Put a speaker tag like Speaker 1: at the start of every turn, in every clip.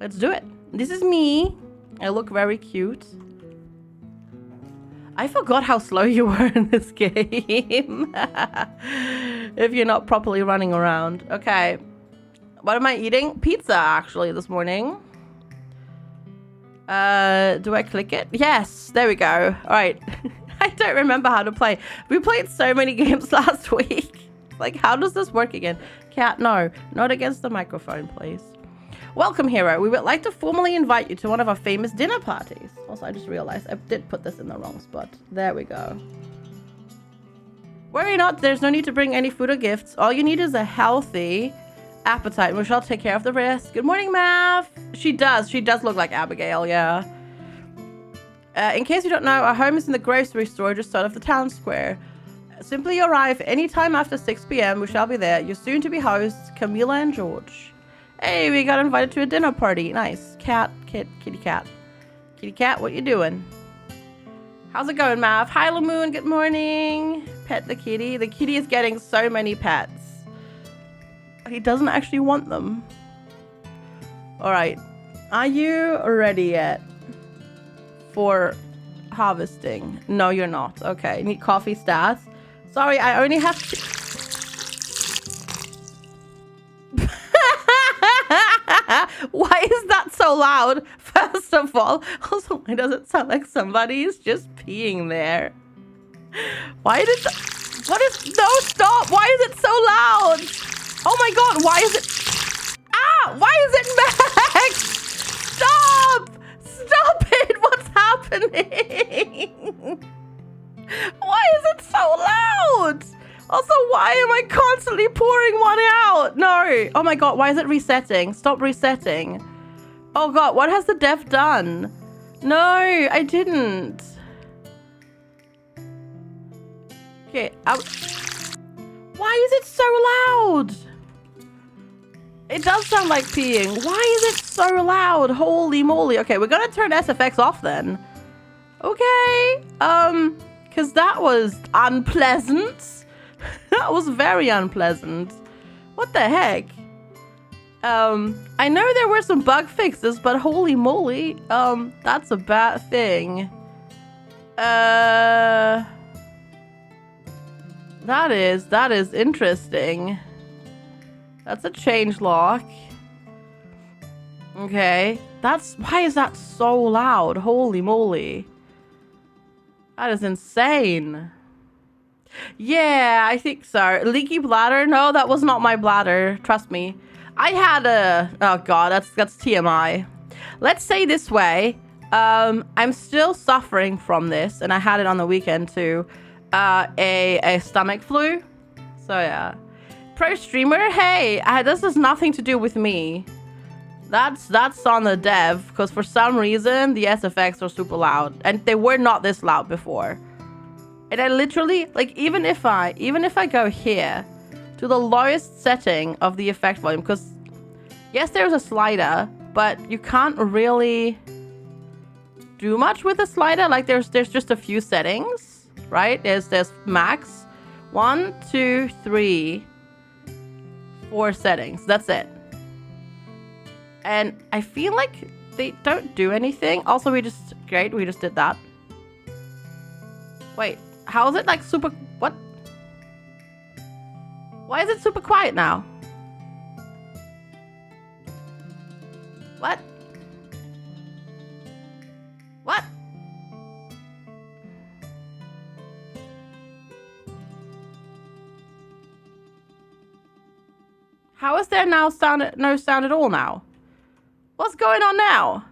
Speaker 1: Let's do it. This is me. I look very cute. I forgot how slow you were in this game. If you're not properly running around. Okay. What am I eating? Pizza, actually, this morning. Do I click it? Yes, there we go. All right. I don't remember how to play. We played so many games last week. Like, how does this work again? Cat, no. Not against the microphone, please. Welcome, hero. We would like to formally invite you to one of our famous dinner parties. Also, I just realized I did put this in the wrong spot. There we go. Worry not, there's no need to bring any food or gifts. All you need is a healthy appetite. We shall take care of the rest. Good morning, Mav. She does look like Abigail, yeah. In case you don't know, our home is in the grocery store just south of the town square. Simply arrive anytime after 6 p.m. We shall be there. Your soon-to-be hosts, Camila and George. Hey, we got invited to a dinner party. Nice. Kitty cat. Kitty cat, what you doing? How's it going, Mav? Hi, Lamoon. Good morning. Pet the kitty. The kitty is getting so many pets. He doesn't actually want them. All right. Are you ready yet for harvesting? No, you're not. Okay. Need coffee stats. Sorry, I only have to... Why is that so loud? First of all. Also, why does it sound like somebody's just peeing there? Why did that... What is... No, stop! Why is it so loud? Oh my god, why is it... Ah! Why is it Max? Stop! Stop it! What's happening? Why is it so loud? Also, why am I constantly pouring one out? No. Oh my god, why is it resetting? Stop resetting. Oh god, what has the dev done? No, I didn't. Okay, why is it so loud? It does sound like peeing. Why is it so loud? Holy moly. Okay, we're gonna turn SFX off then. Okay. Because that was unpleasant. That was very unpleasant. What the heck? I know there were some bug fixes, but holy moly, that's a bad thing. That is interesting. That's a change lock. Okay. Why is that so loud? Holy moly. That is insane. Yeah, I think so. Leaky bladder? No, that was not my bladder. Trust me. I had a... Oh god, that's TMI. Let's say this way. I'm still suffering from this, and I had it on the weekend too. A stomach flu. So yeah. Pro streamer? Hey, this has nothing to do with me. That's on the dev, because for some reason the SFX are super loud, and they were not this loud before. And I literally, like, even if I go here to the lowest setting of the effect volume, because yes, there's a slider, but you can't really do much with the slider. Like, there's just a few settings, right? There's max 1, 2, 3, 4 settings. That's it. And I feel like they don't do anything. Also, we just did that. Wait. How is it like super... What? Why is it super quiet now? What? What? How is there now no sound at all now? What's going on now?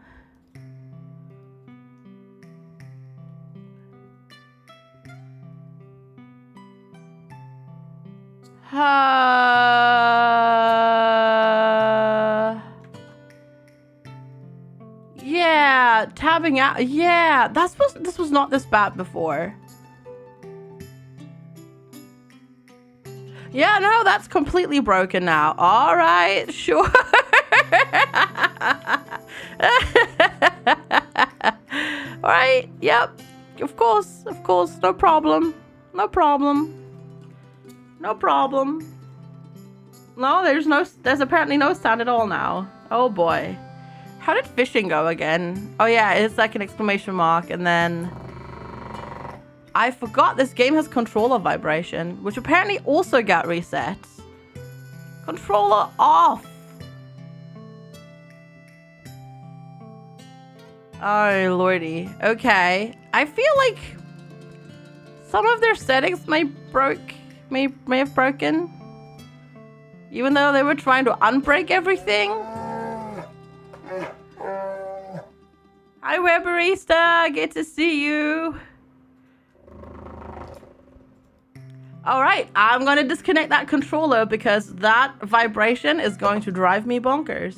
Speaker 1: Yeah, tabbing out. Yeah, this was not this bad before. Yeah, no, that's completely broken now. All right, sure. All right, yep. Of course, no problem. No, there's apparently no sound at all now. Oh boy. How did fishing go again? Oh yeah, it's like an exclamation mark and then... I forgot this game has controller vibration, which apparently also got reset. Controller off. Oh lordy. Okay. I feel like some of their settings may have broken. Even though they were trying to unbreak everything. Hi, Web Barista. Good to see you. All right, I'm going to disconnect that controller because that vibration is going to drive me bonkers.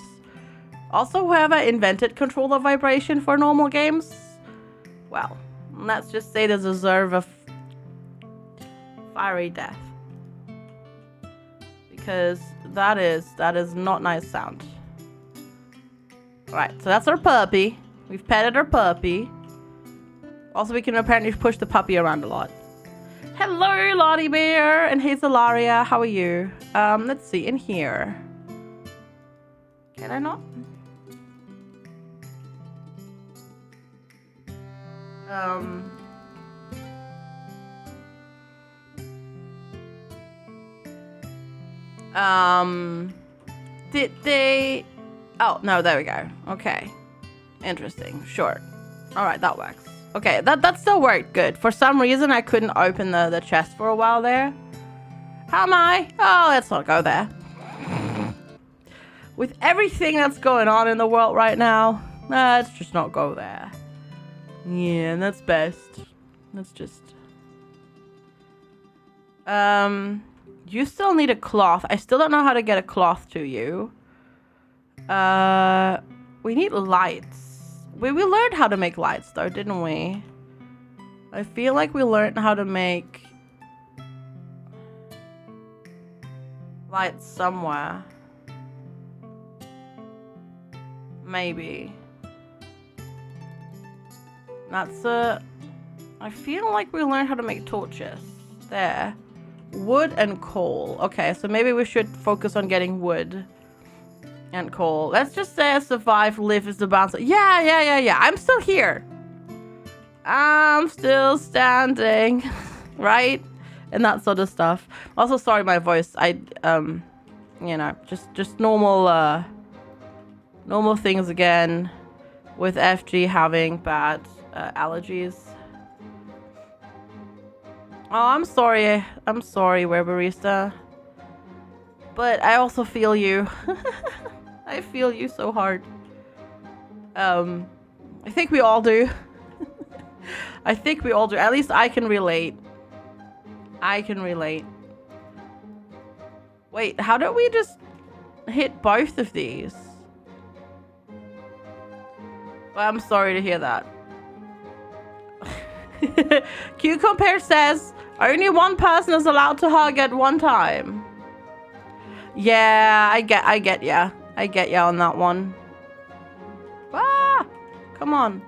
Speaker 1: Also, whoever invented controller vibration for normal games, well, let's just say they deserve a fiery death. Because that is not nice sound. All right, so that's our puppy. We've petted our puppy. Also, we can apparently push the puppy around a lot. Hello, Lottie Bear and Hazelaria. How are you? Let's see, in here. Can I not? Did they... Oh, no, there we go. Okay. Interesting. Sure. All right, that works. Okay, that still worked good. For some reason, I couldn't open the chest for a while there. How am I? Oh, let's not go there. With everything that's going on in the world right now, let's just not go there. Yeah, that's best. Let's just... You still need a cloth. I still don't know how to get a cloth to you. We need lights. We learned how to make lights though, didn't we? I feel like we learned how to make lights somewhere. Maybe. I feel like we learned how to make torches. There. Wood and coal. Okay, so maybe we should focus on getting wood and coal. Let's just say survive, live is the balance. Yeah. I'm still here. I'm still standing. Right? And that sort of stuff. Also, sorry, my voice. You know, just normal things again with FG having bad allergies. Oh, I'm sorry. I'm sorry, Web Barista. But I also feel you. I feel you so hard. I think we all do. I think we all do. At least I can relate. I can relate. Wait, how do we just hit both of these? Well, I'm sorry to hear that. Q-Compare says, only one person is allowed to hug at one time. Yeah, I get ya. I get ya on that one. Ah! Come on.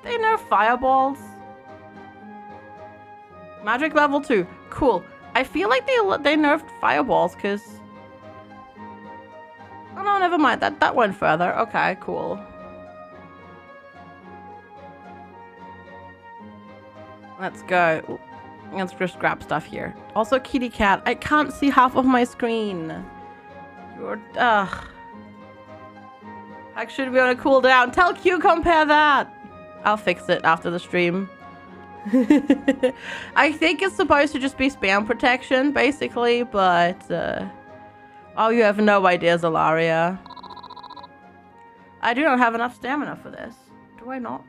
Speaker 1: Did they nerf fireballs? Magic level 2. Cool. I feel like they nerfed fireballs because... Oh no, never mind. That went further. Okay, cool. Let's go. Ooh, let's just grab stuff here. Also, kitty cat. I can't see half of my screen. You're... Ugh. I should be on a cooldown. Tell Q-Compare that. I'll fix it after the stream. I think it's supposed to just be spam protection, basically, but... Oh, you have no idea, Zalaria. I do not have enough stamina for this. Do I not?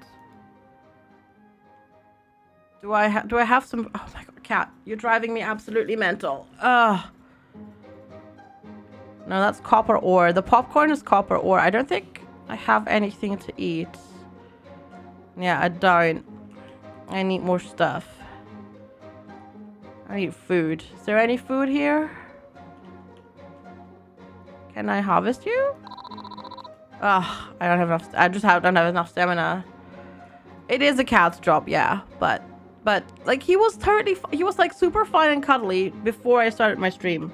Speaker 1: Do I have some... Oh my god, cat. You're driving me absolutely mental. Ugh. No, that's copper ore. The popcorn is copper ore. I don't think I have anything to eat. Yeah, I don't. I need more stuff. I need food. Is there any food here? Can I harvest you? Ugh, I don't have enough. I just don't have enough stamina. It is a cat's job, yeah, but like he was like super fine and cuddly before I started my stream.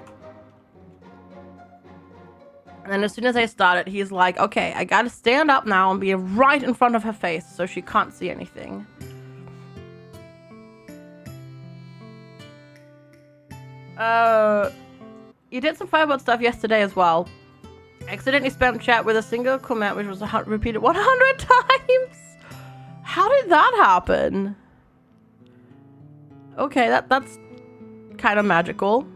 Speaker 1: And as soon as I started, he's like, okay, I gotta stand up now and be right in front of her face so she can't see anything. You did some Firebolt stuff yesterday as well. Accidentally spammed chat with a single comment which was repeated 100 times. How did that happen? Okay, that's kind of magical.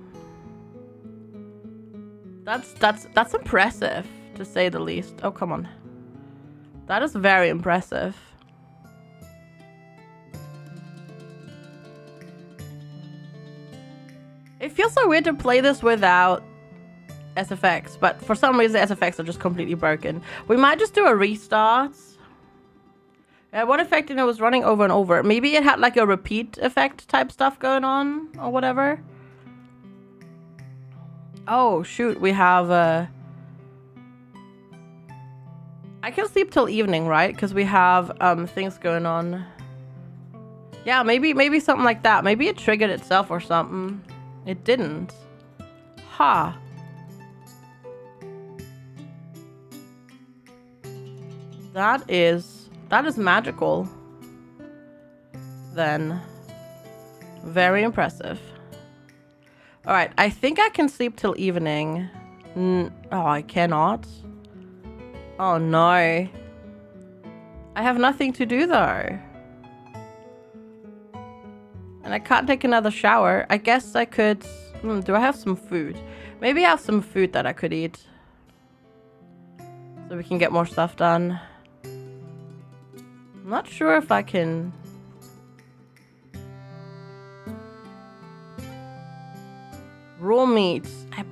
Speaker 1: That's impressive, to say the least. Oh, come on. That is very impressive. It feels so weird to play this without SFX, but for some reason SFX are just completely broken. We might just do a restart. One effect, you know, was running over and over. Maybe it had like a repeat effect type stuff going on or whatever. Oh shoot, we have I can sleep till evening, right? Because we have things going on. Yeah, maybe something like that. Maybe it triggered itself or something. It didn't. Ha. Huh. That is magical. Then. Very impressive. Alright, I think I can sleep till evening. Oh, I cannot. Oh no. I have nothing to do though. And I can't take another shower. I guess I could... do I have some food? Maybe I have some food that I could eat. So we can get more stuff done. I'm not sure if I can... Raw meat.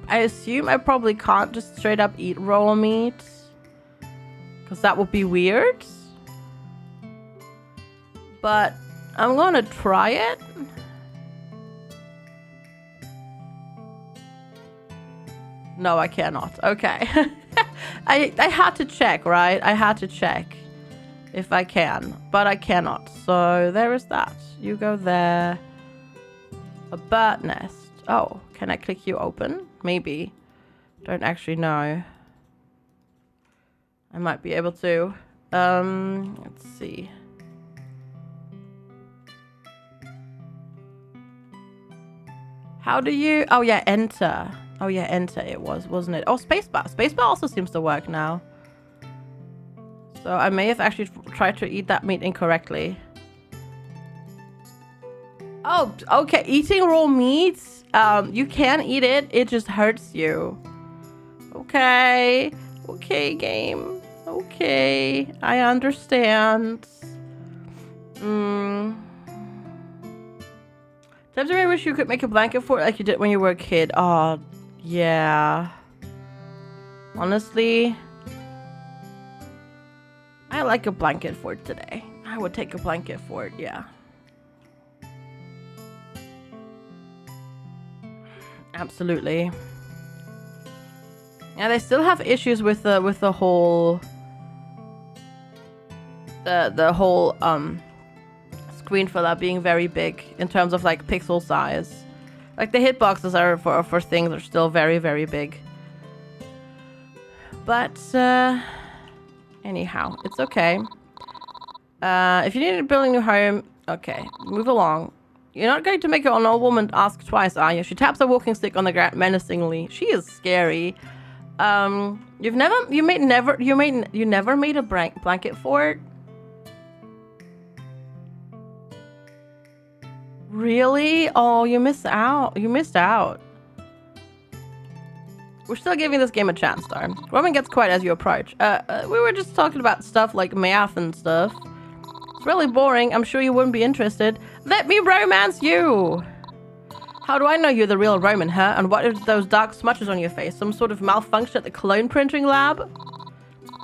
Speaker 1: I assume I probably can't just straight up eat raw meat. Because that would be weird. But I'm gonna try it. No, I cannot. Okay. I had to check, right? I had to check if I can. But I cannot. So there is that. You go there. A bird nest. Oh, can I click you open? Maybe. Don't actually know. I might be able to. Let's see. How do you... Oh, yeah, enter. Oh, yeah, enter it was, wasn't it? Oh, spacebar. Spacebar also seems to work now. So I may have actually tried to eat that meat incorrectly. Oh, okay. Eating raw meat. You can eat it. It just hurts you. Okay. Okay, game. Okay. I understand. Sometimes I wish you could make a blanket fort like you did when you were a kid. Oh, yeah. Honestly, I like a blanket fort today. I would take a blanket fort, yeah. Absolutely. Yeah, they still have issues with the whole the whole screen for that being very big in terms of like pixel size. Like the hitboxes are for things are still very, very big. But anyhow, it's okay. If you need to build a new home, okay, move along. You're not going to make an old woman ask twice, are you? She taps a walking stick on the ground menacingly. She is scary. You never made a blanket fort? Really? Oh, you missed out. You missed out. We're still giving this game a chance, though. Roman gets quiet as you approach. We were just talking about stuff like math and stuff. It's really boring. I'm sure you wouldn't be interested. Let me romance you! How do I know you're the real Roman, huh? And what are those dark smudges on your face? Some sort of malfunction at the clone printing lab?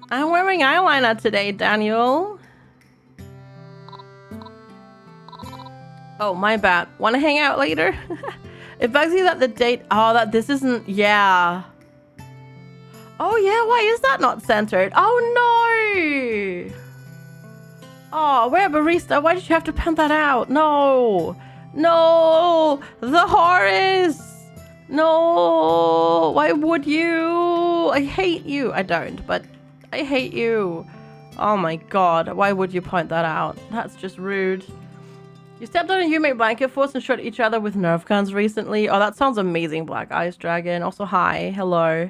Speaker 1: I'm wearing eyeliner today, Daniel. Oh, my bad. Want to hang out later? It bugs you that the date... Oh, that this isn't... Yeah. Oh, yeah. Why is that not centered? Oh, no. Oh, we're a barista. Why did you have to pen that out? No. No. The Horace. No. Why would you? you. I hate you. I don't, but I hate you. Oh my god. Why would you point that out? That's just rude. You stepped on a human blanket force and shot each other with Nerf guns recently. Oh, that sounds amazing, Black Ice Dragon. Also, hi. Hello.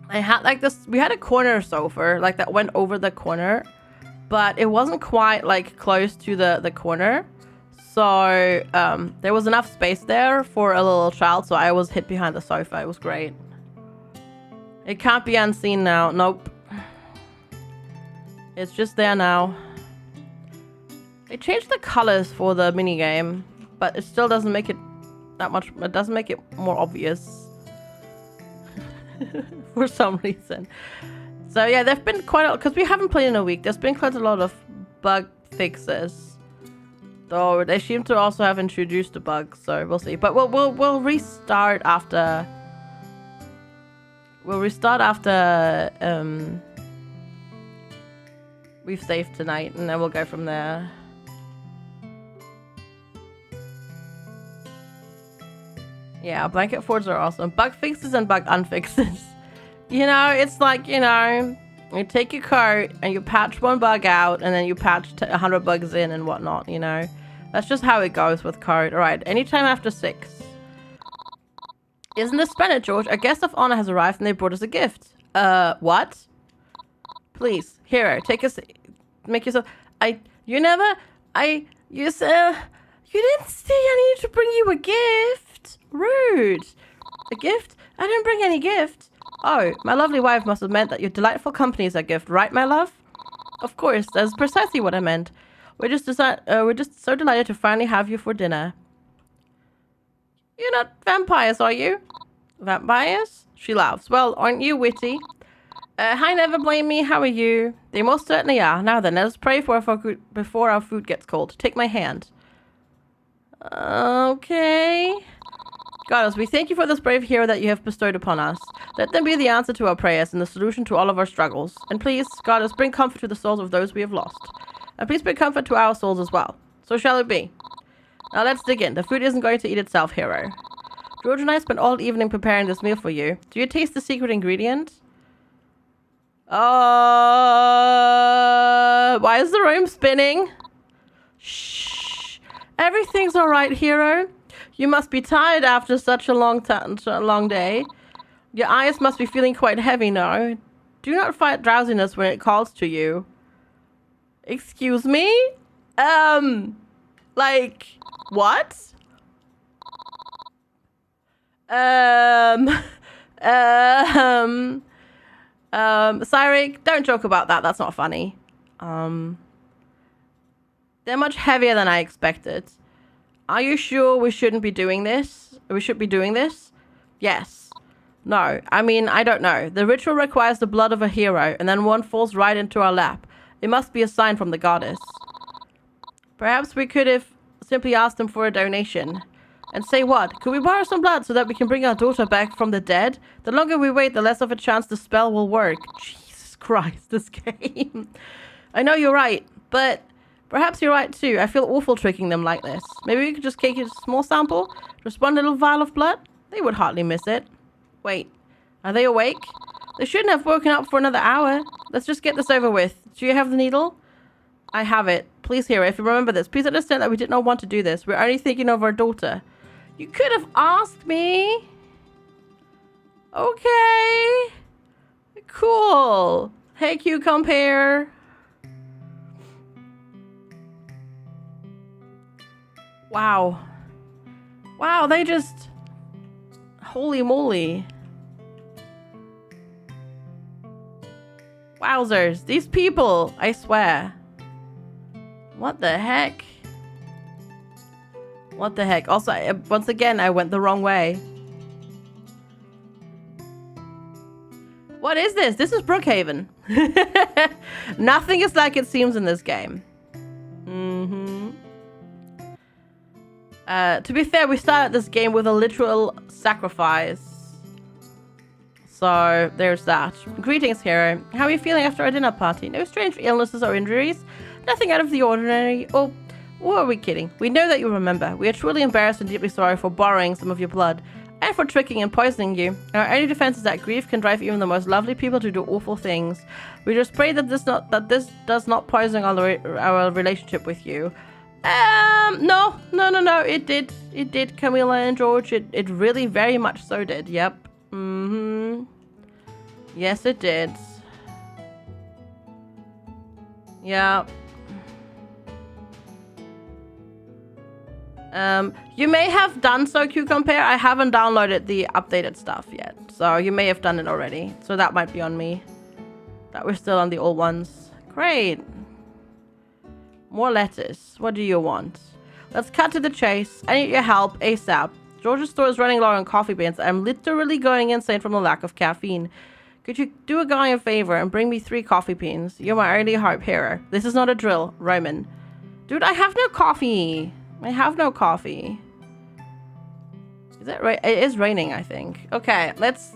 Speaker 1: I had like this. We had a corner sofa like that went over the corner, but it wasn't quite like close to the corner. So there was enough space there for a little child, so I was hid behind the sofa. It was great. It can't be unseen now. Nope. It's just there now. They changed the colors for the minigame, but it still doesn't make it that much. It doesn't make it more obvious for some reason. So yeah, there've been quite a, because we haven't played in a week. There's been quite a lot of bug fixes. Though they seem to also have introduced a bug, so we'll see. But we'll restart after. We'll restart after we've saved tonight, and then we'll go from there. Yeah, blanket forts are awesome. Bug fixes and bug unfixes. You know, it's like, you know, you take your code and you patch one bug out, and then you patch 100 bugs in and whatnot, you know. That's just how it goes with code. All right, anytime after 6. Isn't this splendid, George? A guest of honor has arrived and they brought us a gift. What? Please, hero, take a seat. Make yourself... you didn't say I needed to bring you a gift. Rude. A gift? I didn't bring any gift. Oh, my lovely wife must have meant that your delightful company is a gift, right, my love? Of course, that's precisely what I meant. We're just so delighted to finally have you for dinner. You're not vampires, are you? Vampires? She laughs. Well, aren't you witty? Hi, never blame me. How are you? They most certainly are. Now then, let us pray before our food gets cold. Take my hand. Okay. Goddess, we thank you for this brave hero that you have bestowed upon us. Let them be the answer to our prayers and the solution to all of our struggles. And please, Goddess, bring comfort to the souls of those we have lost. And please bring comfort to our souls as well. So shall it be. Now let's dig in. The food isn't going to eat itself, hero. George and I spent all evening preparing this meal for you. Do you taste the secret ingredient? Why is the room spinning? Shh. Everything's all right, hero. You must be tired after such a long day. Your eyes must be feeling quite heavy now. Do not fight drowsiness when it calls to you. Excuse me? Like, what? Cyric, don't joke about that. That's not funny. They're much heavier than I expected. Are you sure we shouldn't be doing this? We should be doing this? Yes. No. I mean, I don't know. The ritual requires the blood of a hero, and then one falls right into our lap. It must be a sign from the goddess. Perhaps we could have simply asked them for a donation. And say what? Could we borrow some blood so that we can bring our daughter back from the dead? The longer we wait, the less of a chance the spell will work. Jesus Christ, this game. I know you're right, but perhaps you're right too. I feel awful tricking them like this. Maybe we could just take a small sample? Just one little vial of blood? They would hardly miss it. Wait, are they awake? They shouldn't have woken up for another hour. Let's just get this over with. Do you have the needle? I have it. Please, hero, if you remember this, please understand that we did not want to do this. We're only thinking of our daughter. You could have asked me. Okay. Cool. Hey, Q-Compare. Wow. Wow, they just... Holy moly. Wowzers. These people, I swear. What the heck? What the heck? Also, once again, I went the wrong way. What is this? This is Brookhaven. Nothing is like it seems in this game. To be fair, we started this game with a literal sacrifice. So, there's that. Greetings, hero. How are you feeling after our dinner party? No strange illnesses or injuries? Nothing out of the ordinary? Or are we kidding? We know that you remember. We are truly embarrassed and deeply sorry for borrowing some of your blood. and for tricking and poisoning you. Our only defense is that grief can drive even the most lovely people to do awful things. We just pray that this does not poison our relationship with you. No. It did, Camilla and George. It really very much so did. Yep. Yes, it did. Yeah. You may have done so, Q-Compare. I haven't downloaded the updated stuff yet. So you may have done it already. So that might be on me. That we're still on the old ones. Great. More letters. What do you want? Let's cut to the chase. I need your help ASAP. George's store is running low on coffee beans. I'm literally going insane from the lack of caffeine. Could you do a guy a favor and bring me 3 coffee beans? You're my only hope, hero. This is not a drill, Roman. Dude, I have no coffee. I have no coffee. Is it right? It is raining, I think. Okay, let's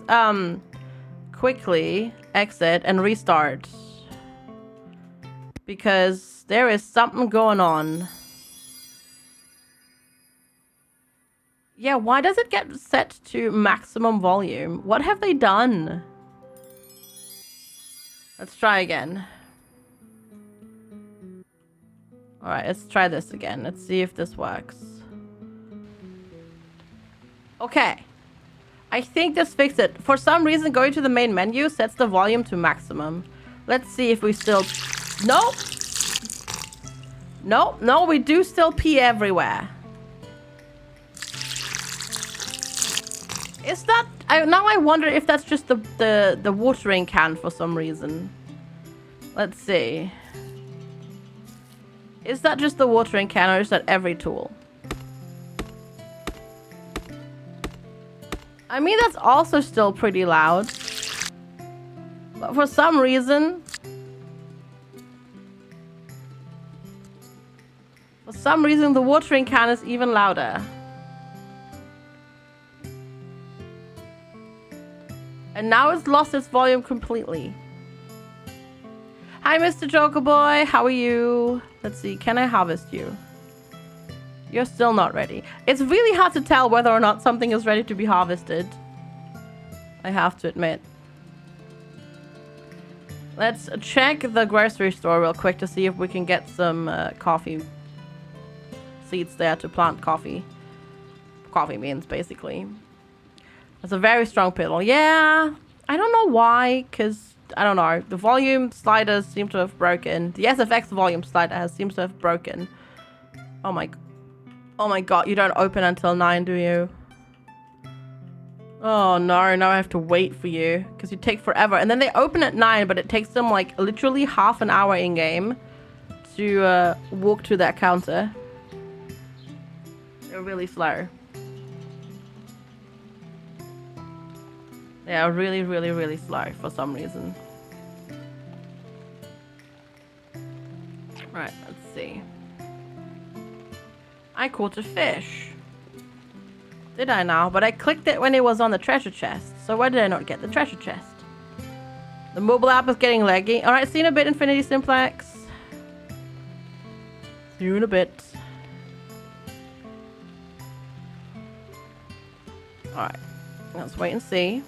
Speaker 1: quickly exit and restart. Because there is something going on. Yeah, why does it get set to maximum volume? What have they done? Let's try again. Alright, let's try this again. Let's see if this works. Okay. I think this fixed it. For some reason, going to the main menu sets the volume to maximum. Let's see if we still... Nope! Nope, no, we do still pee everywhere. Is that... now I wonder if that's just the watering can for some reason. Let's see. Is that just the watering can or is that every tool? I mean, that's also still pretty loud. But for some reason... For some reason, the watering can is even louder. And now it's lost its volume completely. Hi, Mr. Joker Boy. How are you? Let's see. Can I harvest you? You're still not ready. It's really hard to tell whether or not something is ready to be harvested. I have to admit. Let's check the grocery store real quick to see if we can get some coffee seeds there to plant coffee. Coffee beans, basically. It's a very strong pedal. Yeah, I don't know why, because, I don't know. The volume sliders seem to have broken. The SFX volume slider seems to have broken. Oh my god, you don't open until 9, do you? Oh no, now I have to wait for you, because you take forever. And then they open at 9, but it takes them like literally half an hour in-game to walk to that counter. They're really slow. They are really, really, really slow for some reason. Right, let's see. I caught a fish. Did I now? But I clicked it when it was on the treasure chest. So why did I not get the treasure chest? The mobile app is getting laggy. Alright, see you in a bit, Infinity Simplex. See you in a bit. Alright, let's wait and see.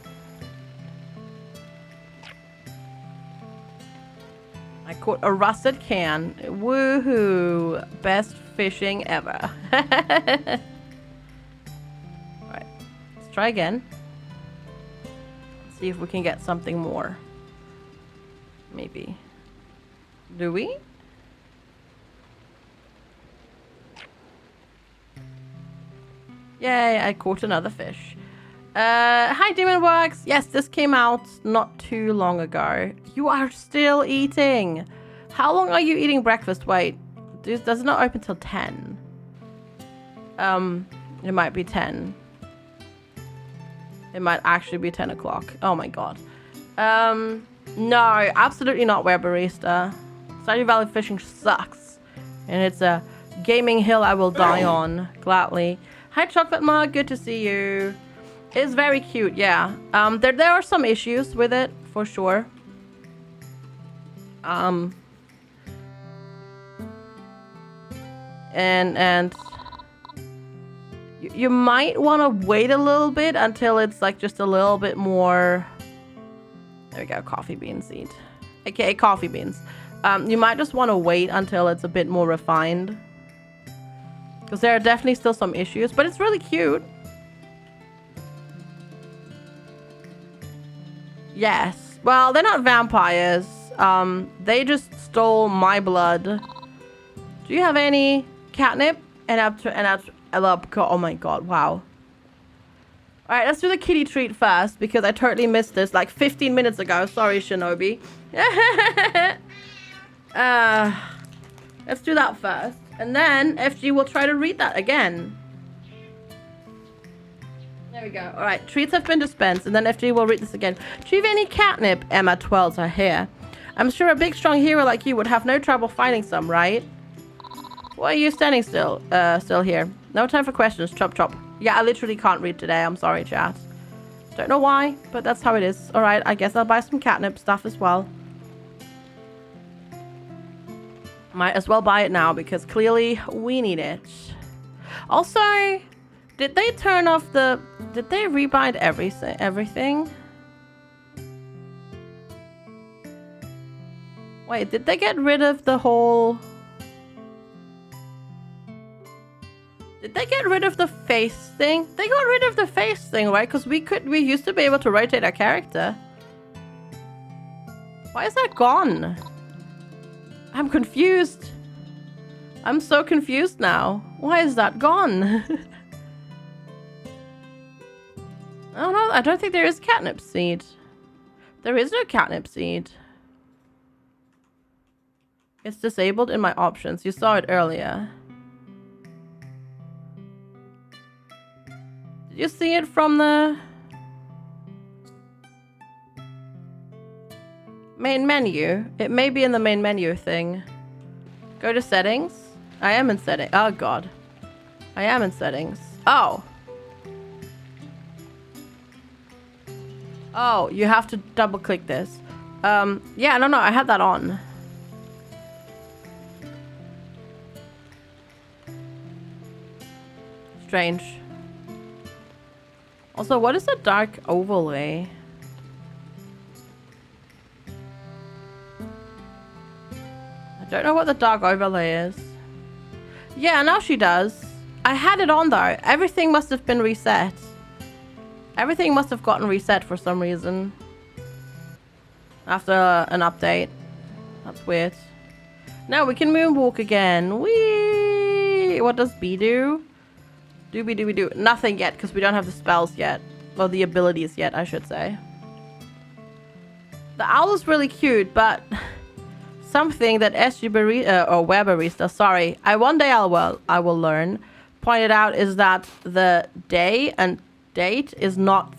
Speaker 1: I caught a rusted can. Woohoo! Best fishing ever. Alright, let's try again. Let's see if we can get something more. Maybe. Do we? Yay, I caught another fish. Hi, Demonworks. Yes, this came out not too long ago. You are still eating. How long are you eating breakfast? Wait, does it not open till 10? It might be 10. It might actually be 10 o'clock. Oh my god. No, absolutely not, Web Barista. Stardew Valley fishing sucks. And it's a gaming hill I will die on, gladly. Hi, Chocolate Mug. Good to see you. It's very cute, yeah. There are some issues with it, for sure. And You might want to wait a little bit until it's like just a little bit more. There we go, coffee bean seed. Okay, coffee beans. You might just want to wait until it's a bit more refined. Because there are definitely still some issues, but it's really cute. Yes. Well, they're not vampires. They just stole my blood. Do you have any catnip? Oh my god, wow. Alright, let's do the kitty treat first because I totally missed this like 15 minutes ago. Sorry, Shinobi. Let's do that first. And then FG will try to read that again. There we go. Alright, treats have been dispensed. And then FG will read this again. Do you have any catnip? Emma twirls her hair. I'm sure a big strong hero like you would have no trouble finding some, right? Why are you standing still here? No time for questions. Chop chop. Yeah, I literally can't read today. I'm sorry, chat. Don't know why, but that's how it is. Alright, I guess I'll buy some catnip stuff as well. Might as well buy it now because clearly we need it. Also, did they turn off the... Did they rebind everything? Wait, did they get rid of the whole... Did they get rid of the face thing? They got rid of the face thing, right? Because we used to be able to rotate our character. Why is that gone? I'm confused. I'm so confused now. Why is that gone? Oh no, I don't think there is catnip seed. There is no catnip seed. It's disabled in my options. You saw it earlier. Did you see it from the main menu? It may be in the main menu thing. Go to settings. I am in settings. Oh god. I am in settings. Oh. Oh, you have to double click this. Yeah, no, I had that on. Strange. Also, what is a dark overlay? I don't know what the dark overlay is. Yeah, now she does. I had it on though. Everything must have been reset. Everything must have gotten reset for some reason. After an update. That's weird. Now we can moonwalk again. Whee! What does B do? Do. Nothing yet, because we don't have the spells yet. Or the abilities yet, I should say. The owl is really cute, but something that SG Barista, or Web Barista, sorry, one day I will learn, pointed out is that the day and date is not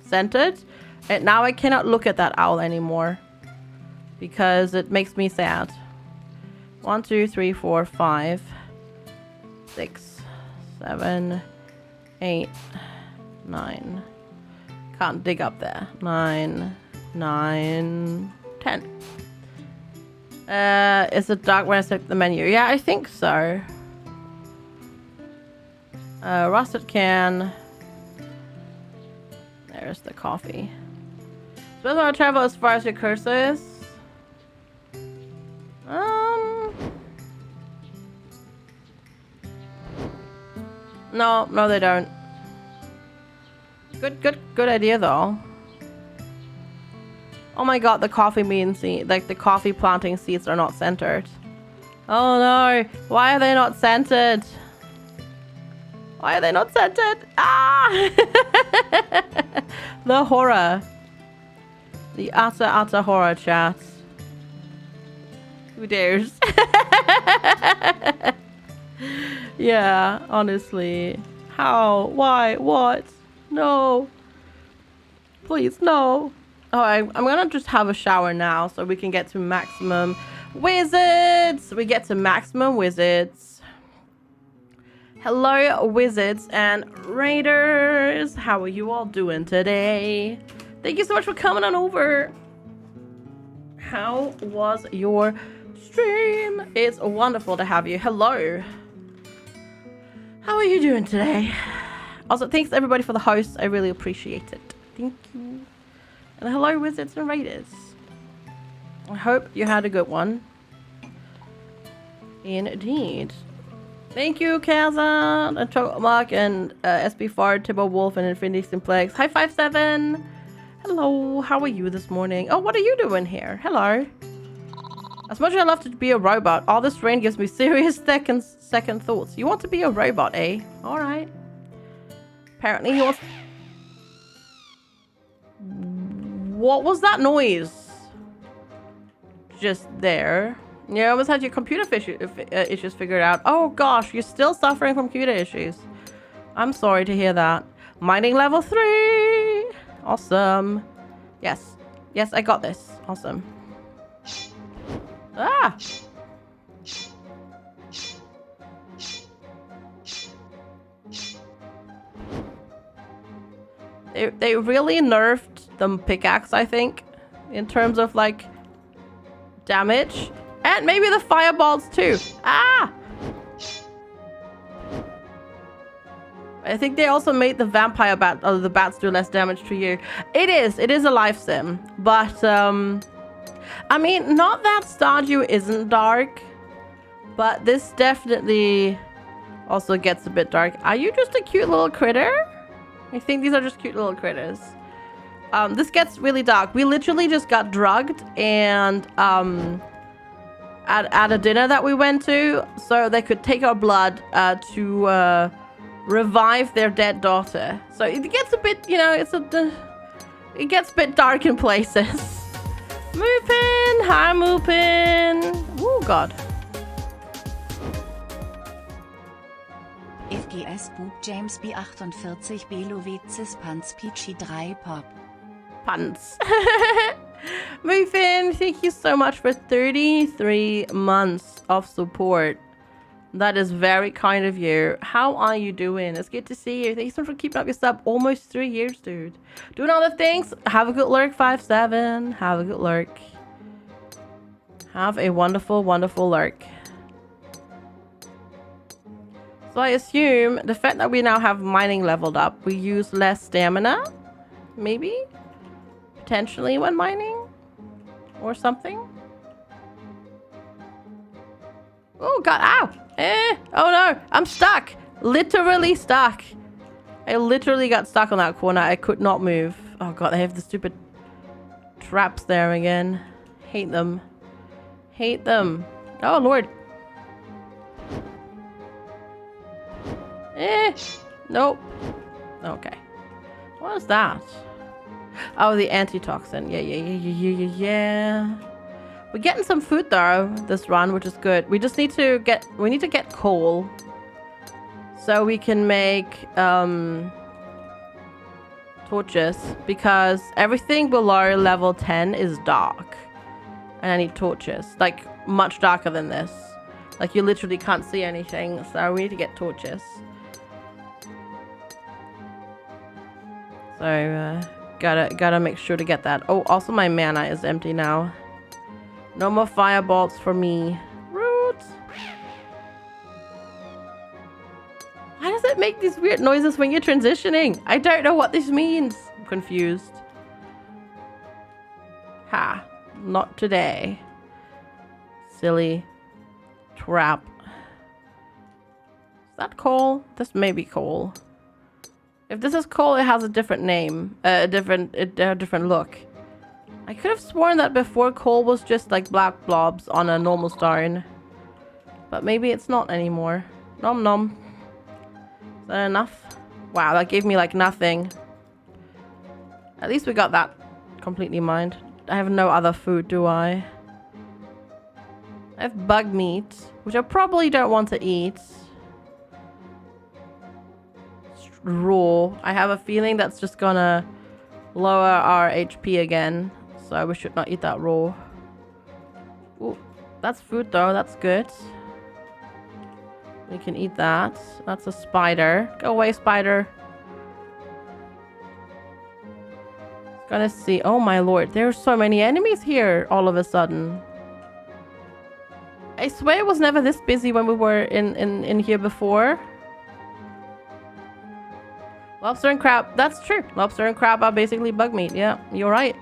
Speaker 1: centered. And now I cannot look at that owl anymore. Because it makes me sad. 1, 2, 3, 4, 5, 6. 7, 8, 9. Can't dig up there. 9, 10. Is it dark when I select the menu? Yeah, I think so. Rusted can. There's the coffee. Suppose I'll travel as far as your cursor is. No, they don't. Good idea though. Oh my god, the coffee bean seed, like the coffee planting seeds are not centered. Oh no, why are they not centered? Why are they not centered? Ah! The horror. The utter horror, chat. Who dares? Yeah, honestly. How? Why? What? No. Please, no. Oh, I'm gonna just have a shower now so we can get to maximum wizards. We get to maximum wizards. Hello, wizards and raiders. How are you all doing today? Thank you so much for coming on over. How was your stream? It's wonderful to have you. Hello. How are you doing today? Also, thanks everybody for the host. I really appreciate it. Thank you. And hello, wizards and raiders. I hope you had a good one. Indeed. Thank you, Kazan, and Mark, and SB Fard, Tibbo Wolf, and Infinity Simplex. Hi, 57. Hello, how are you this morning? Oh, what are you doing here? Hello. As much as I love to be a robot, all this rain gives me serious second thoughts. You want to be a robot, eh? All right. Apparently he wants... What was that noise? Just there. You almost had your computer issues figured out. Oh gosh, you're still suffering from computer issues. I'm sorry to hear that. Mining level 3. Awesome. Yes. Yes, I got this. Awesome. Ah! They really nerfed the pickaxe, I think, in terms of like damage. And maybe the fireballs too. Ah! I think they also made the vampire bat, or the bats do less damage to you. It is a life sim. But, I mean, not that Stardew isn't dark, but this definitely also gets a bit dark. Are you just a cute little critter? I think these are just cute little critters. This gets really dark. We literally just got drugged and, at a dinner that we went to, so they could take our blood to revive their dead daughter. So it gets a bit, you know, it gets a bit dark in places. Moopin! Hi, Moopin! Oh, God.
Speaker 2: FGS Boop James B48 Belovetzis Pants Peachy 3 Pop.
Speaker 1: Pants. Moopin, thank you so much for 33 months of support. That is very kind of you. How are you doing? It's good to see you. Thanks so much for keeping up your sub. Almost 3 years, dude. Doing all the things. Have a good lurk, 57. Have a good lurk. Have a wonderful, wonderful lurk. So I assume the fact that we now have mining leveled up, we use less stamina? Maybe? Potentially when mining? Or something? Oh, God. Ow! Oh, no. I'm stuck. Literally stuck. I literally got stuck on that corner. I could not move. Oh, God. They have the stupid traps there again. Hate them. Hate them. Oh, Lord. Nope. Okay. What is that? Oh, the antitoxin. Yeah. We're getting some food though this run, which is good. We just need to get coal so we can make torches, because everything below level 10 is dark and I need torches, like much darker than this. Like you literally can't see anything, so we need to get torches. So gotta make sure to get that. Oh, also my mana is empty now. No more fireballs for me. Rude. Why does it make these weird noises when you're transitioning? I don't know what this means. I'm confused. Ha. Not today. Silly trap. Is that coal? This may be coal. If this is coal, it has a different name. A different look. I could have sworn that before coal was just like black blobs on a normal stone. But maybe it's not anymore. Nom nom. Is that enough? Wow, that gave me like nothing. At least we got that completely mined. I have no other food, do I? I have bug meat, which I probably don't want to eat. It's raw. I have a feeling that's just gonna lower our HP again. So we should not eat that raw. Ooh, that's food though. That's good. We can eat that. That's a spider. Go away, spider. Gonna see. Oh my lord. There's so many enemies here all of a sudden. I swear it was never this busy when we were in here before. Lobster and crab. That's true. Lobster and crab are basically bug meat. Yeah, you're right.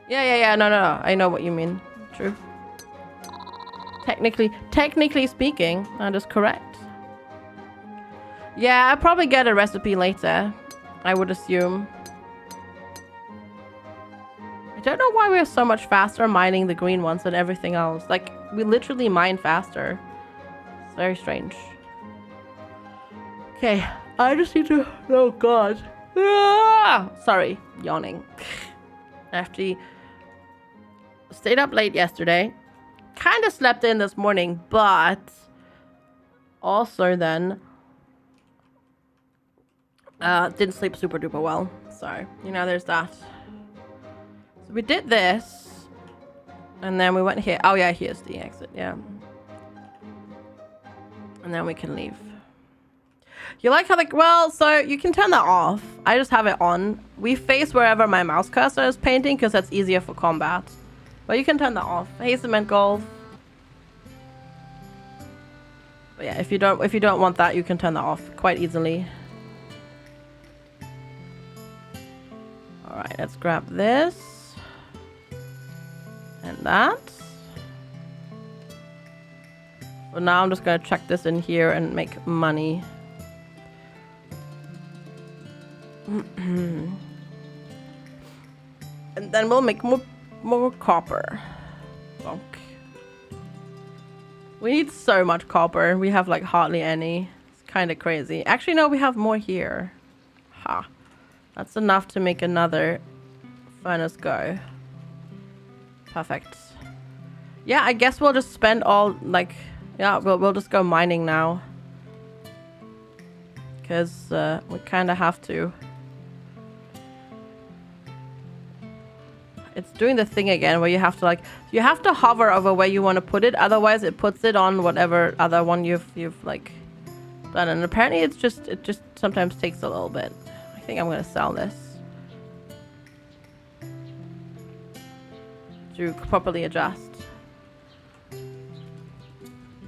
Speaker 1: Yeah. No. I know what you mean. True. Technically speaking, that is correct. Yeah, I'll probably get a recipe later. I would assume. I don't know why we're so much faster mining the green ones than everything else. Like, we literally mine faster. It's very strange. Okay, I just need to... Oh, God. Ah! Sorry, yawning. I actually stayed up late yesterday. Kind of slept in this morning, but also then didn't sleep super duper well. So, you know, there's that. So we did this, and then we went here. Oh yeah, here's the exit. Yeah, and then we can leave. You like how well, so you can turn that off. I just have it on. We face wherever my mouse cursor is painting because that's easier for combat. But you can turn that off. Hey, Cement Golf. But yeah, if you don't want that, you can turn that off quite easily. All right, let's grab this and that. Well, now I'm just gonna check this in here and make money. And then we'll make more copper. Bonk. We need so much copper. We have like hardly any. It's kind of crazy. Actually, no, we have more here. Ha. That's enough to make another furnace go. Perfect. Yeah, I guess we'll just spend all like... Yeah, we'll just go mining now. Because we kind of have to. It's doing the thing again where you have to like... You have to hover over where you want to put it. Otherwise, it puts it on whatever other one you've like done. And apparently, it just sometimes takes a little bit. I think I'm going to sell this. To properly adjust.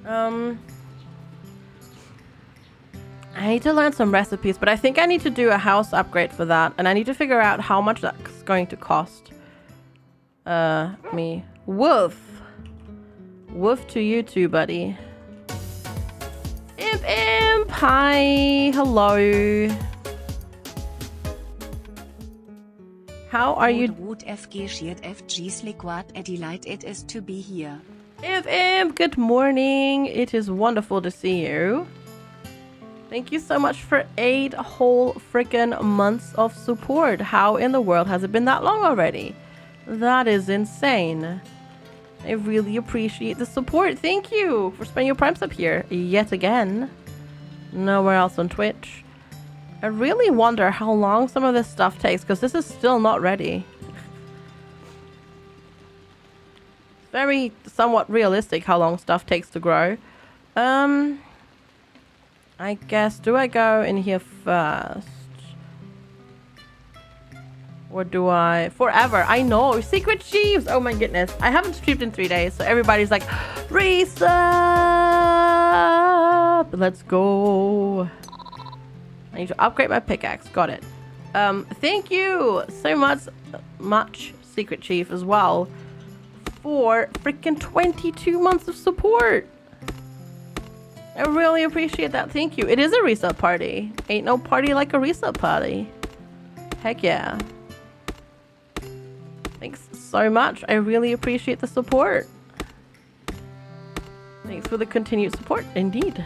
Speaker 1: I need to learn some recipes, but I think I need to do a house upgrade for that, and I need to figure out how much that's going to cost. Me. Woof. Woof to you too, buddy. Imp. Hi. Hello. How are you?
Speaker 2: FGSQUARED. Delight it is to be here.
Speaker 1: Imp, good morning. It is wonderful to see you. Thank you so much for 8 whole freaking months of support. How in the world has it been that long already? That is insane. I really appreciate the support. Thank you for spending your primes up here yet again. Nowhere else on Twitch. I really wonder how long some of this stuff takes because this is still not ready. Very somewhat realistic how long stuff takes to grow. I guess, do I go in here first? Or do I... Forever, I know. Secret Chiefs! Oh my goodness. I haven't streamed in 3 days, so everybody's like, Resub! Let's go. I need to upgrade my pickaxe. Got it. Thank you so much, Secret Chief, as well, for freaking 22 months of support. I really appreciate that. Thank you. It is a reset party. Ain't no party like a reset party. Heck yeah. Thanks so much. I really appreciate the support. Thanks for the continued support, indeed.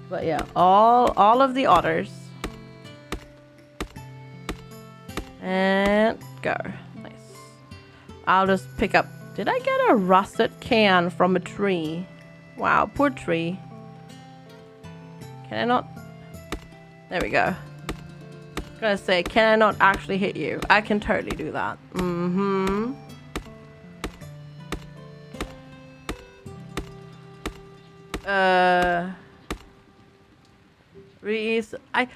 Speaker 1: But yeah, all of the otters. And go. Nice. I'll just pick up... Did I get a russet can from a tree? Wow, poor tree. Can I not? There we go. I was gonna say, can I not actually hit you? I can totally do that. Mm-hmm. Reese, I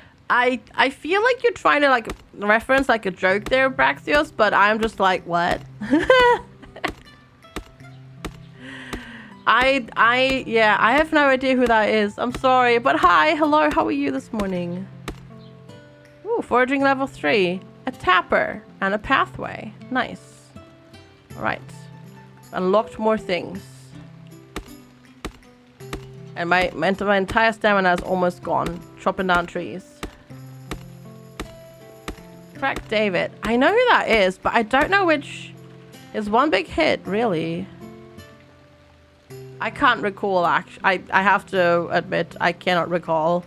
Speaker 1: feel like you're trying to like reference like a joke there, Braxios, but I'm just like, what? Yeah, I have no idea who that is. I'm sorry, but hi, hello, how are you this morning? Ooh, foraging level 3. A tapper and a pathway. Nice. All right. Unlocked more things. And my entire stamina is almost gone. Chopping down trees. Crack David. I know who that is, but I don't know which is one big hit, really. I can't recall, actually. I have to admit, I cannot recall.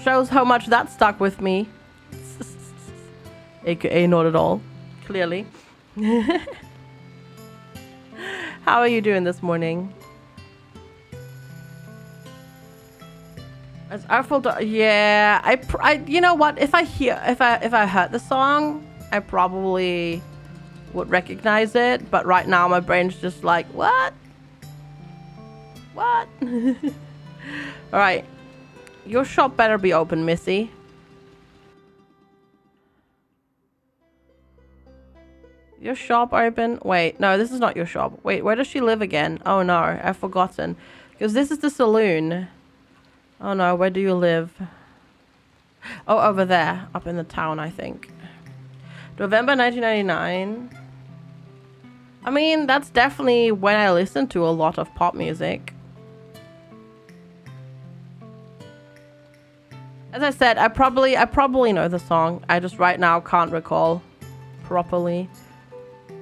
Speaker 1: Shows how much that stuck with me. AKA not at all. Clearly. How are you doing this morning? It's Artful. Yeah, I you know what? If I heard the song, I probably would recognize it. But right now, my brain's just like, what? What? All right, your shop better be open, Missy. Your shop open? Wait, no, this is not your shop. Wait, where does she live again? Oh no, I've forgotten. Because this is the saloon. Oh no, where do you live? Oh, over there. Up in the town, I think. November 1999. I mean, that's definitely when I listened to a lot of pop music. As I said, I probably know the song. I just right now can't recall properly.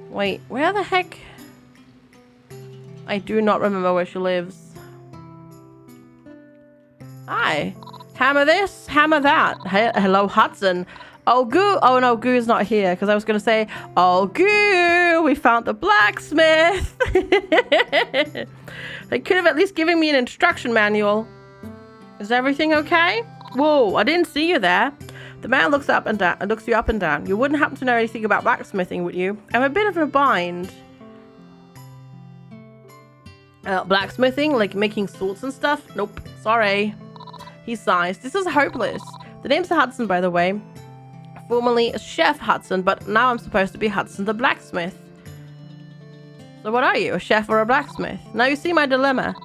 Speaker 1: Wait, where the heck? I do not remember where she lives. Hi. Hammer this, hammer that. Hello, Hudson. Oh, Goo. Oh, no, Goo's not here. Because I was going to say, oh, Goo, we found the blacksmith. They could have at least given me an instruction manual. Is everything okay? Whoa, I didn't see you there. The man looks up and down, looks you up and down. You wouldn't happen to know anything about blacksmithing, would you? I'm a bit of a bind. Blacksmithing, like making swords and stuff? Nope, sorry. He sighs. This is hopeless. The name's Hudson, by the way. Formerly Chef Hudson, but now I'm supposed to be Hudson the blacksmith. So what are you, a chef or a blacksmith? Now you see my dilemma.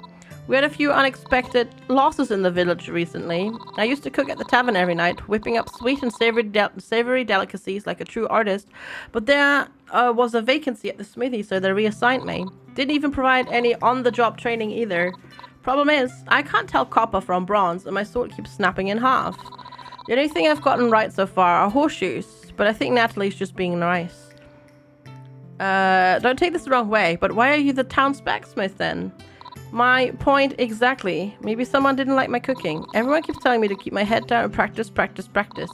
Speaker 1: We had a few unexpected losses in the village recently. I used to cook at the tavern every night, whipping up sweet and savory delicacies like a true artist. But there was a vacancy at the smithy, so they reassigned me. Didn't even provide any on-the-job training either. Problem is, I can't tell copper from bronze, and my sword keeps snapping in half. The only thing I've gotten right so far are horseshoes, but I think Natalie's just being nice. Don't take this the wrong way, but why are you the town's blacksmith then? My point exactly. Maybe someone didn't like my cooking. Everyone keeps telling me to keep my head down and practice, practice, practice.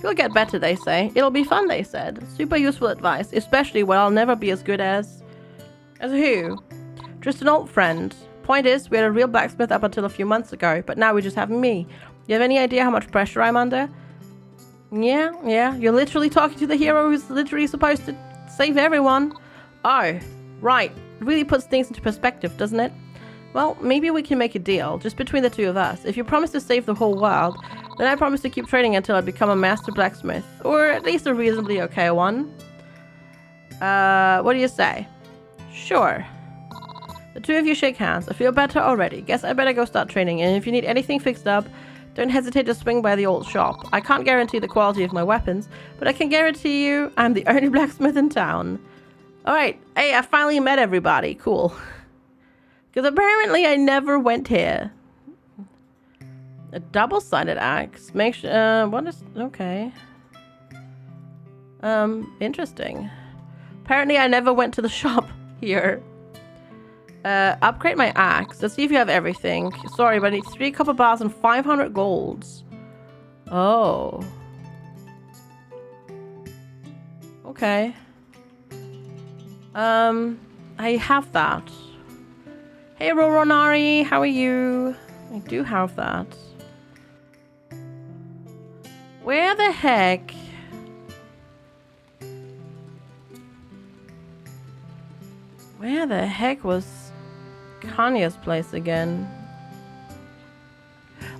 Speaker 1: You'll get better, they say. It'll be fun, they said. Super useful advice, especially when I'll never be as good as... As who? Just an old friend. Point is, we had a real blacksmith up until a few months ago, but now we just have me. You have any idea how much pressure I'm under? Yeah. You're literally talking to the hero who's literally supposed to save everyone. Oh, right. It really puts things into perspective, doesn't it? Well, maybe we can make a deal, just between the two of us. If you promise to save the whole world, then I promise to keep training until I become a master blacksmith. Or at least a reasonably okay one. What do you say? Sure. The two of you shake hands. I feel better already. Guess I better go start training, and if you need anything fixed up, don't hesitate to swing by the old shop. I can't guarantee the quality of my weapons, but I can guarantee you I'm the only blacksmith in town. Alright, hey, I finally met everybody. Cool. Because apparently I never went here. A double-sided axe. Make sure... what is... okay. Interesting. Apparently I never went to the shop here. Upgrade my axe. Let's see if you have everything. Sorry, but I need 3 copper bars and 500 golds. Oh. Okay. I have that. Hey, Roronari, how are you? I do have that. Where the heck? Where the heck was Kanye's place again?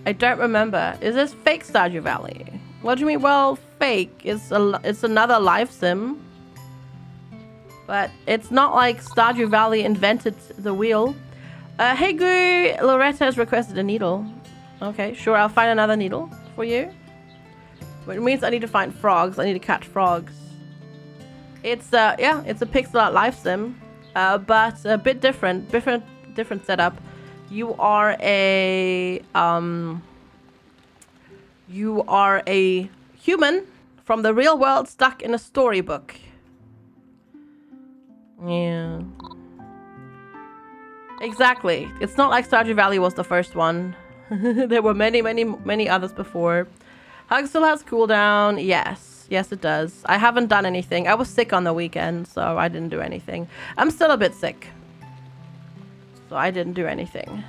Speaker 1: I don't remember. Is this fake Stardew Valley? What do you mean? Well, fake. It's another live sim. But it's not like Stardew Valley invented the wheel. Hey Goo, Loretta has requested a needle. Okay, sure, I'll find another needle for you. But it means I need to find frogs. I need to catch frogs. It's yeah, it's a pixel art life sim, but a bit different. Different setup. You are a human from the real world stuck in a storybook. Yeah. Exactly. It's not like Stardew Valley was the first one. There were many others before. Hug still has cooldown. Yes. Yes, it does. I haven't done anything. I was sick on the weekend, so I didn't do anything. I'm still a bit sick. So I didn't do anything.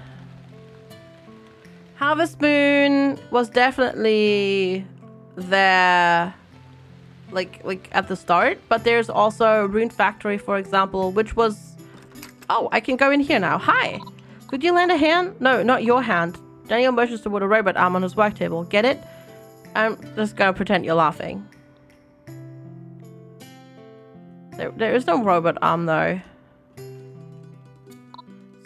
Speaker 1: Harvest Moon was definitely there, like at the start. But there's also Rune Factory, for example, which was... Oh, I can go in here now. Hi. Could you lend a hand? No, not your hand. Daniel motions toward a robot arm on his work table. Get it? I'm just gonna pretend you're laughing. There is no robot arm though.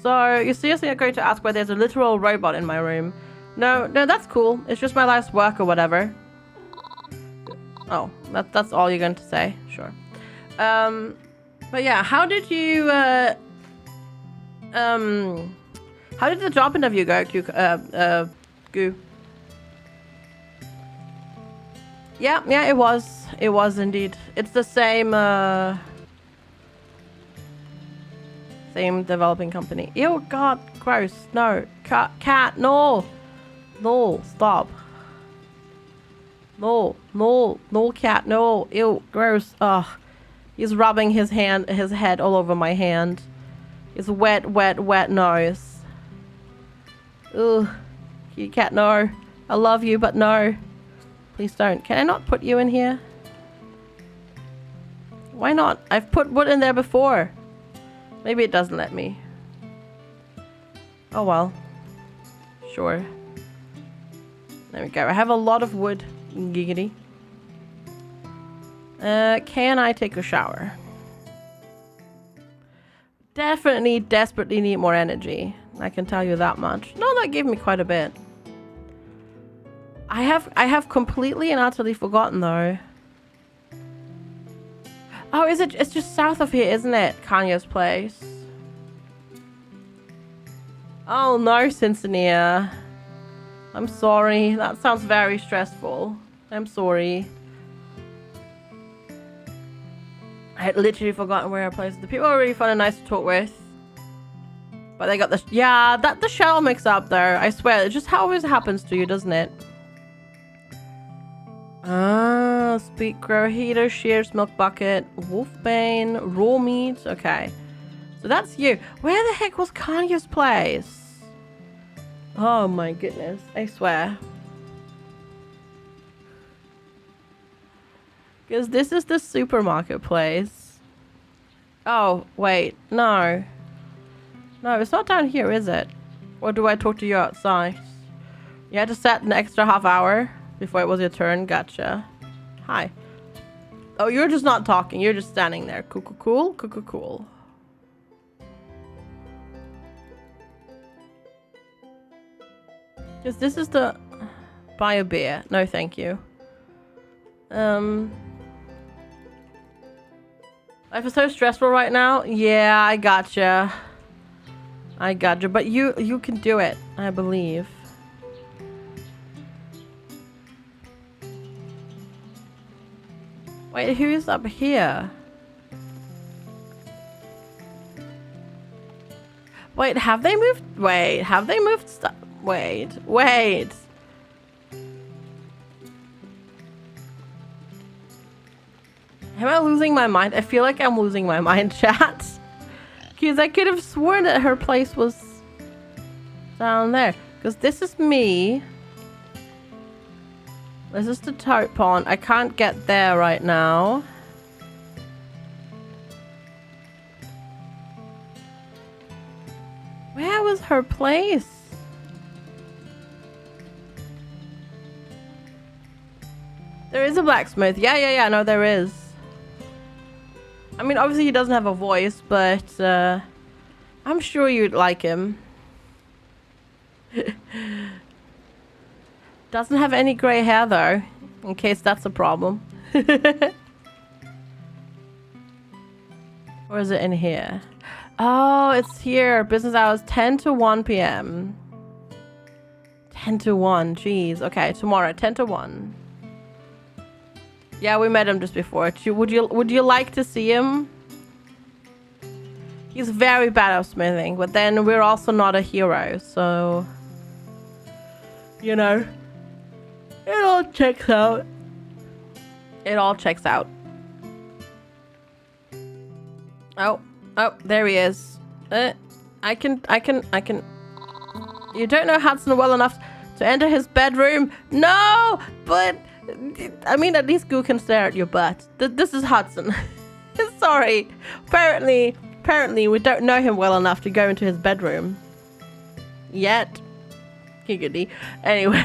Speaker 1: So you're seriously going to ask why there's a literal robot in my room? No, that's cool. It's just my life's work or whatever. Oh, that's all you're going to say. Sure. But yeah, how did you how did the job interview go, Goo? Yeah, it was. It was indeed. It's the same, same developing company. Ew, God, gross. No. Cat, no. No, stop. No, cat, no. Ew, gross. Ugh. He's rubbing his head all over my hand. His wet nose. Ugh. Kitty cat, no. I love you, but no. Please don't. Can I not put you in here? Why not? I've put wood in there before. Maybe it doesn't let me. Oh well. Sure. There we go. I have a lot of wood. Giggity. Can I take a shower? Definitely, desperately need more energy. I can tell you that much. No, that gave me quite a bit. I have completely and utterly forgotten though. Oh, is it? It's just south of here, isn't it? Kanye's place. Oh no, Cincinnati. I'm sorry. That sounds very stressful. I'm sorry. I had literally forgotten where our place is. The people are really fun and nice to talk with. But they got this. Yeah, the shell mix up there. I swear, it just always happens to you, doesn't it? Ah, Speak Grow Heater, Shears, Milk Bucket, Wolfbane, Raw Meat. Okay. So that's you. Where the heck was Kanye's place? Oh my goodness. I swear. Because this is the supermarket place. Oh, wait. No. No, it's not down here, is it? Or do I talk to you outside? You had to set an extra half hour before it was your turn. Gotcha. Hi. Oh, you're just not talking. You're just standing there. Cool. Because this is the... Buy a beer. No, thank you. Life is so stressful right now. Yeah, I gotcha. But you can do it, I believe. Wait, who's up here? Wait, have they moved? Wait, have they moved stuff? Wait. Am I losing my mind? I feel like I'm losing my mind, chat. Because I could have sworn that her place was down there. Because this is me. This is the tote pond. I can't get there right now. Where was her place? There is a blacksmith. Yeah, no, there is. I mean, obviously he doesn't have a voice, but I'm sure you'd like him. Doesn't have any gray hair though, in case that's a problem. Or is it in here? Oh, it's here. Business hours 10 to 1 p.m. 10 to 1. Jeez. Okay, tomorrow 10 to 1. Yeah, we met him just before. Would you like to see him? He's very bad at smithing, but then we're also not a hero, so you know, it all checks out. It all checks out. Oh, there he is. I can. You don't know Hudson well enough to enter his bedroom. No, but I mean, at least Goo can stare at your butt. This is Hudson. Sorry. Apparently, we don't know him well enough to go into his bedroom. Yet. Giggity. Anyway.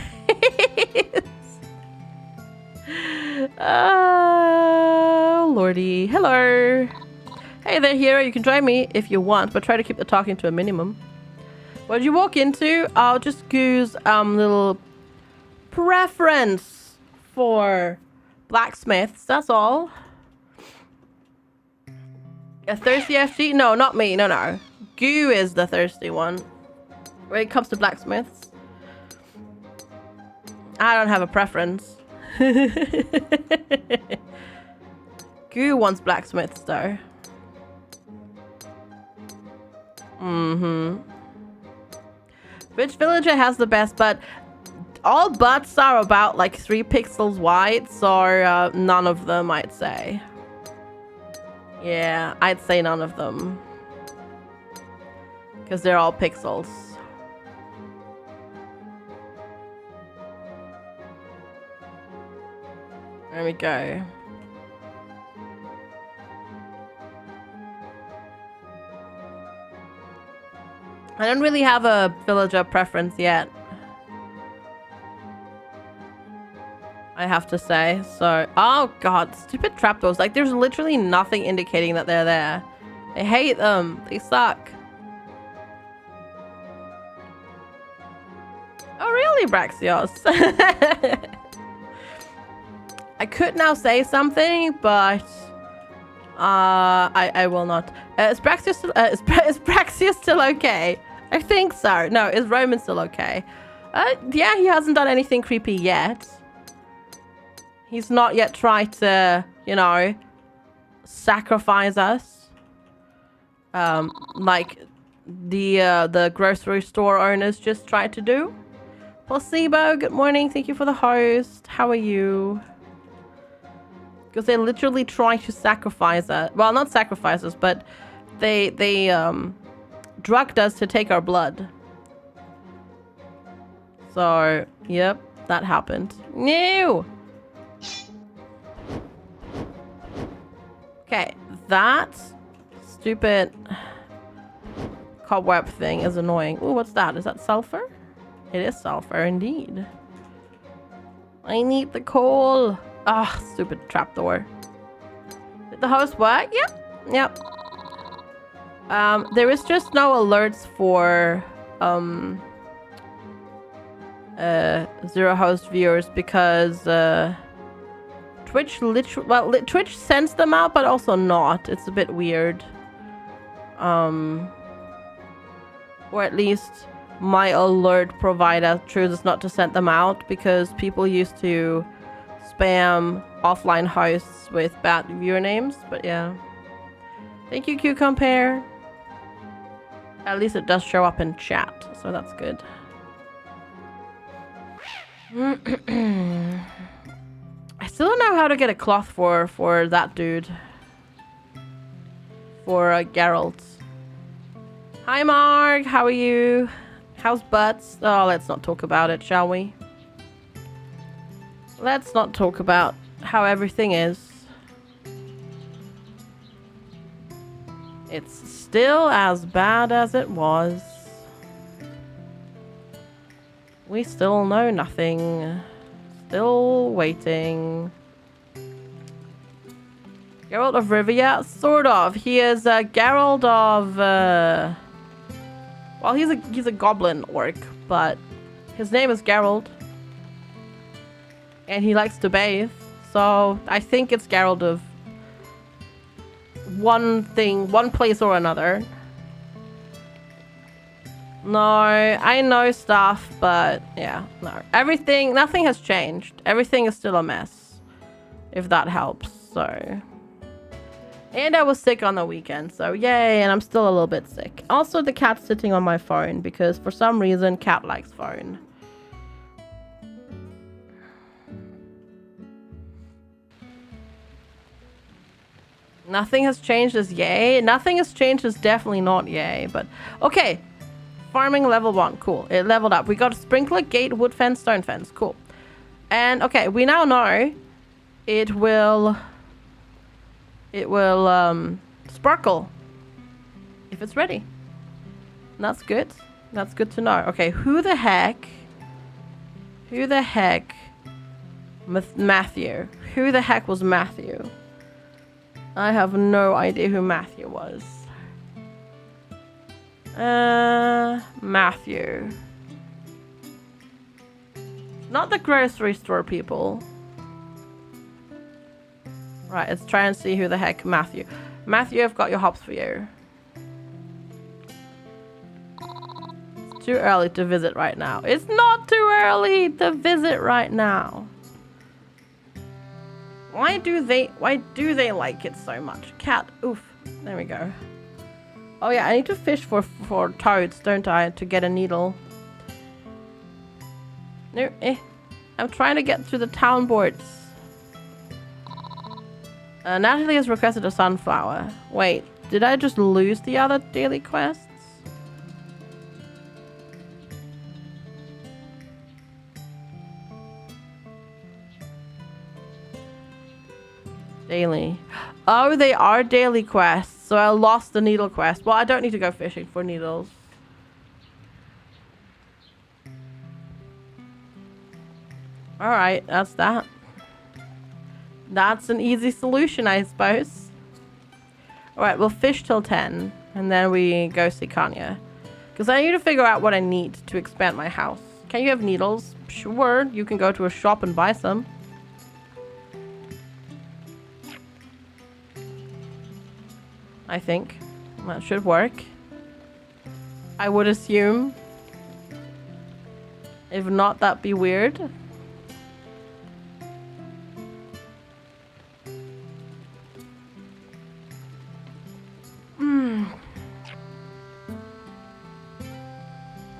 Speaker 1: Oh, lordy. Hello. Hey there, hero. You can join me if you want, but try to keep the talking to a minimum. What did you walk into? I'll just Goo's little preference for blacksmiths. That's all. A thirsty FG? No, not me. No. Goo is the thirsty one. When it comes to blacksmiths, I don't have a preference. Goo wants blacksmiths though. Which villager has the best butt? All butts are about like 3 pixels wide, so none of them, I'd say. Yeah, I'd say none of them. Because they're all pixels. There we go. I don't really have a villager preference yet, I have to say. So, oh god, stupid trapdoors. Like, there's literally nothing indicating that they're there. I hate them. They suck. Oh, really, Braxios? I could now say something, but I will not. Is Braxios still, is Braxios still okay? I think so. No, is Roman still okay? Yeah, he hasn't done anything creepy yet. He's not yet tried to, you know, sacrifice us. Like the grocery store owners just tried to do. Placebo, good morning. Thank you for the host. How are you? Because they literally try to sacrifice us. Well, not sacrifice us, but they drugged us to take our blood. So, yep, that happened. No! Okay, that stupid cobweb thing is annoying. Ooh, what's that? Is that sulfur? It is sulfur, indeed. I need the coal. Ah, stupid trapdoor. Did the host work? Yep. There is just no alerts for zero host viewers because Twitch Twitch sends them out, but also not. It's a bit weird. Or at least my alert provider chooses not to send them out because people used to spam offline hosts with bad viewer names. But yeah, thank you, Q-Compare. At least it does show up in chat, so that's good. I still don't know how to get a cloth for that dude. For Geralt. Hi Mark, how are you? How's butts? Oh, let's not talk about it, shall we? Let's not talk about how everything is. It's still as bad as it was. We still know nothing. Still waiting. Geralt of Rivia? Sort of. He is Geralt of... Well, he's a goblin orc, but his name is Geralt. And he likes to bathe. So I think it's Geralt of one thing, one place or another. No, I know stuff, but yeah, no. Nothing has changed. Everything is still a mess. If that helps, so... And I was sick on the weekend, so yay, and I'm still a little bit sick. Also, the cat's sitting on my phone because for some reason, cat likes phone. Nothing has changed as yay. Nothing has changed as definitely not yay, but... Okay, farming level 1, cool. It leveled up. We got a sprinkler, gate, wood fence, stone fence, cool. And okay, we now know it will sparkle if it's ready. And that's good. That's good to know. Okay, who the heck Matthew? Who the heck was Matthew? I have no idea who Matthew was. Matthew. Not the grocery store people. Right, let's try and see who the heck Matthew. Matthew, I've got your hops for you. It's too early to visit right now. It's not too early to visit right now. Why do they like it so much? Cat, oof. There we go. Oh yeah, I need to fish for toads, don't I, to get a needle. No, I'm trying to get to the town boards. Natalie has requested a sunflower. Wait, did I just lose the other daily quests? Daily. Oh, they are daily quests. So I lost the needle quest. Well, I don't need to go fishing for needles. Alright, that's that. That's an easy solution, I suppose. Alright, we'll fish till 10. And then we go see Kanya. Because I need to figure out what I need to expand my house. Can you have needles? Sure, you can go to a shop and buy some. I think. That should work. I would assume. If not, that'd be weird.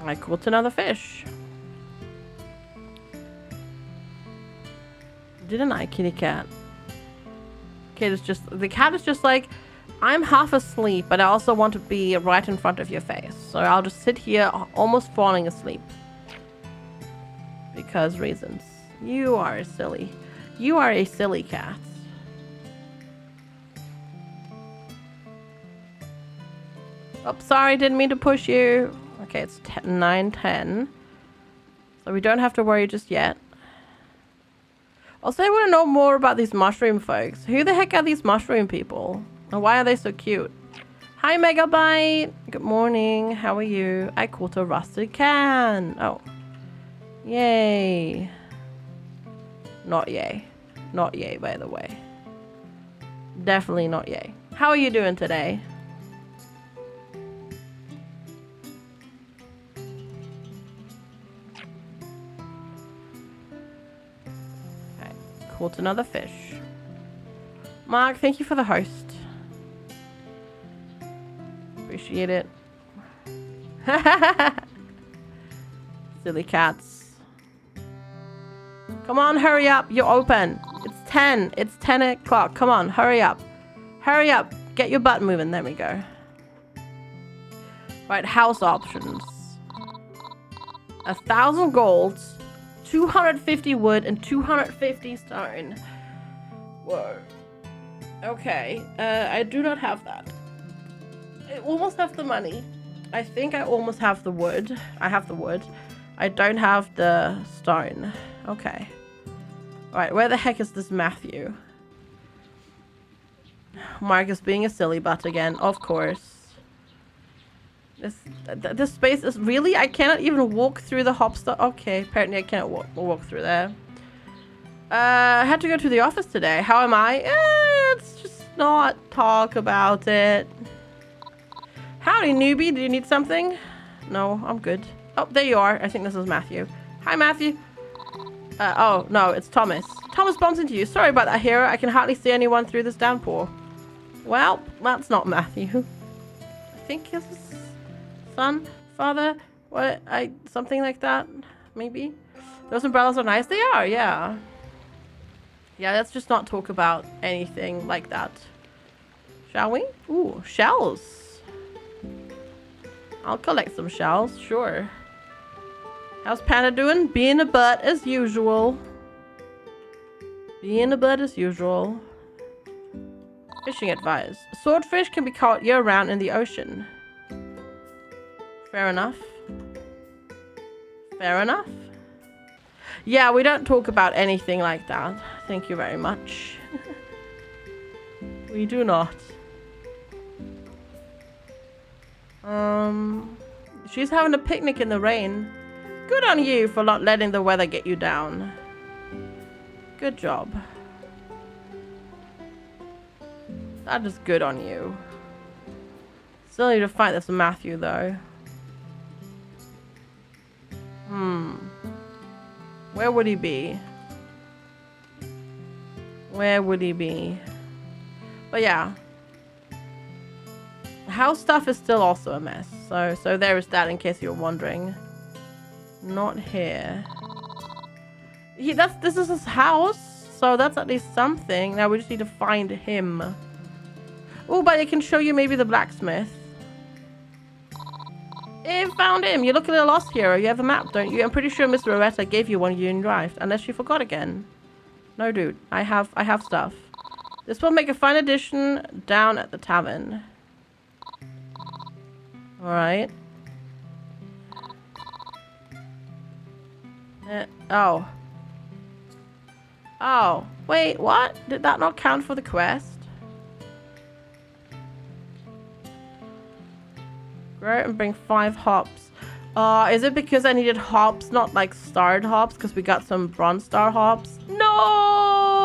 Speaker 1: I caught another fish. Didn't I, kitty cat? The cat is just like, I'm half asleep, but I also want to be right in front of your face. So I'll just sit here almost falling asleep. Because reasons. You are a silly cat. Oh, sorry, didn't mean to push you. Okay, it's 9:10. So we don't have to worry just yet. Also, I want to know more about these mushroom folks. Who the heck are these mushroom people? And why are they so cute? Hi, Megabyte. Good morning. How are you? I caught a rusted can. Oh. Yay. Not yay. Not yay, by the way. Definitely not yay. How are you doing today? Okay. Caught another fish. Mark, thank you for the host. Appreciate it. Silly cats. Come on, hurry up. You're open. It's 10. It's 10 o'clock. Come on, hurry up. Hurry up. Get your butt moving. There we go. Right, house options. 1,000 golds, 250 wood, and 250 stone. Whoa. Okay. I do not have that. I almost have the money. I think I almost have the wood. I have the wood. I don't have the stone. Okay. Alright, where the heck is this Matthew? Marcus being a silly butt again, of course. This space is really... I cannot even walk through the hop stuff. Okay, apparently I can't walk through there. I had to go to the office today. How am I? Let's just not talk about it. Howdy, newbie. Do you need something? No, I'm good. Oh, there you are. I think this is Matthew. Hi, Matthew. Oh, no, it's Thomas. Thomas bumps into you. Sorry about that, hero. I can hardly see anyone through this downpour. Well, that's not Matthew. I think his son, father, what? Something like that, maybe. Those umbrellas are nice. They are, yeah. Yeah, let's just not talk about anything like that. Shall we? Ooh, shells. I'll collect some shells, sure. How's Panda doing? Being a butt as usual. Being a butt as usual. Fishing advice. Swordfish can be caught year-round in the ocean. Fair enough. Fair enough. Yeah, we don't talk about anything like that. Thank you very much. We do not. She's having a picnic in the rain. Good on you for not letting the weather get you down. Good job. That is good on you. Still need to fight this Matthew, though. Where would he be? Where would he be? But yeah. House stuff is still also a mess. So there is that in case you're wondering. Not here. This is his house. So that's at least something. Now we just need to find him. Oh, but I can show you maybe the blacksmith. Found him. You look a little lost, hero. You have a map, don't you? I'm pretty sure Mr. Loretta gave you one you arrived, unless you forgot again. No, dude. I have stuff. This will make a fine addition down at the tavern. Alright. Oh. Oh. Wait, what? Did that not count for the quest? Grow and bring 5 hops. Is it because I needed hops, not like starred hops? Because we got some bronze star hops? No!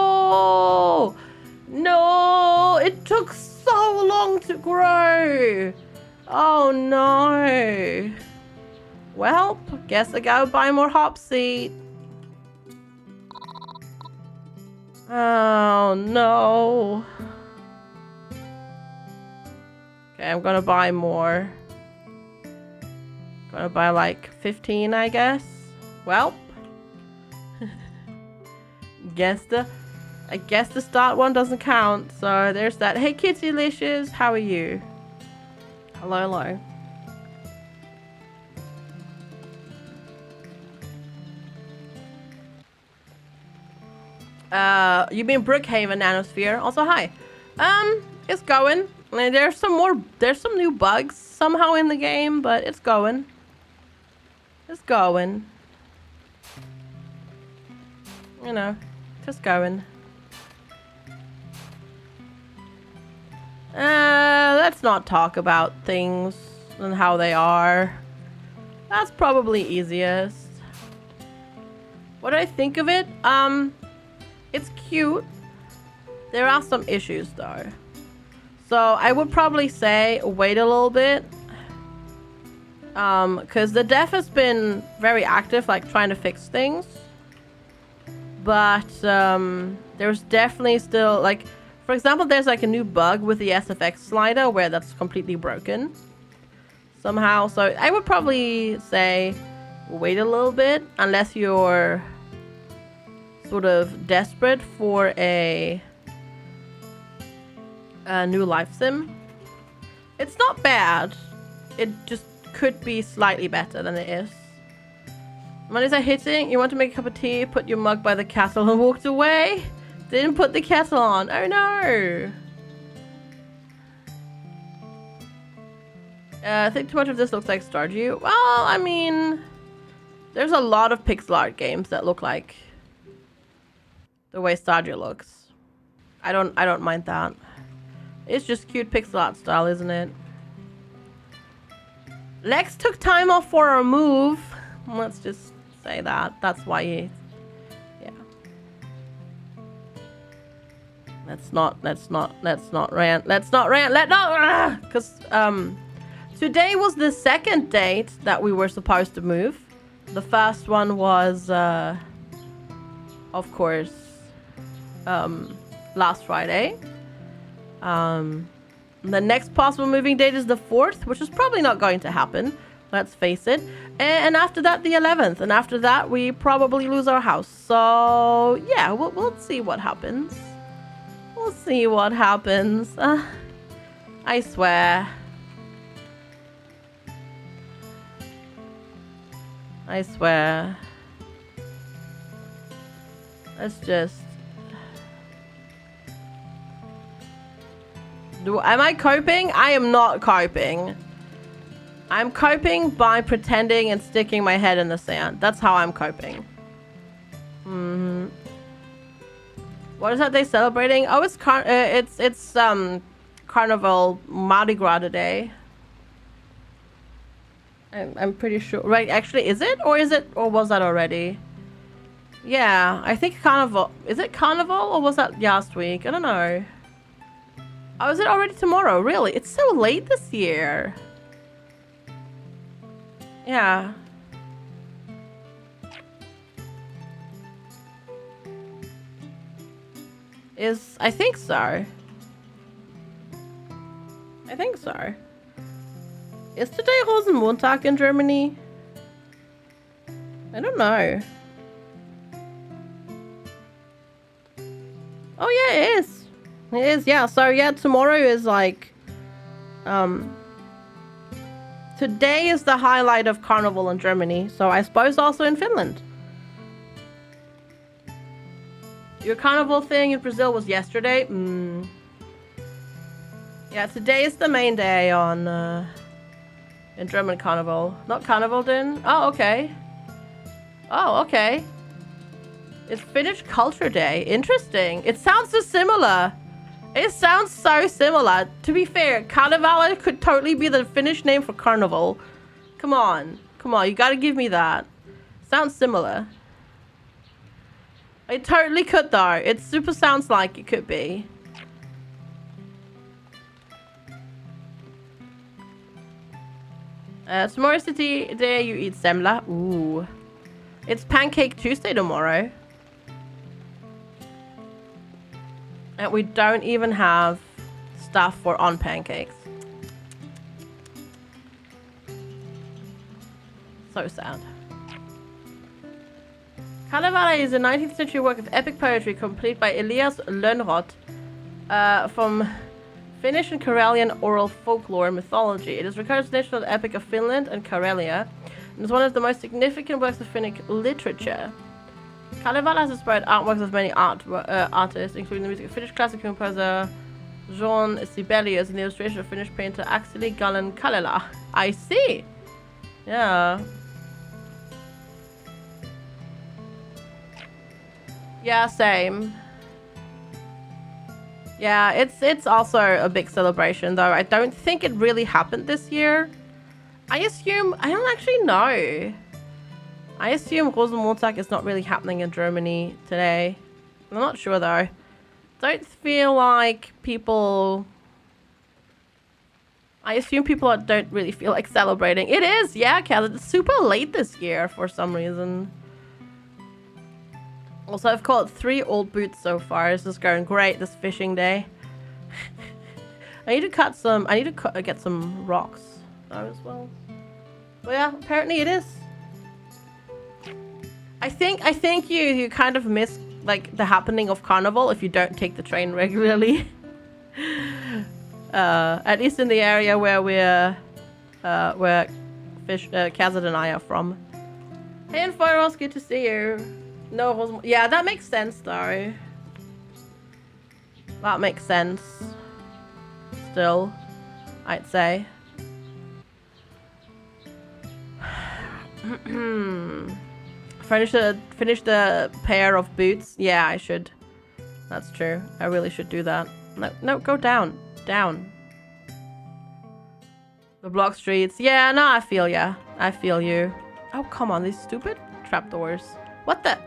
Speaker 1: No! It took so long to grow! Oh no! Well, guess I gotta buy more hop seed. Oh no. Okay, I'm gonna buy more. Gonna buy like 15, I guess. Well, I guess the start one doesn't count. So there's that. Hey, Kittylicious, how are you? Hello, hello. You mean Brookhaven Nanosphere? Also, hi. It's going. I mean, there's some new bugs somehow in the game, but it's going. It's going. You know, just going. Let's not talk about things and how they are. That's probably easiest. What do I think of it? It's cute. There are some issues though. So I would probably say wait a little bit. Because the dev has been very active, like trying to fix things. But there's definitely still, like, for example, there's like a new bug with the SFX slider where that's completely broken somehow. So I would probably say wait a little bit unless you're sort of desperate for a new life sim. It's not bad. It just could be slightly better than it is. Mondays are hitting. You want to make a cup of tea, put your mug by the kettle and walked away. Didn't put the kettle on. Oh no. I think too much of this looks like Stardew. Well, I mean, there's a lot of pixel art games that look like the way Stardew looks. I don't mind that. It's just cute pixel art style, isn't it? Lex took time off for a move. Let's just say that. That's why he... Yeah. Let's not rant. Because, today was the second date that we were supposed to move. The first one was, of course, last Friday. The next possible moving date is the 4th, which is probably not going to happen. Let's face it. And after that, the 11th. And after that, we probably lose our house. So, yeah, we'll see what happens. We'll see what happens. I swear. I swear. Let's just... Am I coping? I am not coping. I'm coping by pretending and sticking my head in the sand. That's how I'm coping. What is that day celebrating? Oh, it's Carnival Mardi Gras today. I'm pretty sure. Right, actually, is it? Or was that already? Yeah, I think Carnival. Is it Carnival or was that last week? I don't know. Oh, is it already tomorrow? Really? It's so late this year. Yeah. I think so. I think so. Is today Rosenmontag in Germany? I don't know. Oh yeah, it is. It is, yeah. So yeah, tomorrow is like... Today is the highlight of Carnival in Germany. So I suppose also in Finland. Your Carnival thing in Brazil was yesterday? Yeah, today is the main day on... in German Carnival. Not Carnival then? Oh, okay. Oh, okay. It's Finnish Culture Day. Interesting. It sounds so similar. It sounds so similar. To be fair, Carnival could totally be the Finnish name for carnival. Come on. Come on, you gotta give me that. Sounds similar. It totally could though. It super sounds like it could be. Tomorrow's the day you eat semla. Ooh. It's Pancake Tuesday tomorrow. And we don't even have stuff for on pancakes. So sad. Kalevala is a 19th century work of epic poetry complete by Elias Lönnrot from Finnish and Karelian oral folklore and mythology. It is regarded as the national epic of Finland and Karelia, and is one of the most significant works of Finnish literature. Kalevala has inspired artworks of many artists, including the music of Finnish classic composer Jean Sibelius and the illustration of Finnish painter Akseli Gallen-Kallela. I see. Yeah. Yeah, same. Yeah, it's also a big celebration, though. I don't think it really happened this year. I don't actually know. I assume Rosenmontag is not really happening in Germany today. I'm not sure, though. Don't feel like people... I assume people don't really feel like celebrating. It is, yeah, Kaz. It's super late this year for some reason. Also, I've caught 3 old boots so far. This is going great, this fishing day. I need to get some rocks, though, as well. But yeah, apparently it is. I think you kind of miss like the happening of Carnival if you don't take the train regularly. At least in the area where where Kazad and I are from. Hey, and Firehouse, good to see you. No, yeah, that makes sense though. That makes sense. Still, I'd say. Finish the pair of boots. Yeah, I should. That's true. I really should do that. No, go down. down. The block streets. Yeah, no, I feel ya. I feel you. Oh, come on, these stupid trapdoors. What the?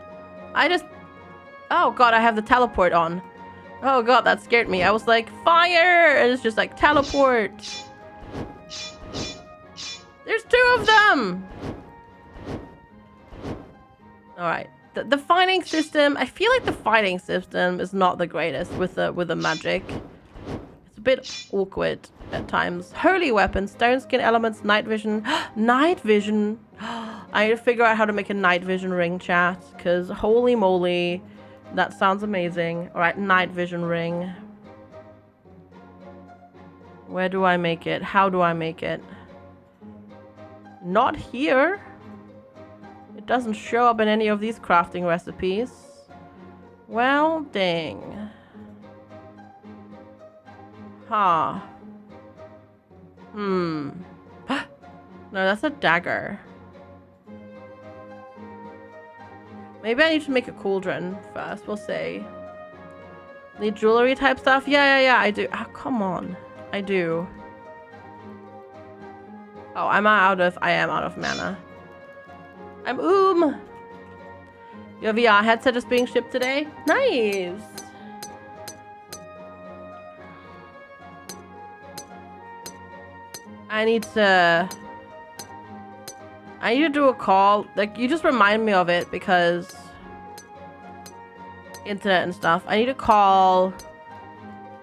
Speaker 1: I just... Oh, God, I have the teleport on. Oh, God, that scared me. I was like, fire! And it's just like, teleport. There's 2 of them! Alright. The fighting system... I feel like the fighting system is not the greatest with the magic. It's a bit awkward at times. Holy weapon, stone skin elements, night vision. Night vision! I need to figure out how to make a night vision ring, chat. Because holy moly, that sounds amazing. Alright, night vision ring. Where do I make it? How do I make it? Not here. It doesn't show up in any of these crafting recipes. Well, dang. Huh. No, that's a dagger. Maybe I need to make a cauldron first. We'll see. Need jewelry type stuff? Yeah, I do. Oh, come on. I do. Oh, I am out of mana. I'm Your VR headset is being shipped today? Nice! I need to do a call. Like, you just remind me of it because internet and stuff. I need to call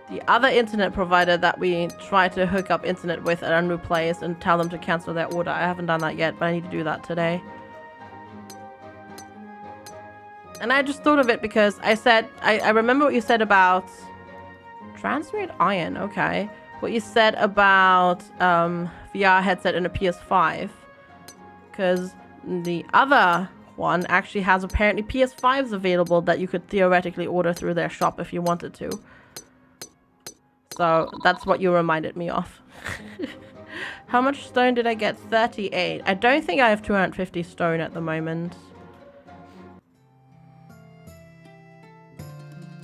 Speaker 1: the other internet provider that we try to hook up internet with at our new place and tell them to cancel their order. I haven't done that yet, but I need to do that today. And I just thought of it because I said, I remember what you said about transmute iron, okay. What you said about VR headset and a PS5. Because the other one actually has apparently PS5s available that you could theoretically order through their shop if you wanted to. So that's what you reminded me of. How much stone did I get? 38. I don't think I have 250 stone at the moment.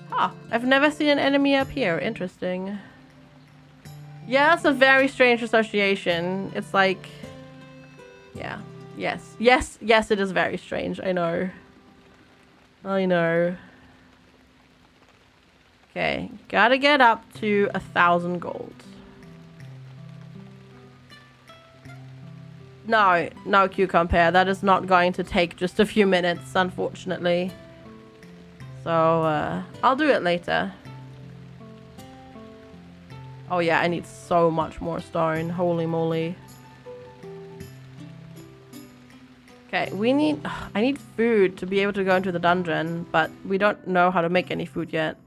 Speaker 1: Huh. I've never seen an enemy up here. Interesting. Yeah, that's a very strange association. It's like... Yeah. Yes, it is very strange. I know. Okay, gotta get up to 1,000 gold. No, Q-Compare. That is not going to take just a few minutes, unfortunately. So, I'll do it later. Oh yeah, I need so much more stone. Holy moly. Okay, I need food to be able to go into the dungeon, but we don't know how to make any food yet.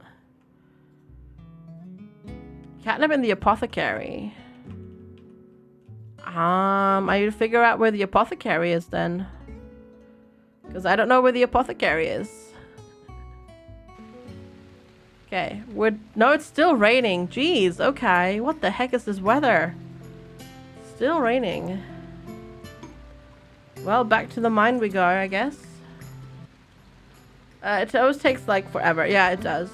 Speaker 1: Catnip in the apothecary. I need to figure out where the apothecary is then. Because I don't know where the apothecary is. Okay, no, it's still raining. Jeez, okay. What the heck is this weather? Still raining. Well, back to the mine we go, I guess. It always takes, like, forever. Yeah, it does.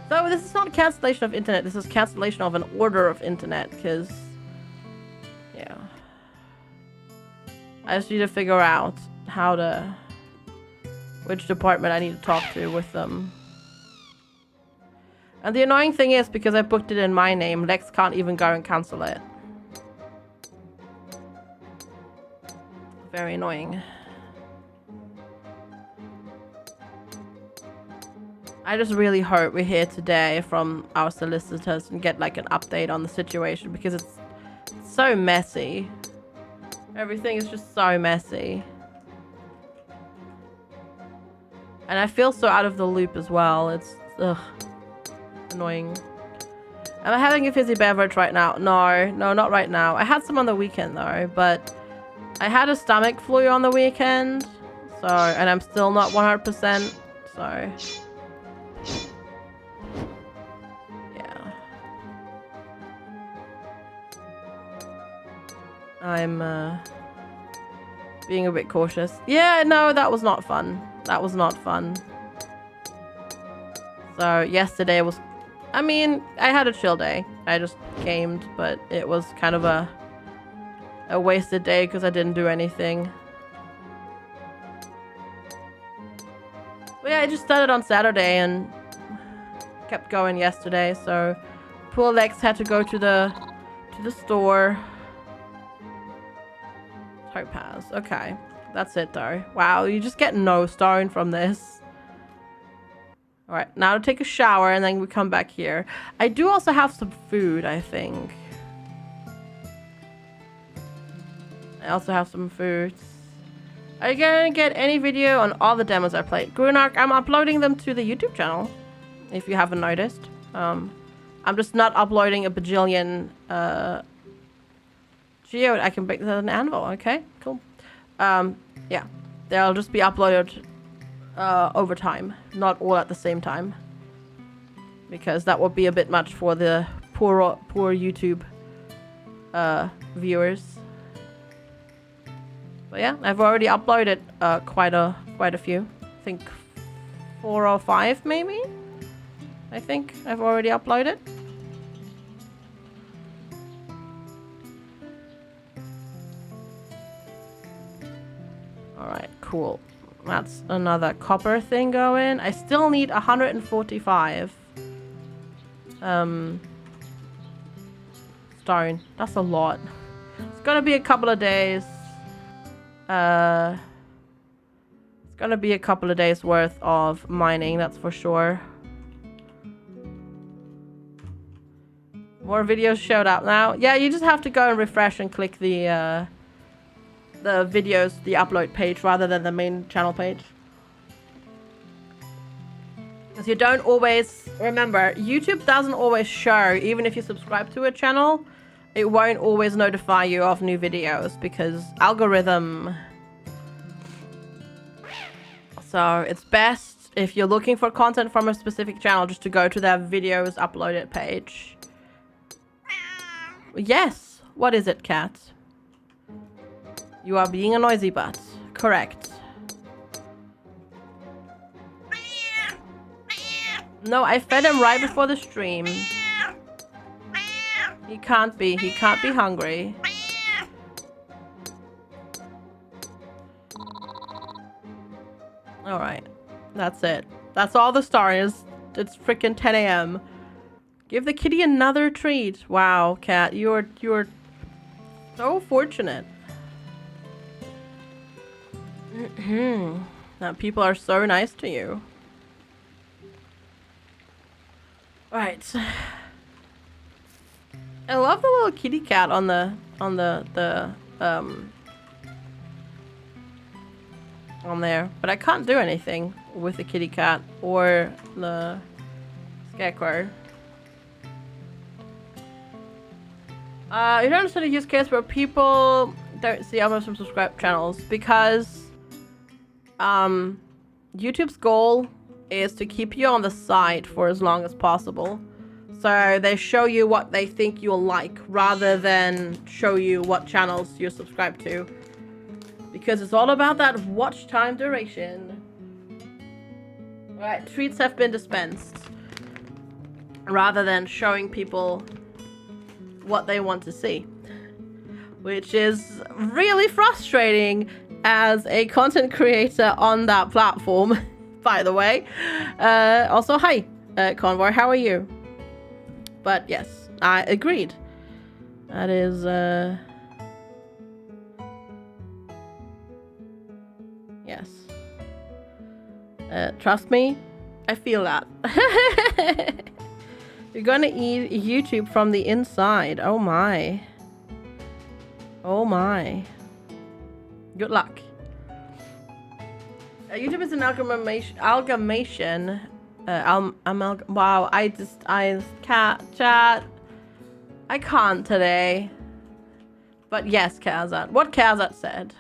Speaker 1: Though, this is not cancellation of internet. This is cancellation of an order of internet, because... Yeah. I just need to figure out how to... which department I need to talk to with them. And the annoying thing is, because I booked it in my name, Lex can't even go and cancel it. Very annoying. I just really hope we hear today from our solicitors and get like an update on the situation because it's so messy. Everything is just so messy. And I feel so out of the loop as well. It's annoying. Am I having a fizzy beverage right now? No, not right now. I had some on the weekend though, but I had a stomach flu on the weekend, so, and I'm still not 100%, so, yeah. I'm, being a bit cautious. Yeah, no, that was not fun. That was not fun. So, yesterday was, I mean, I had a chill day. I just gamed, but it was kind of a wasted day because I didn't do anything. But yeah, I just started on Saturday and kept going yesterday, so poor Lex had to go to the store. Topaz. Okay. That's it though. Wow, you just get no stone from this. Alright, now to take a shower and then we come back here. I do also have some food, I think. I also have some food. Are you gonna get any video on all the demos I played? Grunark, I'm uploading them to the YouTube channel, if you haven't noticed. I'm just not uploading a bajillion geode. I can break that an anvil. Okay, cool. Yeah, they'll just be uploaded over time, not all at the same time, because that would be a bit much for the poor YouTube viewers. But yeah, I've already uploaded quite a few. I think 4 or 5 maybe. I think I've already uploaded. Alright, cool. That's another copper thing going. I still need 145 stone. That's a lot. It's gonna be a couple of days. It's gonna be a couple of days worth of mining, that's for sure. More videos showed up now. Yeah, you just have to go and refresh and click the videos, the upload page rather than the main channel page. Because you don't always, remember, YouTube doesn't always show, even if you subscribe to a channel, it won't always notify you of new videos because algorithm. So it's best if you're looking for content from a specific channel just to go to their videos uploaded page. Yes, what is it, cat? You are being a noisy butt. Correct. No, I fed him right before the stream. He can't be hungry. Alright. That's it. That's all the stars. It's freaking 10 a.m. Give the kitty another treat. Wow, cat. You're so fortunate. That people are so nice to you. Right. I love the little kitty cat on the on there, but I can't do anything with the kitty cat or the scarecrow. You don't understand a use case where people don't see others from subscribed channels because YouTube's goal is to keep you on the site for as long as possible. So they show you what they think you'll like rather than show you what channels you're subscribed to. Because it's all about that watch time duration. Right, treats have been dispensed. Rather than showing people what they want to see. Which is really frustrating as a content creator on that platform, by the way. Also, hi, Convoy, how are you? But yes, I agreed. That is, yes. Trust me, I feel that. You're gonna eat YouTube from the inside. Oh my. Oh my. Good luck. YouTube is an amalgamation. Wow, I can't chat. I can't today. But yes, Kazat. What Kazat said.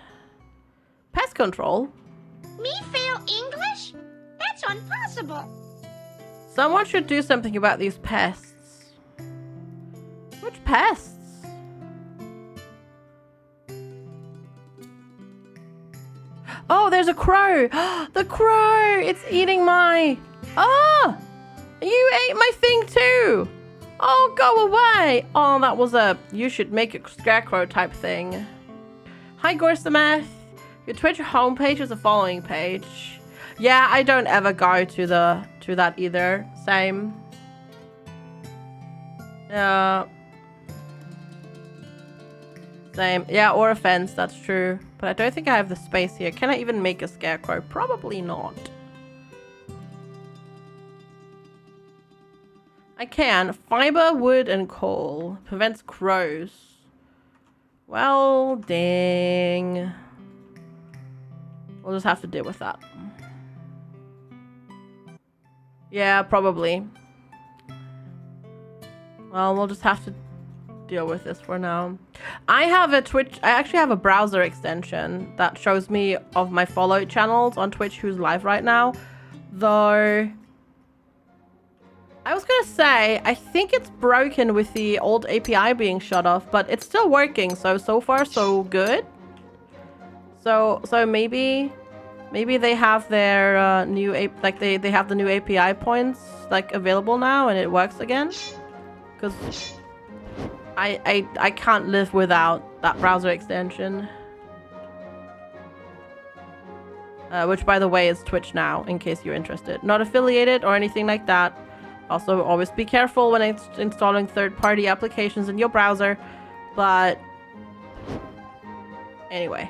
Speaker 1: Pest control.
Speaker 3: Me fail English? That's impossible.
Speaker 1: Someone should do something about these pests. Which pests? Oh, there's a crow. The crow! It's eating my... Ah! You ate my thing too! Oh, go away! Oh, that was a you should make a scarecrow type thing. Hi, Gorsameth. Your Twitch homepage is a following page. Yeah, I don't ever go to that either. Same. Yeah. Same. Yeah, or a fence, that's true. But I don't think I have the space here. Can I even make a scarecrow? Probably not. I can. Fiber, wood, and coal. Prevents crows. Well, dang. We'll just have to deal with that. Yeah, probably. Well, we'll just have to deal with this for now. I actually have a browser extension that shows me of my followed channels on Twitch who's live right now. Though, I was gonna say, I think it's broken with the old API being shut off, but it's still working, so far so good. So maybe they have their new they have the new API points like available now and it works again. Because I can't live without that browser extension. Which, by the way, is Twitch now, in case you're interested. Not affiliated or anything like that. Also, always be careful when installing third-party applications in your browser. But anyway.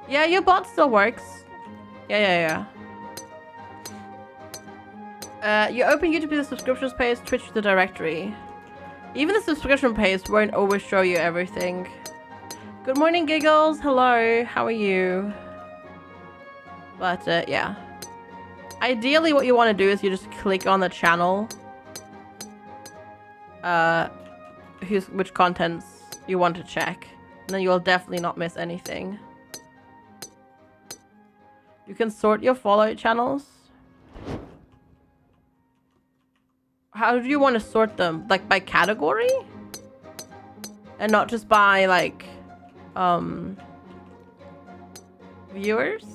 Speaker 1: Yeah, your bot still works. Yeah. You open YouTube to the subscriptions page, Twitch to the directory. Even the subscription page won't always show you everything. Good morning, Giggles. Hello. How are you? But, yeah. Ideally, what you want to do is you just click on the channel. Which contents you want to check. And then you'll definitely not miss anything. You can sort your follow channels. How do you want to sort them? Like by category? And not just by like viewers?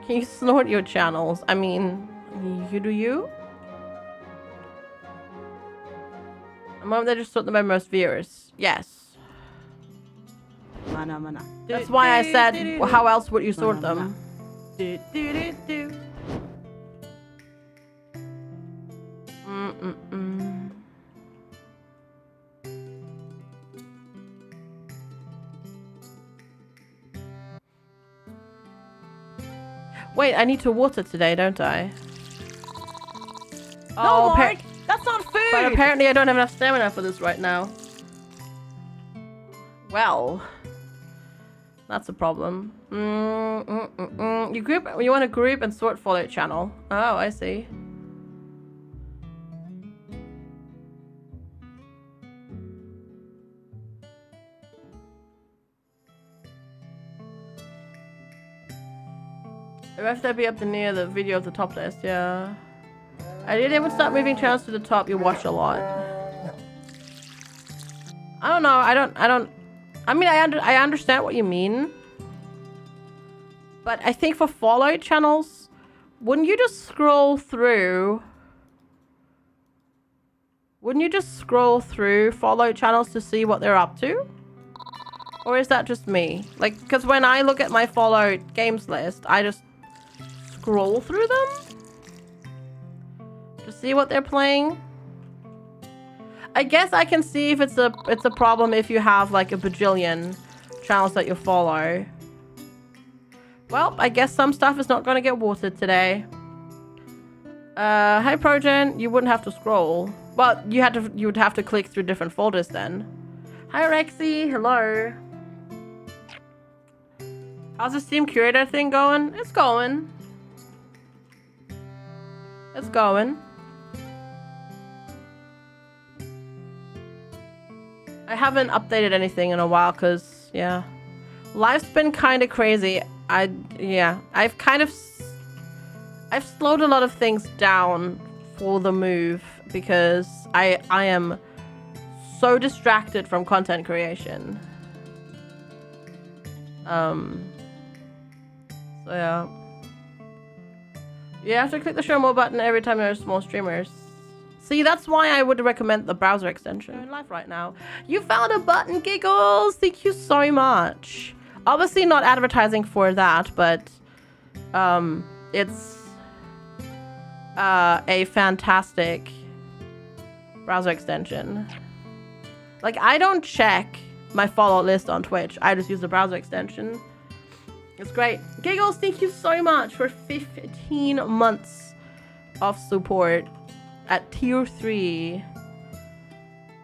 Speaker 1: Can you sort your channels? I mean, you? They just sort them by most viewers. Yes. That's why I said, well, how else would you sort them? Wait, I need to water today, don't I?
Speaker 4: No, Mark! That's not food!
Speaker 1: But apparently I don't have enough stamina for this right now. Well, that's a problem. You want to group and sort follow channel. Oh, I see. The rest will be up near the video of the top list, yeah. Ideally, I would start moving channels to the top. You watch a lot. I don't know. I mean, I understand what you mean. But I think for followed channels, wouldn't you just scroll through? Wouldn't you just scroll through followed channels to see what they're up to? Or is that just me? Like, because when I look at my followed games list, I just scroll through them to see what they're playing. I guess I can see if it's a problem if you have like a bajillion channels that you follow. Well, I guess some stuff is not going to get watered today. Hi Progen, you wouldn't have to scroll. Well, you would have to click through different folders then. Hi Rexy, hello. How's the Steam Curator thing going? It's going. It's going. I haven't updated anything in a while because, yeah. Life's been kind of crazy. I've slowed a lot of things down for the move because I am so distracted from content creation. So yeah. You have to click the show more button every time there are small streamers. See, that's why I would recommend the browser extension. You're in live right now. You found a button, Giggles! Thank you so much. Obviously not advertising for that, but it's a fantastic browser extension. Like, I don't check my follow list on Twitch. I just use the browser extension. It's great. Giggles, thank you so much for 15 months of support at tier 3.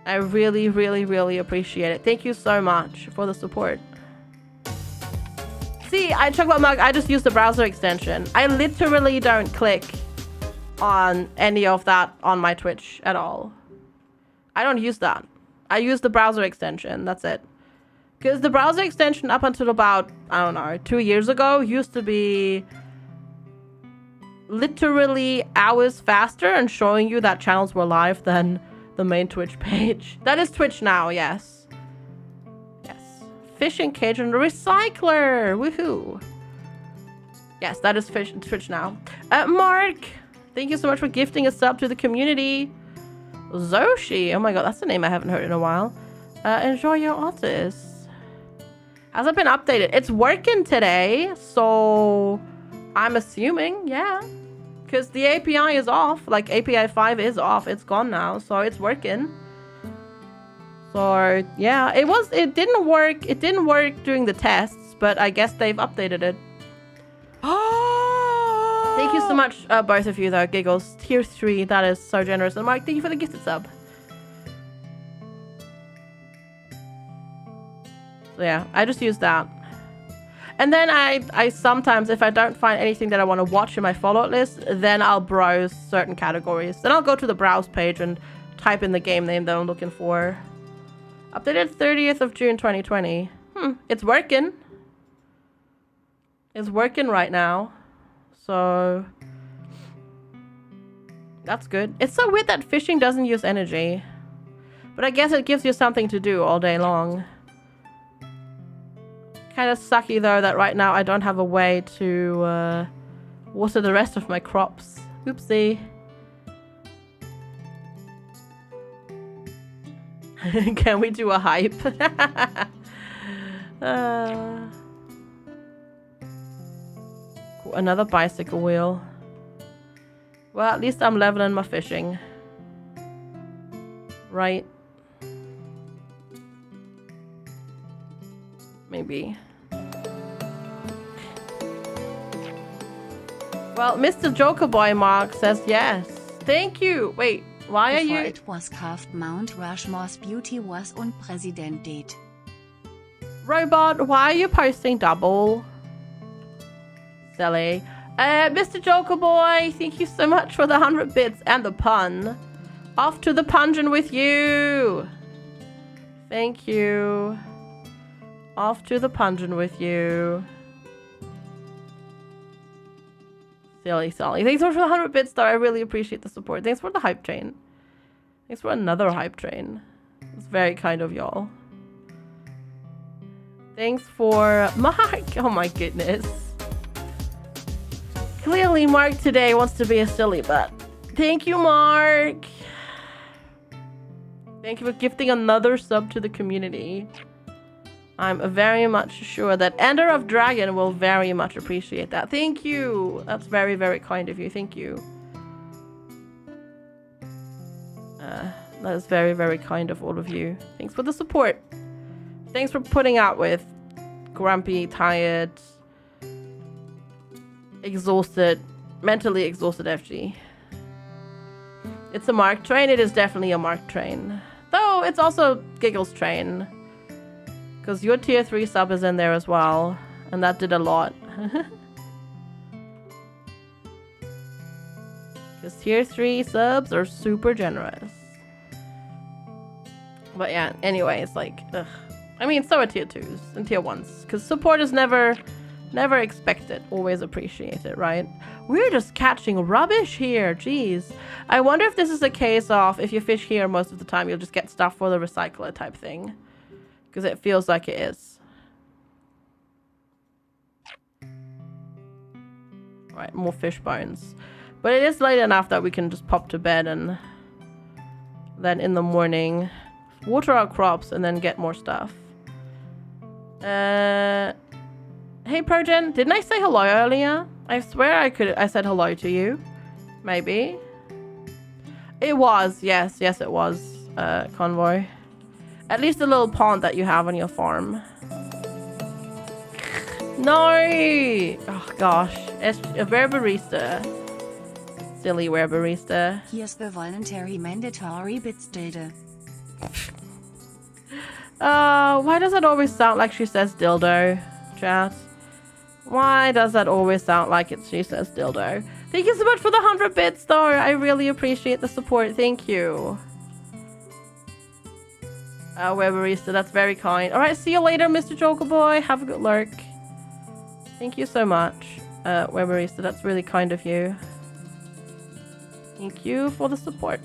Speaker 1: I really, really, really appreciate it. Thank you so much for the support. See, I talk about Mug. I just use the browser extension. I literally don't click on any of that on my Twitch at all. I don't use that. I use the browser extension. That's it. Because the browser extension up until about, I don't know, 2 years ago used to be literally hours faster and showing you that channels were live than the main Twitch page. That is Twitch now, yes. Yes. Fishing cage and recycler. Woohoo. Yes, that is Twitch now. Mark, thank you so much for gifting a sub to the community. Zoshi. Oh my god, that's a name I haven't heard in a while. Enjoy your artist. Hasn't been updated. It's working today, so I'm assuming, yeah. Because the API is off. Like, API 5 is off. It's gone now, so it's working. So, yeah. It didn't work. It didn't work during the tests, but I guess they've updated it. Thank you so much, both of you, though, Giggles. Tier 3, that is so generous. And Mark, thank you for the gifted sub. So yeah, I just use that. And then I sometimes, if I don't find anything that I want to watch in my follow list, then I'll browse certain categories. Then I'll go to the browse page and type in the game name that I'm looking for. Updated 30th of June 2020. It's working. It's working right now. So that's good. It's so weird that fishing doesn't use energy. But I guess it gives you something to do all day long. Kind of sucky though that right now I don't have a way to water the rest of my crops. Oopsie. Can we do a hype? Another bicycle wheel. Well, at least I'm leveling my fishing. Right? Maybe. Well, Mr. Joker Boy Mark says yes. Thank you. Wait, why are you?
Speaker 2: Before it was carved, Mount Rushmore's beauty was unprecedented.
Speaker 1: Robot, why are you posting double? Silly. Mr. Joker Boy, thank you so much for the 100 bits and the pun. Off to the pungeon with you. Thank you. Off to the pungeon with you. Silly Sally. Thanks so much for the 100 bits, though. I really appreciate the support. Thanks for the hype train. Thanks for another hype train. It's very kind of y'all. Thanks for Mark. Oh my goodness. Clearly, Mark today wants to be a silly butt. Thank you, Mark. Thank you for gifting another sub to the community. I'm very much sure that Ender of Dragon will very much appreciate that. Thank you. That's very, very kind of you. Thank you. That is very, very kind of all of you. Thanks for the support. Thanks for putting out with grumpy, tired, exhausted, mentally exhausted FG. It's a Mark train. It is definitely a Mark train. Though it's also Giggles train. Because your tier 3 sub is in there as well. And that did a lot. Because tier 3 subs are super generous. But yeah, anyway, it's like, ugh. I mean, so are tier 2s and tier 1s. Because support is never expected. Always appreciated, right? We're just catching rubbish here. Jeez. I wonder if this is a case of if you fish here most of the time, you'll just get stuff for the recycler type thing. Because it feels like it is. Right, more fish bones. But it is late enough that we can just pop to bed and then in the morning water our crops and then get more stuff. Hey Progen, didn't I say hello earlier? I swear I said hello to you. Maybe. It was, yes, it was, Convoy. At least a little pond that you have on your farm. No! Oh gosh, it's a barista. Silly barista.
Speaker 2: Here's the voluntary mandatory bitstilde.
Speaker 1: Why does it always sound like she says dildo, chat? Why does that always sound like she says dildo? Thank you so much for the 100 bits, though. I really appreciate the support. Thank you. Barista, that's very kind. All right, see you later, Mr. Joker Boy. Have a good lurk. Thank you so much, barista. That's really kind of you. Thank you for the support.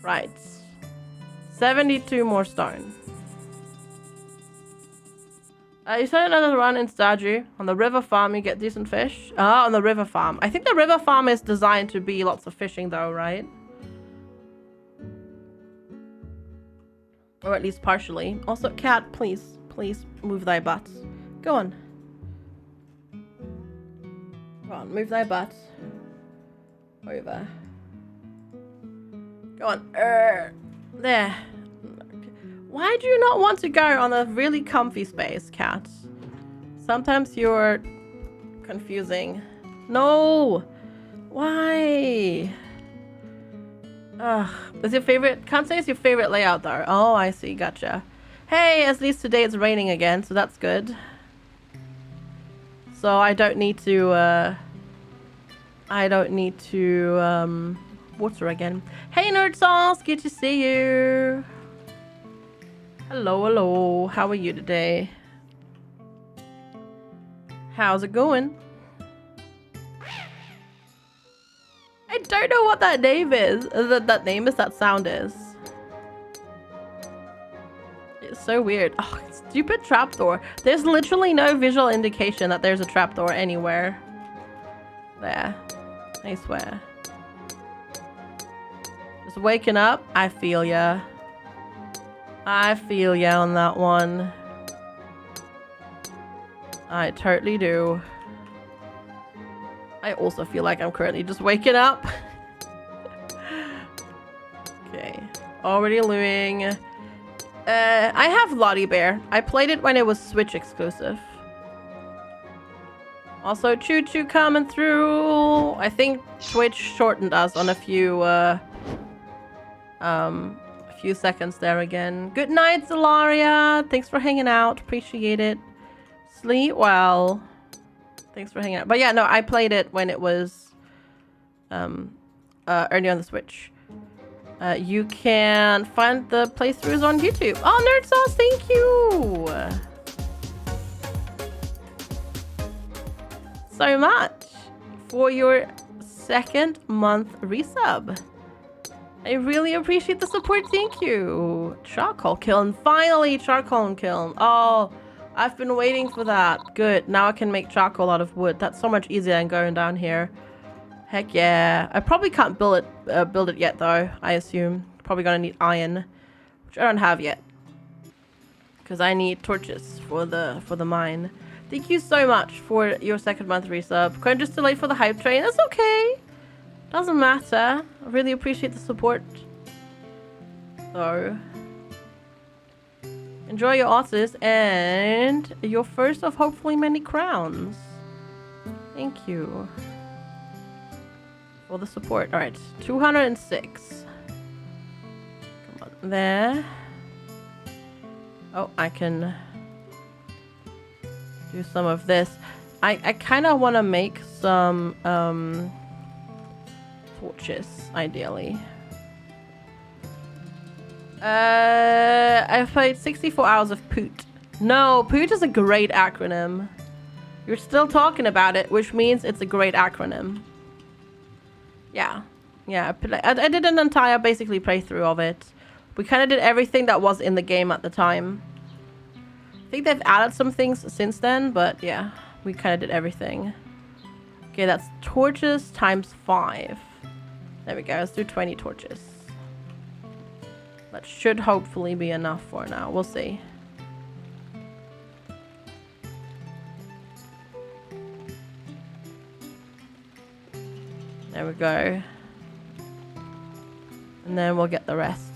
Speaker 1: Right. 72 more stone. You said another run in Stardew. On the river farm, you get decent fish. Ah, on the river farm. I think the river farm is designed to be lots of fishing, though, right? Or at least partially. Also, cat, please move thy butt. Go on. Go on, move thy butt. Over. Go on. There. Why do you not want to go on a really comfy space, cat? Sometimes you're confusing. No! Why? Ugh. Is your favorite... Can't say it's your favorite layout, though. Oh, I see. Gotcha. Hey, at least today it's raining again, so that's good. So I don't need to, water again. Hey, Nerd Sauce! Good to see you! Hello. How are you today? How's it going? I don't know what that name is. That sound is. It's so weird. Oh, stupid trapdoor. There's literally no visual indication that there's a trapdoor anywhere. There. I swear. Just waking up. I feel ya. I feel ya on that one. I totally do. I also feel like I'm currently just waking up. Okay. Already looing. I have Lottie Bear. I played it when it was Switch exclusive. Also, Choo Choo coming through. I think Twitch shortened us on a few seconds there again. Good night, Zelaria. Thanks for hanging out. Appreciate it. Sleep well. Thanks for hanging out. But yeah, no, I played it when it was early on the Switch. You can find the playthroughs on YouTube. Oh, Nerd Sauce, thank you so much for your 2nd month resub. I really appreciate the support. Thank you. Charcoal kiln. Finally, charcoal kiln. Oh, I've been waiting for that. Good. Now I can make charcoal out of wood. That's so much easier than going down here. Heck yeah. I probably can't build it yet, though, I assume. Probably gonna need iron, which I don't have yet. Because I need torches for the mine. Thank you so much for your 2nd month resub. Kind of just too late for the hype train. That's okay. Doesn't matter. I really appreciate the support. So, enjoy your artist and your first of hopefully many crowns. Thank you for the support. All right, 206. Come on, there. Oh, I can do some of this. I kind of want to make some torches, ideally. I've played 64 hours of Poot. No, Poot is a great acronym. You're still talking about it, which means it's a great acronym. Yeah. Yeah, I did an entire, basically, playthrough of it. We kind of did everything that was in the game at the time. I think they've added some things since then, but yeah. We kind of did everything. Okay, that's torches times 5. There we go. Let's do 20 torches. That should hopefully be enough for now. We'll see. There we go. And then we'll get the rest.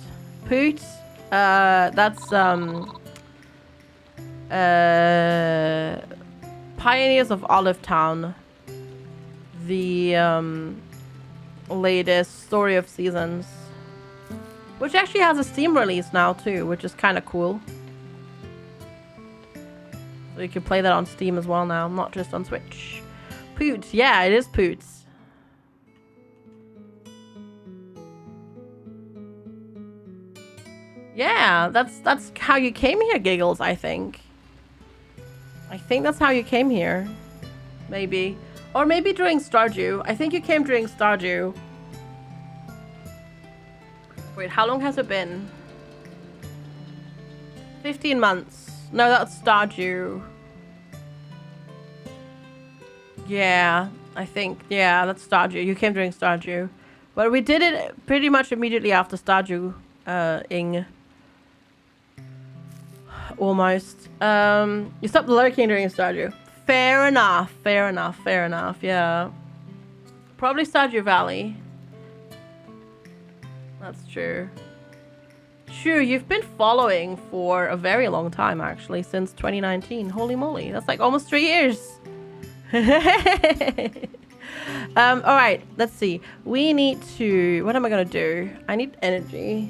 Speaker 1: Poot. That's Pioneers of Olive Town. The latest Story of Seasons. Which actually has a Steam release now too, which is kind of cool. So you can play that on Steam as well now, not just on Switch. Poot. Yeah, it is Poots. Yeah, that's how you came here, Giggles, I think. I think that's how you came here. Maybe. Or maybe during Stardew. I think you came during Stardew. Wait, how long has it been? 15 months. No, that's Stardew. Yeah, I think. Yeah, that's Stardew. You came during Stardew. But we did it pretty much immediately after Stardew. Ing. Almost. You stopped lurking during Stardew. Fair enough. Fair enough. Fair enough. Yeah. Probably Stardew Valley. That's true. Sure, you've been following for a very long time, actually, since 2019. Holy moly. That's like almost 3 years. Alright, let's see. We need to... What am I gonna do? I need energy.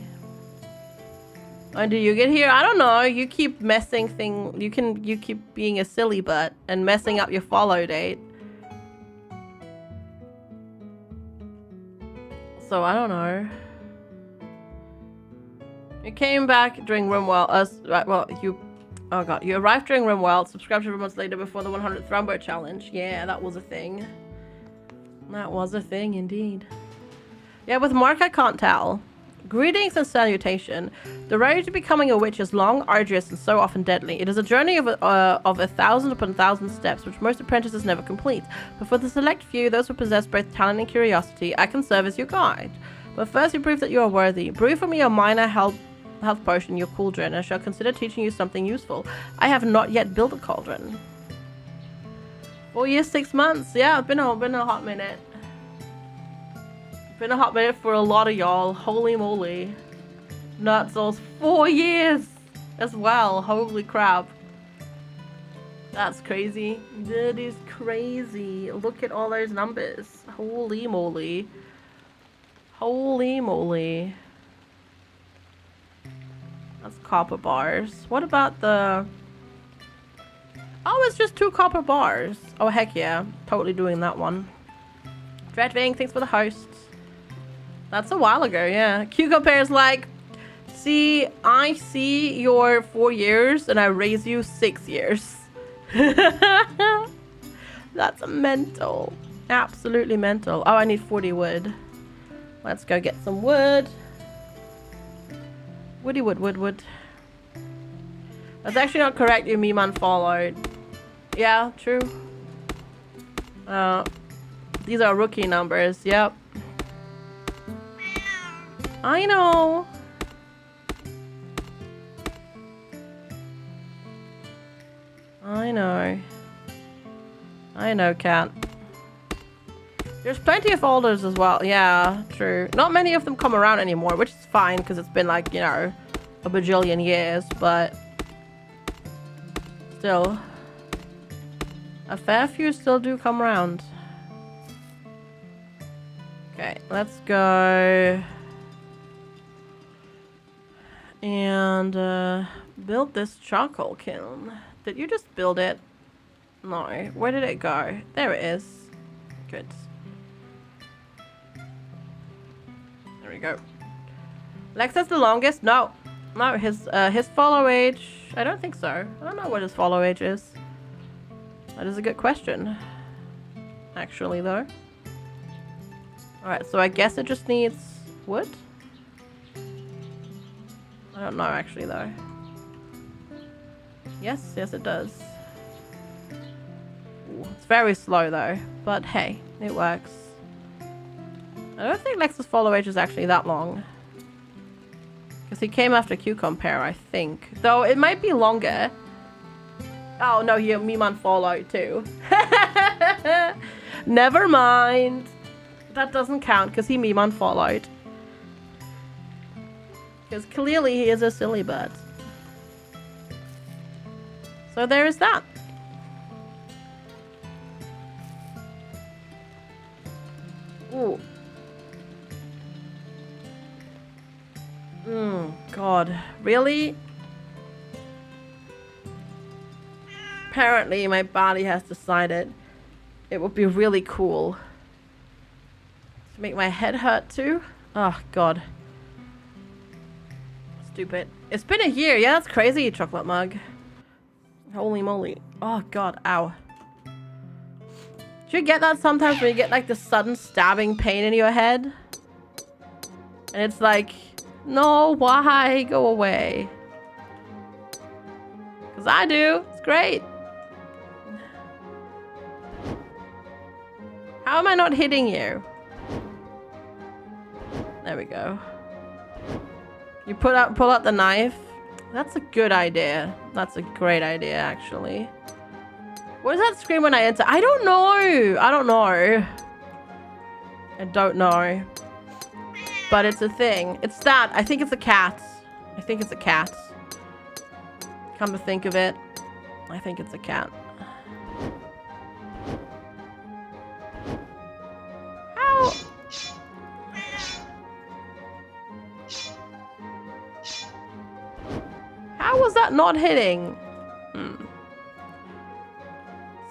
Speaker 1: When do you get here? I don't know. You keep messing thing. You keep being a silly butt and messing up your follow date. So I don't know. You came back during Rimworld. Oh god, you arrived during Rimworld. Subscribed 3 months later before the 100th Rumbo challenge. Yeah, that was a thing. That was a thing indeed. Yeah, with Mark I can't tell. Greetings and salutation. The road to becoming a witch is long, arduous, and so often deadly. It is a journey of 1,000 upon 1,000 steps, which most apprentices never complete. But for the select few, those who possess both talent and curiosity, I can serve as your guide. But first, you prove that you are worthy. Brew for me a minor health potion, your cauldron, and I shall consider teaching you something useful. I have not yet built a cauldron. 4 years, 6 months. Yeah, it's been a hot minute. Been a hot minute for a lot of y'all. Holy moly. Nuts, those 4 years as well. Holy crap. That's crazy. That is crazy. Look at all those numbers. Holy moly. Holy moly. That's copper bars. What about the... Oh, it's just 2 copper bars. Oh, heck yeah. Totally doing that one. Dreadwing, thanks for the hosts. That's a while ago, yeah. Cucumber's like, see, I see your 4 years and I raise you 6 years. That's mental. Absolutely mental. Oh, I need 40 wood. Let's go get some wood. Woody wood. That's actually not correct. You meme unfollowed. Yeah, true. These are rookie numbers. Yep. I know. I know, cat. There's plenty of folders as well. Yeah, true. Not many of them come around anymore, which is fine because it's been like, you know, a bajillion years, but still. A fair few still do come around. Okay, let's go and build this charcoal kiln. Did you just build it? No. Where did it go? There it is. Good. There we go. Lexa's the longest? No. No, his follow age... I don't think so. I don't know what his follow age is. That is a good question. Actually, though. Alright, so I guess it just needs wood? I don't know, actually, though. Yes, it does. It's very slow though, but hey, it works. I don't think Lex's follow age is actually that long. Because he came after Q-Compare, I think. Though it might be longer. Oh no, he Miman followed too. Never mind. That doesn't count because he Miman followed. Because clearly he is a silly bird. So there is that. Ooh. God. Really? Apparently my body has decided it would be really cool to make my head hurt too. Oh, God. Stupid. It's been a year. Yeah, that's crazy, chocolate mug. Holy moly. Oh, God. Ow. Do you get that sometimes when you get like the sudden stabbing pain in your head? And it's like, no, why? Go away. Because I do. It's great. How am I not hitting you? There we go. You pull out the knife. That's a good idea. That's a great idea, actually. What does that scream when I enter? I don't know. I don't know. I don't know. But it's a thing. It's that. I think it's a cat. I think it's a cat. Come to think of it, I think it's a cat. How? How was that not hitting?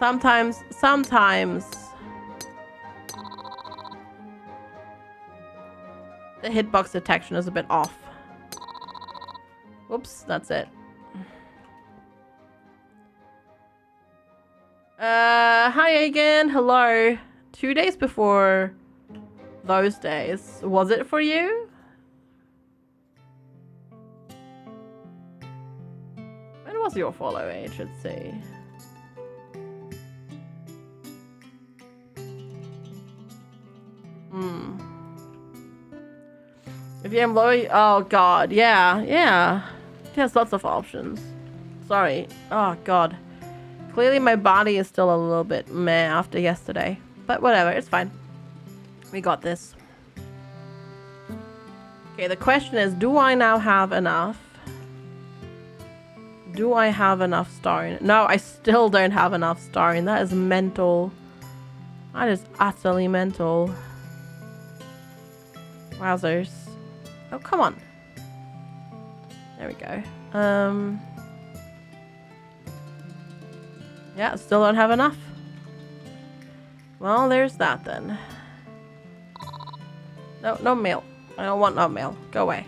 Speaker 1: Sometimes the hitbox detection is a bit off. Whoops, that's it. Hi again, hello. 2 days before those days. Was it for you? When was your follow age? Let's see. If you're low, oh god, yeah. It has lots of options. Sorry. Oh god. Clearly my body is still a little bit meh after yesterday. But whatever, it's fine. We got this. Okay, the question is, do I now have enough? Do I have enough stone? No, I still don't have enough stone. That is mental. That is utterly mental. Wowzers. Oh, come on. There we go. Yeah, still don't have enough. Well, there's that then. No mail. I don't want no mail. Go away.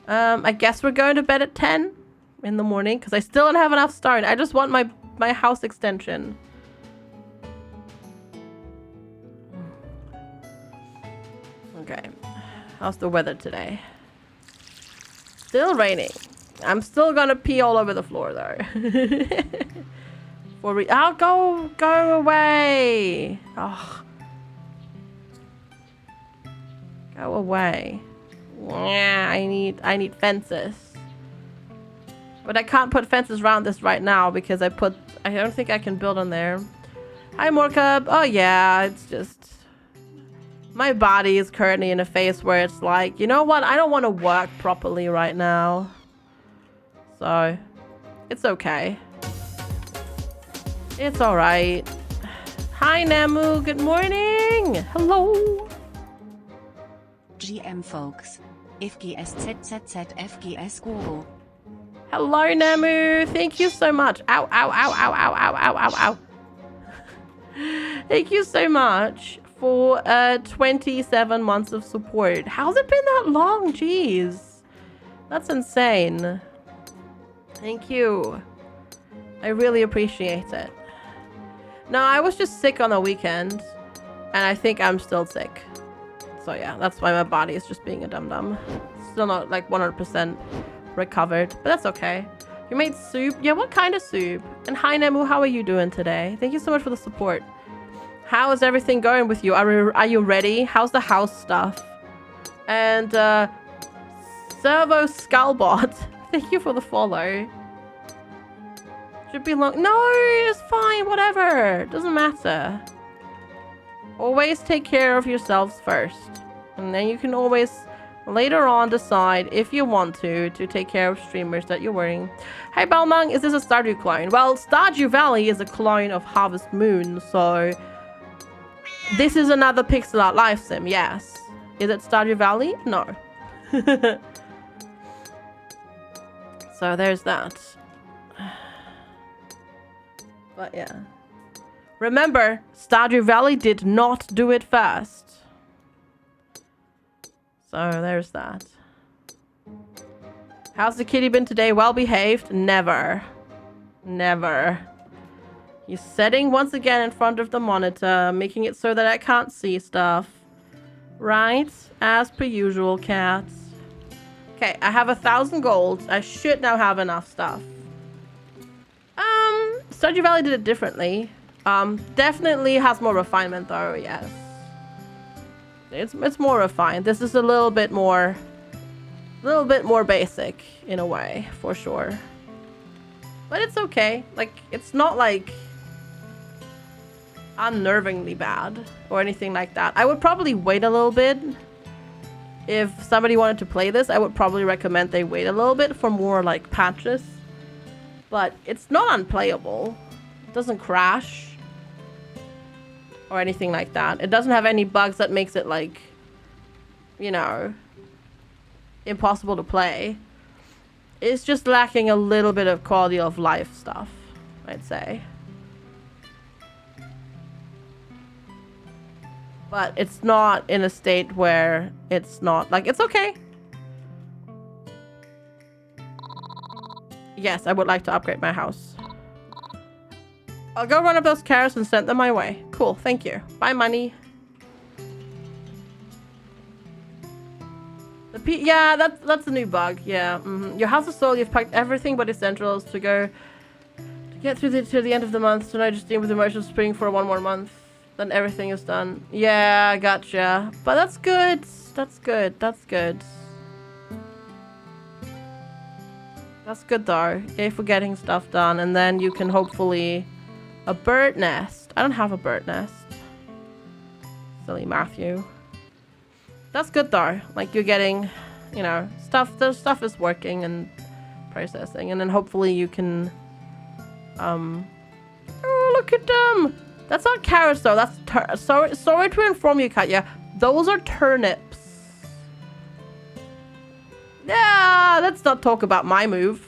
Speaker 1: I guess we're going to bed at 10 in the morning because I still don't have enough stone. I just want my house extension. Okay. How's the weather today? Still raining. I'm still gonna pee all over the floor though. I'll go away. Oh. Go away. Yeah, I need fences. But I can't put fences around this right now because I don't think I can build on there. Hi Morcub. Oh yeah, it's just my body is currently in a phase where it's like, you know what? I don't want to work properly right now. So, it's okay. It's alright. Hi, Namu. Good morning. Hello.
Speaker 2: GM folks. FGSZZZ FGSQUARED.
Speaker 1: Hello, Namu. Thank you so much. Ow, ow, ow, ow, ow, ow, ow, ow, ow. Thank you so much for 27 months of support. How's it been that long? Jeez. That's insane. Thank you. I really appreciate it. No, I was just sick on the weekend. And I think I'm still sick. So yeah, that's why my body is just being a dum-dum. Still not like 100% recovered. But that's okay. You made soup? Yeah, what kind of soup? And hi, Nemu, how are you doing today? Thank you so much for the support. How is everything going with you? Are you ready? How's the house stuff? And, Servo Skullbot, thank you for the follow. Should be long. No, it's fine, whatever. Doesn't matter. Always take care of yourselves first. And then you can always later on decide if you want to take care of streamers that you're worrying. Hey Balmung, is this a Stardew clone? Well, Stardew Valley is a clone of Harvest Moon, so this is another pixel art life sim, yes. Is it Stardew Valley? No. So there's that. But yeah. Remember, Stardew Valley did not do it first. So there's that. How's the kitty been today? Well behaved? Never. Never. He's sitting once again in front of the monitor, making it so that I can't see stuff. Right? As per usual, cats. Okay, I have 1,000 gold. I should now have enough stuff. Stardew Valley did it differently. Definitely has more refinement though, yes. It's more refined. This is a little bit more basic in a way, for sure. But it's okay. Like, it's not like unnervingly bad or anything like that. I would probably wait a little bit. If somebody wanted to play this, I would probably recommend they wait a little bit for more like patches. But it's not unplayable. It doesn't crash or anything like that. It doesn't have any bugs that makes it like, you know, impossible to play. It's just lacking a little bit of quality of life stuff, I'd say. But it's not in a state where it's not like, it's okay. Yes, I would like to upgrade my house. I'll go run up those carrots and send them my way. Cool, thank you. Bye, money. Yeah, that's a new bug. Yeah. Your house is sold. You've packed everything but essentials to get through to the end of the month. So now just deal with emotional spring for one more month. Then everything is done. Yeah, gotcha. But that's good. That's good. That's good. That's good though. Yay for getting stuff done. And then you can hopefully... A bird nest. I don't have a bird nest. Silly Matthew. That's good though. Like you're getting, you know, stuff. The stuff is working and processing. And then hopefully you can... Oh, look at them! That's not carrots though. That's... Sorry to inform you, Katya. Those are turnips. Yeah, let's not talk about my move.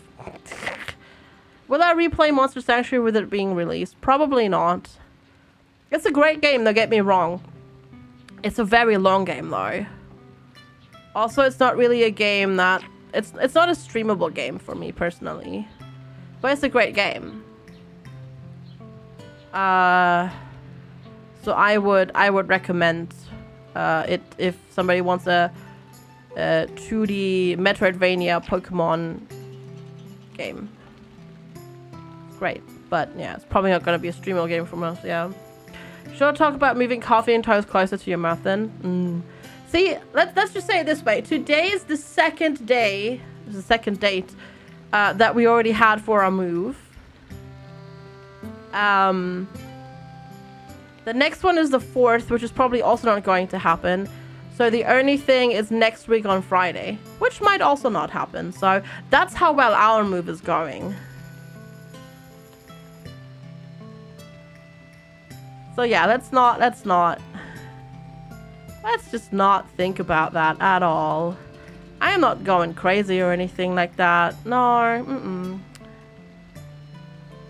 Speaker 1: Will I replay Monster Sanctuary with it being released? Probably not. It's a great game, don't get me wrong. It's a very long game though. Also, it's not really a game that... It's not a streamable game for me personally. But it's a great game. So I would recommend it if somebody wants a 2D Metroidvania Pokemon game. Great, but yeah, it's probably not going to be a streamable game from us. Yeah. Should I talk about moving coffee and toast closer to your mouth then? See, let's just say it this way. Today is the second day, the second date that we already had for our move. The next one is the 4th, which is probably also not going to happen. So the only thing is next week on Friday, which might also not happen. So that's how well our move is going. So yeah, let's just not think about that at all. I am not going crazy or anything like that. No,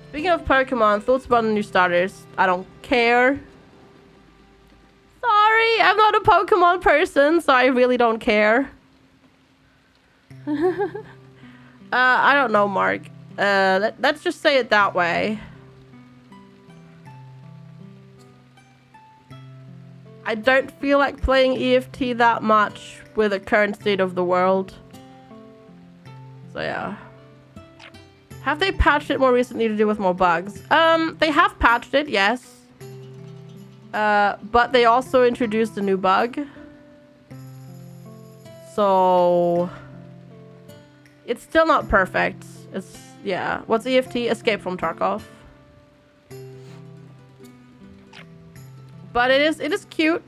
Speaker 1: Speaking of Pokemon, thoughts about the new starters? I don't care. Sorry, I'm not a Pokemon person, so I really don't care. I don't know, Mark. Let's just say it that way. I don't feel like playing EFT that much with the current state of the world. So yeah. Have they patched it more recently to do with more bugs? They have patched it, yes. But they also introduced a new bug. So it's still not perfect. It's, yeah. What's EFT? Escape from Tarkov. But it is cute.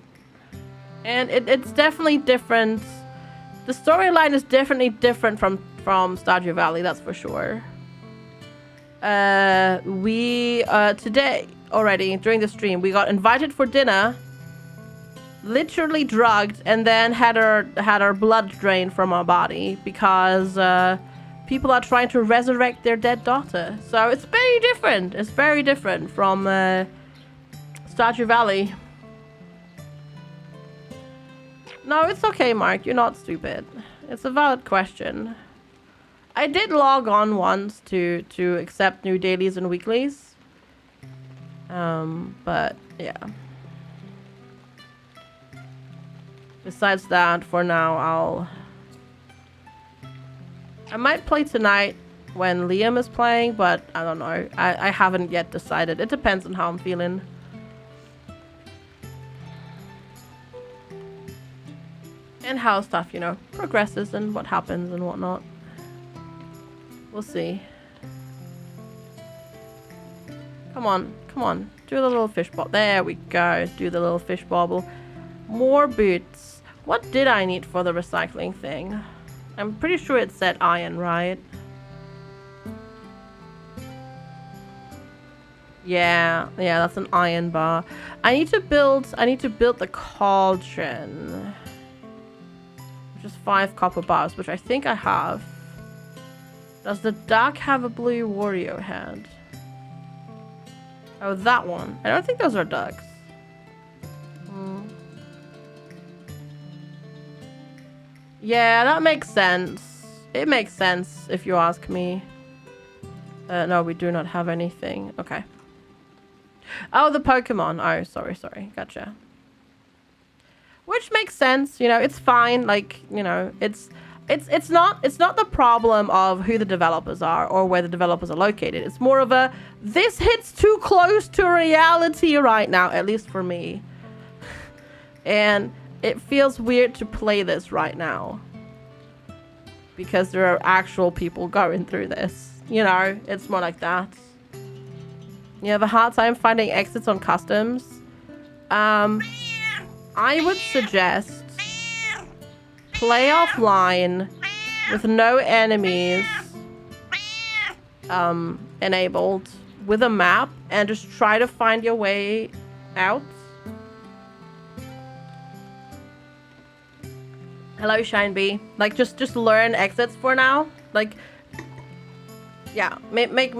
Speaker 1: And it's definitely different. The storyline is definitely different from Stardew Valley, that's for sure. We today already during the stream we got invited for dinner, literally drugged, and then had our blood drained from our body because people are trying to resurrect their dead daughter. So it's very different. It's very different from Stardew Valley. No, it's okay, Mark. You're not stupid. It's a valid question. I did log on once to accept new dailies and weeklies. But yeah. Besides that, for now, I might play tonight when Liam is playing, but I don't know. I haven't yet decided. It depends on how I'm feeling. And how stuff, you know, progresses and what happens and whatnot. We'll see. Come on, come on. Do the little fish bobble. There we go. Do the little fish bobble. More boots. What did I need for the recycling thing? I'm pretty sure it said iron, right? Yeah, that's an iron bar. I need to build the cauldron. Just 5 copper bars, which I think I have. Does the duck have a blue Wario head? Oh, that one. I don't think those are ducks. Yeah, that makes sense. It makes sense if you ask me. No, we do not have anything. Okay. Oh, the Pokemon. Oh, sorry. Gotcha. Which makes sense, you know, it's fine. Like, you know, it's not the problem of who the developers are or where the developers are located. It's more of a, this hits too close to reality right now, at least for me. And it feels weird to play this right now. Because there are actual people going through this. You know, it's more like that. You have a hard time finding exits on customs. I would suggest play offline with no enemies enabled with a map and just try to find your way out. Hello, Shine Bee. Like, just learn exits for now. Like, yeah, make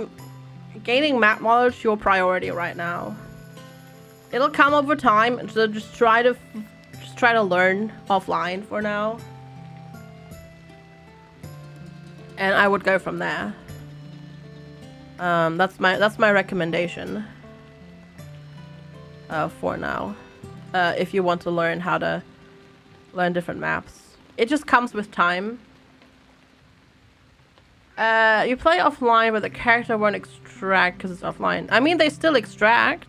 Speaker 1: gaining map knowledge your priority right now. It'll come over time, so just try to learn offline for now. And I would go from there. That's my recommendation. For now. If you want to learn how to learn different maps. It just comes with time. You play offline, but the character won't extract because it's offline. I mean, they still extract.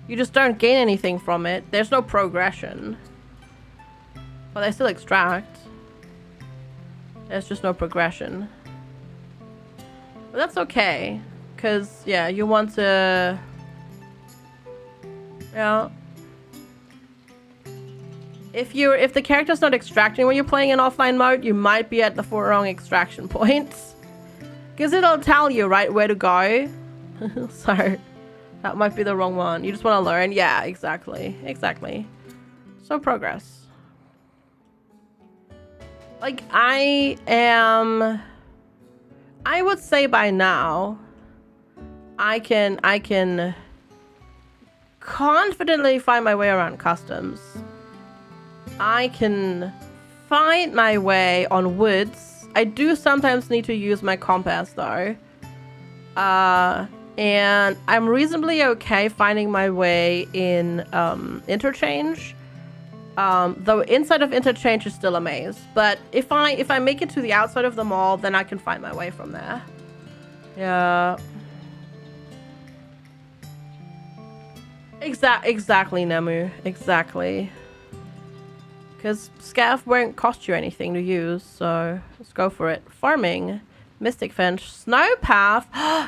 Speaker 1: You just don't gain anything from it. There's no progression. But they still extract. There's just no progression. But that's okay. Because, yeah, you want to... Yeah. If the character's not extracting when you're playing in offline mode, you might be at the wrong extraction points. Because it'll tell you, right, where to go. So... that might be the wrong one. You just want to learn. Yeah, exactly. Exactly. So progress. Like, I would say by now, I can confidently find my way around customs. I can find my way on woods. I do sometimes need to use my compass though. And I'm reasonably okay finding my way in interchange. Though inside of interchange is still a maze. But if I make it to the outside of the mall, then I can find my way from there. Yeah. Exactly, Nemu. Exactly. Because Scav won't cost you anything to use, so let's go for it. Farming. Mystic Finch. Snow Path.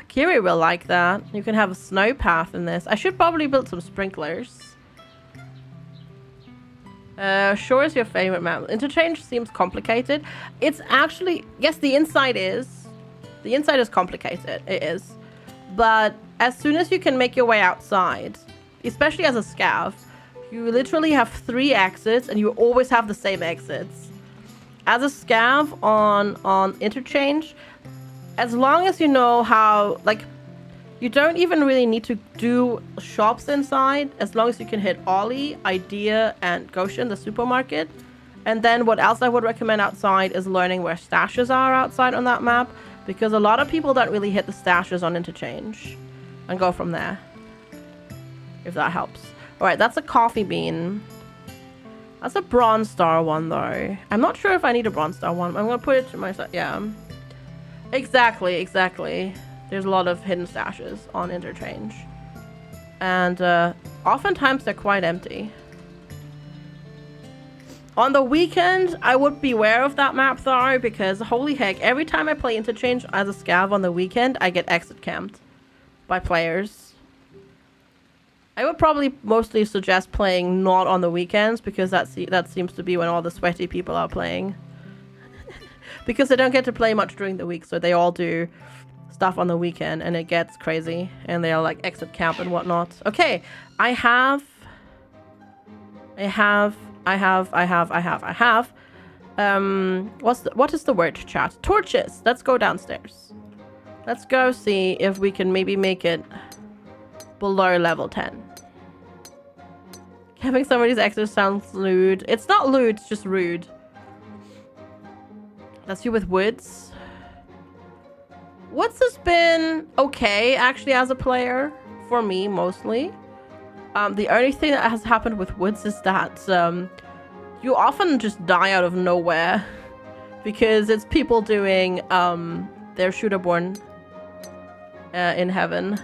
Speaker 1: Kiri will like that. You can have a snow path in this. I should probably build some sprinklers. Shore is your favorite map. Interchange seems complicated. It's actually... Yes, the inside is. The inside is complicated. It is. But as soon as you can make your way outside, especially as a scav, you literally have 3 exits and you always have the same exits. As a scav on interchange, as long as you know how, like, you don't even really need to do shops inside, as long as you can hit Ollie, Idea, and Goshen, the supermarket. And then what else I would recommend outside is learning where stashes are outside on that map, because a lot of people don't really hit the stashes on interchange and go from there, if that helps. All right, that's a coffee bean. That's a bronze star one, though. I'm not sure if I need a bronze star one. I'm going to put it to myself. Yeah. Exactly. There's a lot of hidden stashes on interchange. And oftentimes they're quite empty. On the weekend, I would beware of that map, though, because holy heck, every time I play interchange as a scav on the weekend, I get exit camped by players. I would probably mostly suggest playing not on the weekends, because that seems to be when all the sweaty people are playing. Because they don't get to play much during the week, so they all do stuff on the weekend, and it gets crazy, and they are like exit camp and whatnot. Okay, I have. What is the word, chat? Torches. Let's go downstairs. Let's go see if we can maybe make it below level 10. Having somebody's exit sounds lewd. It's not lewd, it's just rude. Let's see with Woods. Woods has been okay, actually, as a player. For me, mostly. The only thing that has happened with Woods is that you often just die out of nowhere. Because it's people doing their shooterborn in heaven.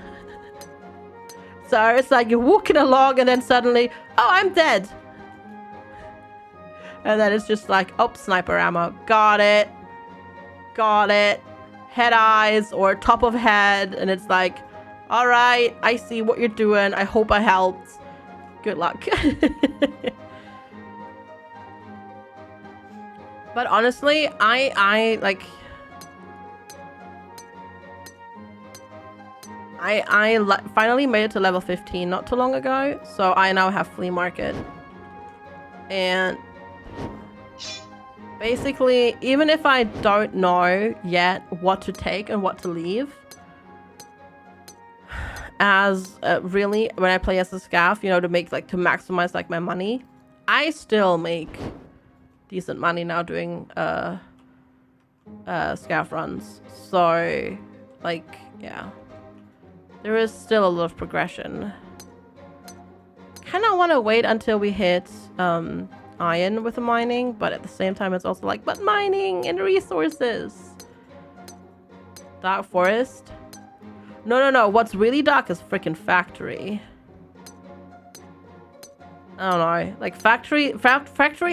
Speaker 1: So it's like you're walking along and then suddenly, oh, I'm dead. And then it's just like, oh, sniper ammo. Got it. Head eyes or top of head. And it's like, all right, I see what you're doing. I hope I helped. Good luck. But honestly, I finally made it to level 15 not too long ago, so I now have flea market. And basically, even if I don't know yet what to take and what to leave, as really when I play as a scav, you know, to maximize like my money, I still make decent money now doing scav runs. So like, yeah. There is still a lot of progression. Kind of want to wait until we hit iron with the mining, but at the same time it's also like, but mining and resources. Dark forest. No. What's really dark is freaking factory. I don't know. Like factory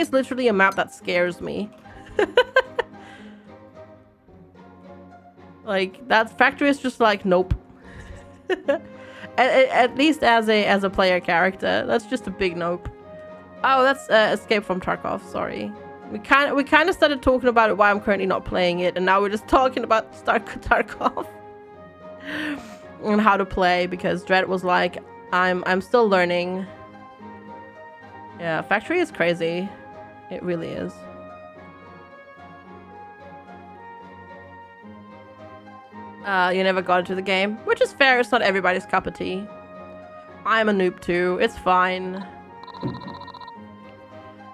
Speaker 1: is literally a map that scares me. Like that factory is just like, nope. At least as a player character, that's just a big nope. Oh, that's Escape from Tarkov. Sorry, we kind of started talking about it, why I'm currently not playing it, and now we're just talking about Tarkov and how to play, because Dread was like, I'm still learning. Yeah, factory is crazy. It really is. You never got into the game, which is fair. It's not everybody's cup of tea. I'm a noob too. It's fine.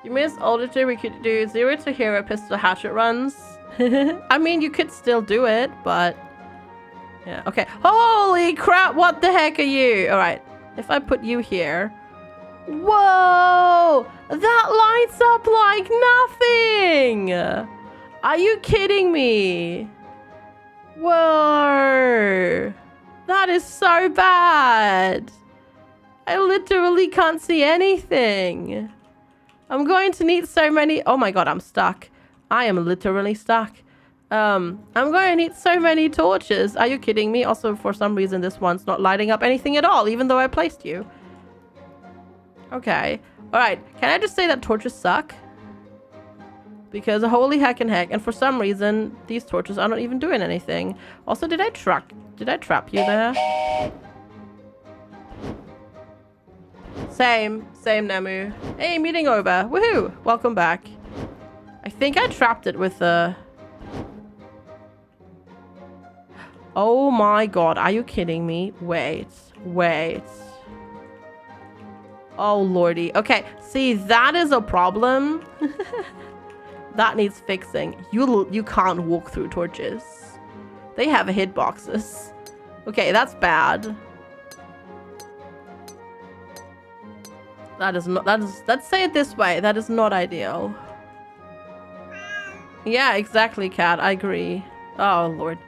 Speaker 1: You miss older two. We could do 0 to hero pistol hatchet runs. I mean, you could still do it, but yeah. Okay. Holy crap! What the heck are you? All right. If I put you here. Whoa! That lights up like nothing. Are you kidding me? Whoa. That is so bad. I literally can't see anything. I'm going to need so many... Oh my god, I'm stuck. I am literally stuck. I'm going to need so many torches. Are you kidding me? Also, for some reason, this one's not lighting up anything at all, even though I placed you. Okay. Alright, can I just say that torches suck? Because holy heck and heck, and for some reason, these torches are not even doing anything. Also, did I trap you there? Same, Nemu. Hey, meeting over. Woohoo! Welcome back. I think I trapped it with a... Oh my god, are you kidding me? Wait. Oh lordy. Okay, see, that is a problem. That needs fixing. You can't walk through torches. They have hitboxes. Okay, that's bad. Let's say it this way. That is not ideal. Yeah, exactly, Cat. I agree. Oh, Lord.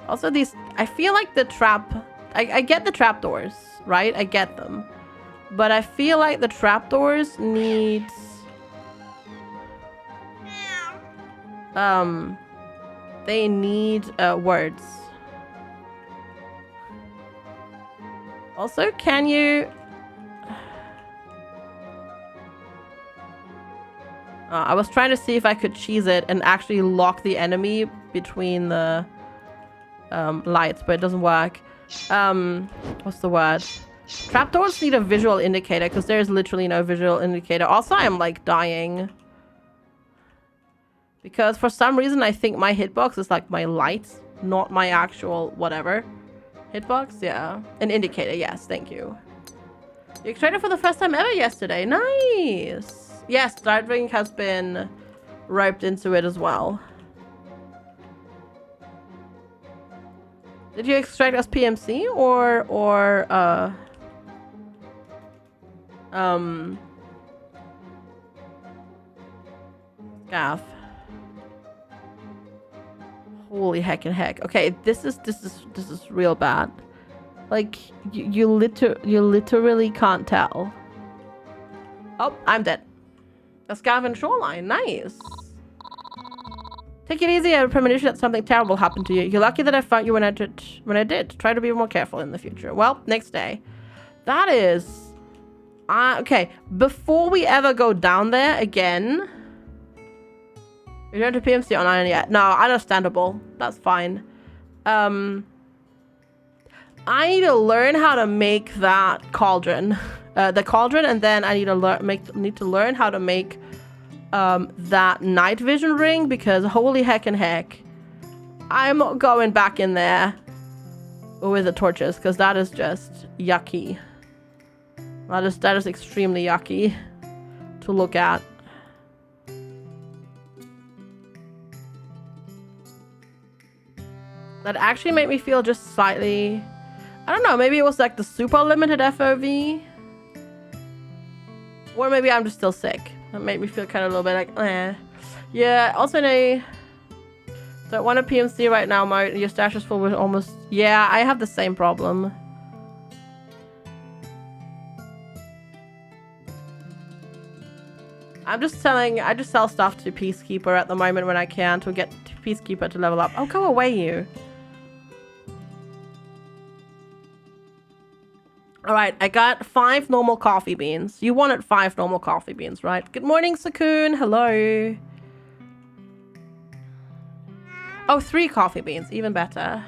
Speaker 1: Also, these... I feel like the trap... I get the trapdoors, right? I get them. But I feel like the trapdoors need... They need words. Also, can you... I was trying to see if I could cheese it and actually lock the enemy between the lights, but it doesn't work. What's the word? Trapdoors need a visual indicator because there's literally no visual indicator. Also, I'm like dying. Because for some reason, I think my hitbox is like my light, not my actual whatever. Hitbox? Yeah. An indicator. Yes, thank you. You extracted for the first time ever yesterday. Nice. Yes, driving has been roped into it as well. Did you extract as PMC or Gaff? Holy heck and heck. Okay, this is real bad. Like you literally can't tell. Oh, I'm dead. A Scaven shoreline. Nice. Take it easy. I have a premonition that something terrible happened to you. You're lucky that I found you when I did. Try to be more careful in the future. Well, next day. That is... okay. Before we ever go down there again... We don't have PMC online yet. No, understandable. That's fine. I need to learn how to make that cauldron. The cauldron, and then I need to learn how to make that night vision ring, because holy heck and heck, I'm going back in there with the torches, because that is just yucky. That is extremely yucky to look at. That actually made me feel just slightly, I don't know, maybe it was like the super limited FOV. Or maybe I'm just still sick. That made me feel kind of a little bit like, eh. Yeah, also don't want a PMC right now. Your stash is full with almost... Yeah, I have the same problem. I just sell stuff to Peacekeeper at the moment when I can to get Peacekeeper to level up. Oh, go away, you. Alright, I got 5 normal coffee beans. You wanted 5 normal coffee beans, right? Good morning, Sakun. Hello. Oh, 3 coffee beans. Even better.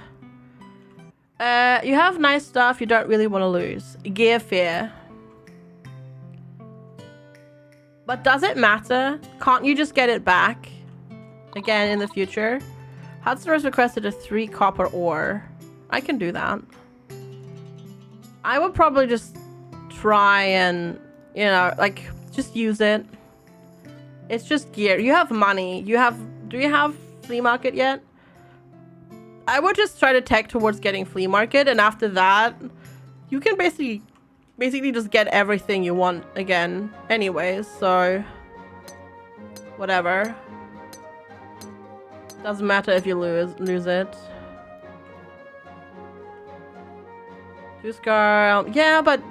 Speaker 1: You have nice stuff you don't really want to lose. Gear fear. But does it matter? Can't you just get it back? Again in the future? Hudson has requested a 3 copper ore. I can do that. I would probably just try and, you know, like, just use it. It's just gear. You have money. Do you have flea market yet? I would just try to tech towards getting flea market, and after that, you can basically just get everything you want again anyways, so whatever. Doesn't matter if you lose it. Juice girl. Yeah, but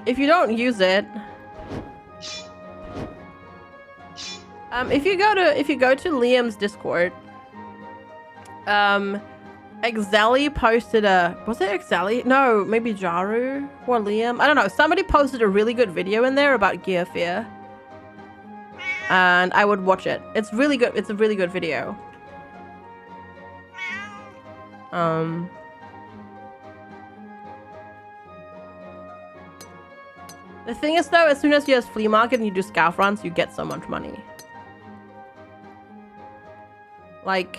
Speaker 1: if you don't use it, if you go to Liam's Discord, Exeli posted was it Exeli? No, maybe Jaru or Liam. I don't know. Somebody posted a really good video in there about Gear Fear. And I would watch it. It's really good. It's a really good video. The thing is though, as soon as you have flea market and you do scout runs, you get so much money. Like,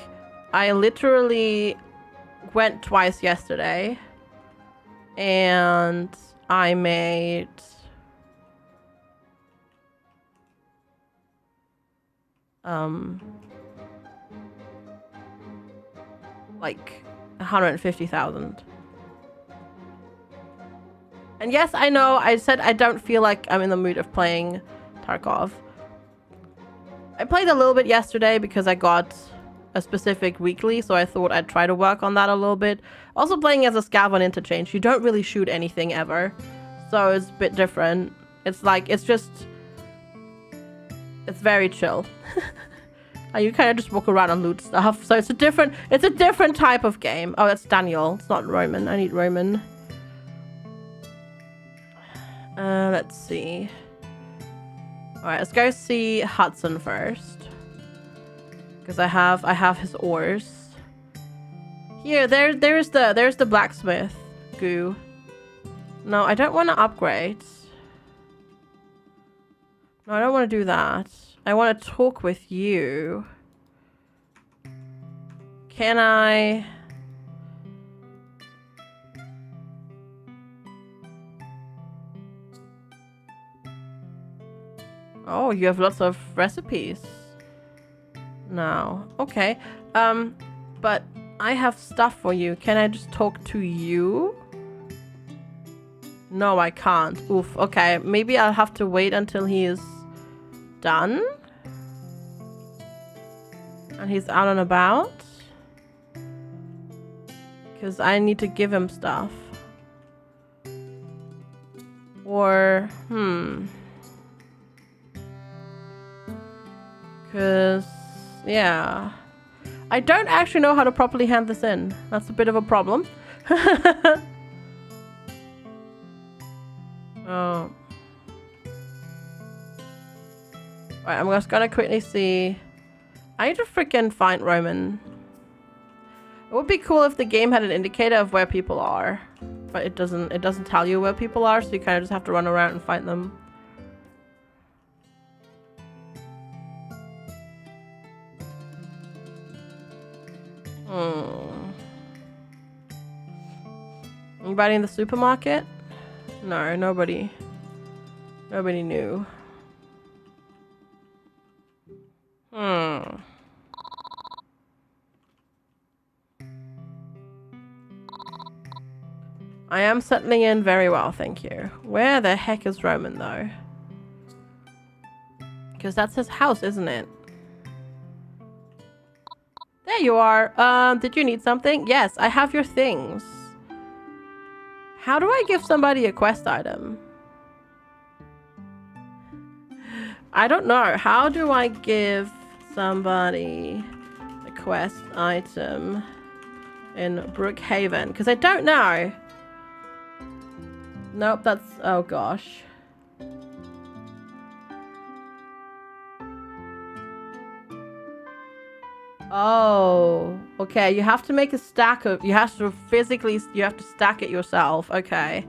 Speaker 1: I literally went twice yesterday and I made like 150,000. And yes, I know I said I don't feel like I'm in the mood of playing Tarkov. I played a little bit yesterday because I got a specific weekly, so I thought I'd try to work on that a little bit. Also playing as a scav on interchange, you don't really shoot anything ever, so it's a bit different. It's like, it's very chill. You kind of just walk around and loot stuff, so it's a different type of game. Oh, that's Daniel. It's not Roman. I need Roman. Let's see. All right, let's go see Hudson first, because I have his ores. Here, there's the blacksmith goo. No, I don't want to upgrade. No, I don't want to do that. I want to talk with you. Can I? Oh, you have lots of recipes. No. Okay. But I have stuff for you. Can I just talk to you? No, I can't. Oof. Okay. Maybe I'll have to wait until he is done. And he's out and about. Because I need to give him stuff. Or, Because, yeah. I don't actually know how to properly hand this in. That's a bit of a problem. Oh. Right, I'm just gonna quickly see. I need to freaking find Roman. It would be cool if the game had an indicator of where people are. But it doesn't tell you where people are, so you kind of just have to run around and find them. Anybody in the supermarket? No, nobody. Nobody knew. I am settling in very well, thank you. Where the heck is Roman, though? Because that's his house, isn't it? There you are. Did you need something? Yes, I have your things. How do I give somebody a quest item? I don't know. How do I give somebody a quest item in Brookhaven? Because I don't know. Nope, that's... Oh, gosh. Oh, okay. You have to make a stack of... You have to physically... You have to stack it yourself. Okay.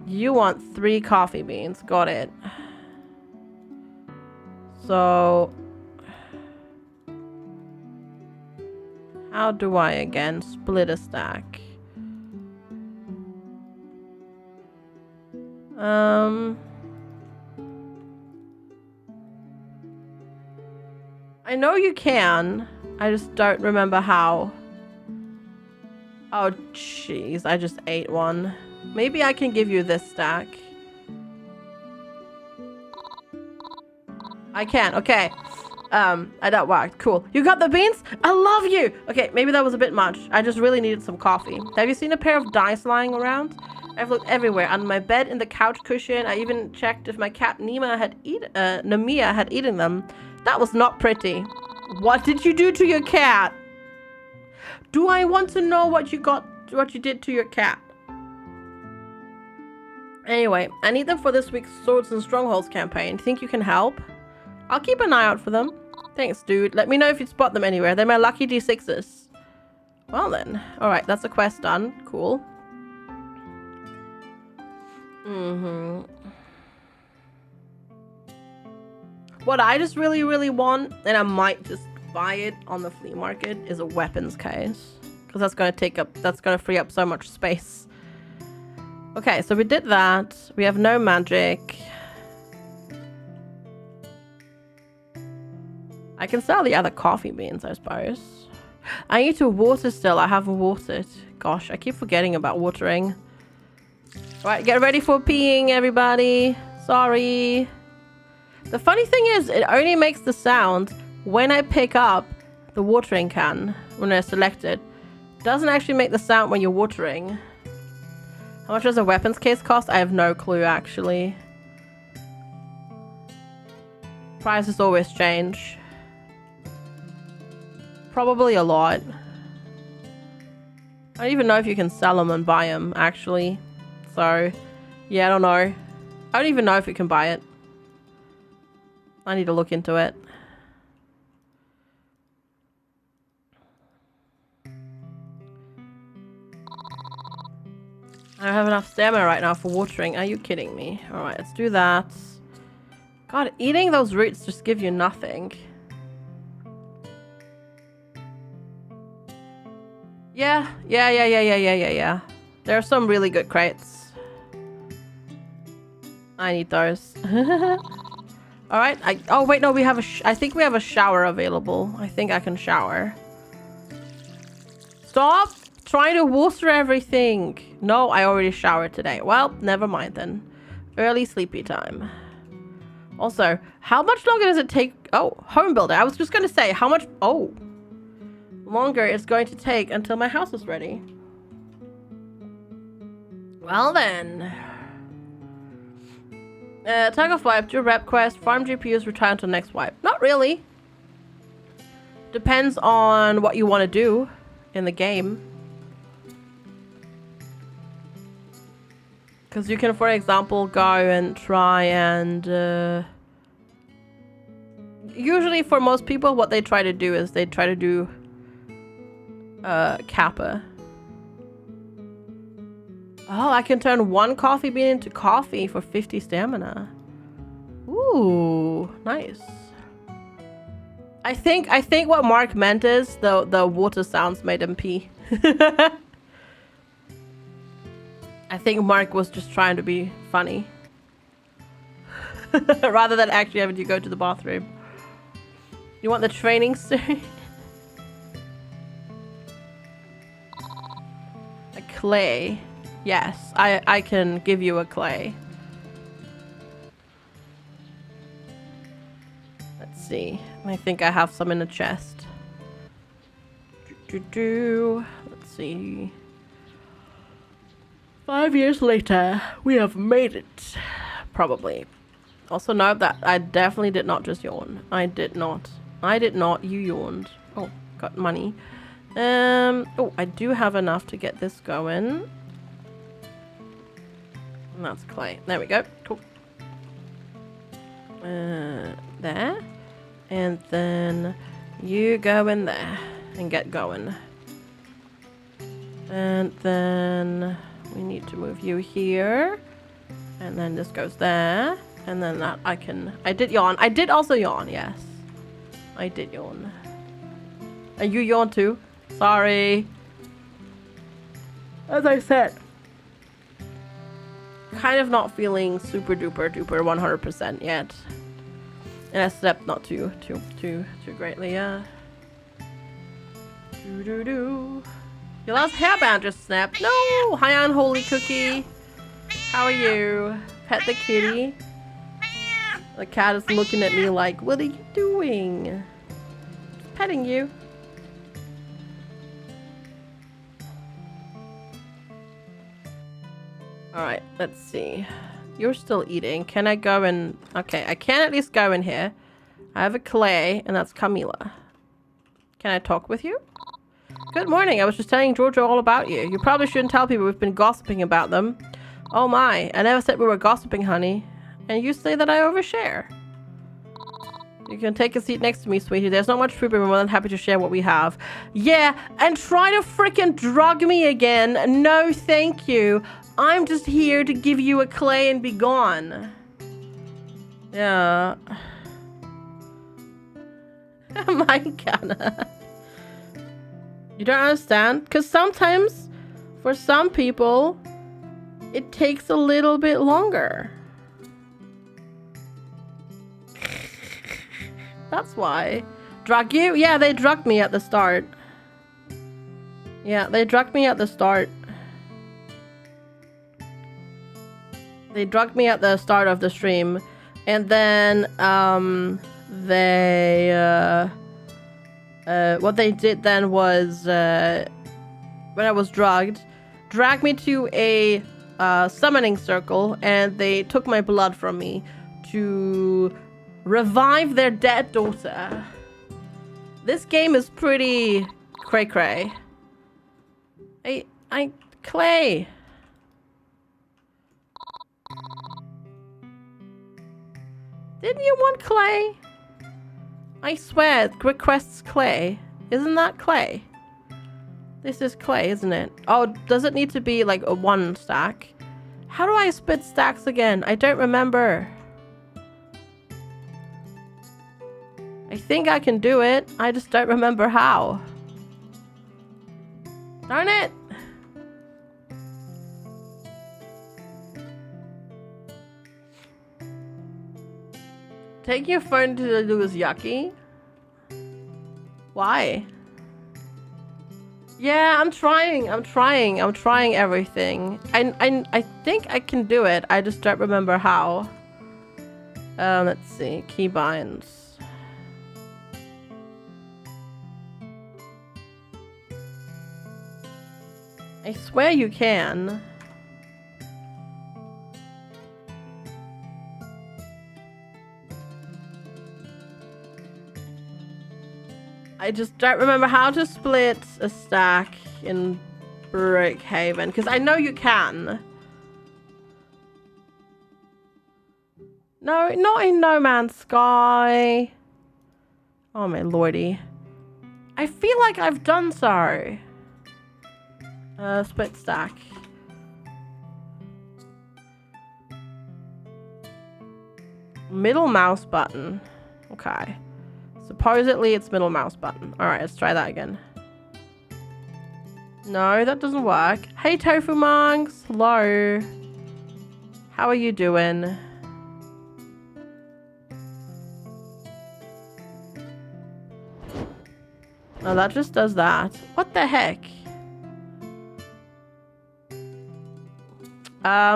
Speaker 1: You want 3 coffee beans. Got it. So... How do I, again, split a stack? I know you can. I just don't remember how. Oh, jeez. I just ate one. Maybe I can give you this stack. I can. Okay. That worked. Cool. You got the beans? I love you. Okay, maybe that was a bit much. I just really needed some coffee. Have you seen a pair of dice lying around? I've looked everywhere. Under my bed, in the couch cushion. I even checked if my cat Nemia had eaten them. That was not pretty. What did you do to your cat? Do I want to know what you did to your cat? Anyway, I need them for this week's Swords and Strongholds campaign. Think you can help? I'll keep an eye out for them. Thanks, dude. Let me know if you spot them anywhere. They're my lucky D6s. Well then. Alright, that's a quest done. Cool. What I just really, really want, and I might just buy it on the flea market, is a weapons case. Because that's gonna free up so much space. Okay, so we did that. We have no magic. I can sell the other coffee beans, I suppose. I need to water still. I haven't watered. Gosh, I keep forgetting about watering. Right, get ready for peeing, everybody. Sorry. The funny thing is, it only makes the sound when I pick up the watering can, when I select it. It doesn't actually make the sound when you're watering. How much does a weapons case cost? I have no clue, actually. Prices always change. Probably a lot. I don't even know if you can sell them and buy them, actually. So, yeah, I don't know. I don't even know if you can buy it. I need to look into it. I don't have enough stamina right now for watering. Are you kidding me? Alright, let's do that. God, eating those roots just give you nothing. Yeah. There are some really good crates. I need those. Alright, oh wait, no, we have I think we have a shower available. I think I can shower. Stop trying to water everything. No, I already showered today. Well, never mind then. Early sleepy time. Also, how much longer does it take? Oh, home builder. I was just going to say how much longer it's going to take until my house is ready. Well then. Tug of wipe, do rep quest, farm GPUs, return to next wipe. Not really. Depends on what you want to do in the game. Because you can, for example, go and try and... usually for most people, what they try to do is they try to do... Kappa. Oh, I can turn one coffee bean into coffee for 50 stamina. Ooh, nice. I think what Mark meant is the water sounds made him pee. I think Mark was just trying to be funny. Rather than actually having to go to the bathroom. You want the training suit? A clay. Yes, I can give you a clay. Let's see. I think I have some in the chest. Let's see. 5 years later, we have made it. Probably. Also note that I definitely did not just yawn. I did not. You yawned. Oh, got money. Oh, I do have enough to get this going. And that's clay. There we go. Cool. There. And then you go in there and get going. And then we need to move you here. And then this goes there. And then that I did yawn. I did also yawn, yes. I did yawn. And you yawn too? Sorry. As I said. Kind of not feeling super duper 100% yet. And I slept not too greatly, yeah. Your last hairband just snapped. No! Hi, Unholy Cookie. How are you? Pet the kitty. The cat is looking at me like, what are you doing? Just petting you. Alright, let's see. You're still eating. Can I go in? Okay, I can at least go in here. I have a clay, and that's Camila. Can I talk with you? Good morning. I was just telling Georgia all about you. You probably shouldn't tell people we've been gossiping about them. Oh my, I never said we were gossiping, honey. And you say that I overshare. You can take a seat next to me, sweetie. There's not much food, but we're more than happy to share what we have. Yeah, and try to freaking drug me again. No, thank you. I'm just here to give you a clay and be gone. Yeah. Am I gonna? You don't understand? Because sometimes, for some people, it takes a little bit longer. That's why. Drug you? Yeah, they drugged me at the start. Yeah, they drugged me at the start. They drugged me at the start of the stream. And then, what they did then was, when I was drugged, dragged me to a summoning circle, and they took my blood from me to revive their dead daughter. This game is pretty cray-cray. Clay. Didn't you want clay? I swear, it requests clay. Isn't that clay? This is clay, isn't it? Oh, does it need to be like a 1 stack? How do I split stacks again? I don't remember. I think I can do it. I just don't remember how. Darn it! Take your phone to the loo is yucky. Why? Yeah, I'm trying everything. I think I can do it. I just don't remember how. Let's see. Keybinds. I swear you can. I just don't remember how to split a stack in Brookhaven, because I know you can. No, not in No Man's Sky. Oh my lordy. I feel like I've done so. Split stack. Middle mouse button. Okay. Supposedly it's middle mouse button. Alright, let's try that again. No, that doesn't work. Hey Tofu Monks! Hello. How are you doing? Oh, that just does that. What the heck?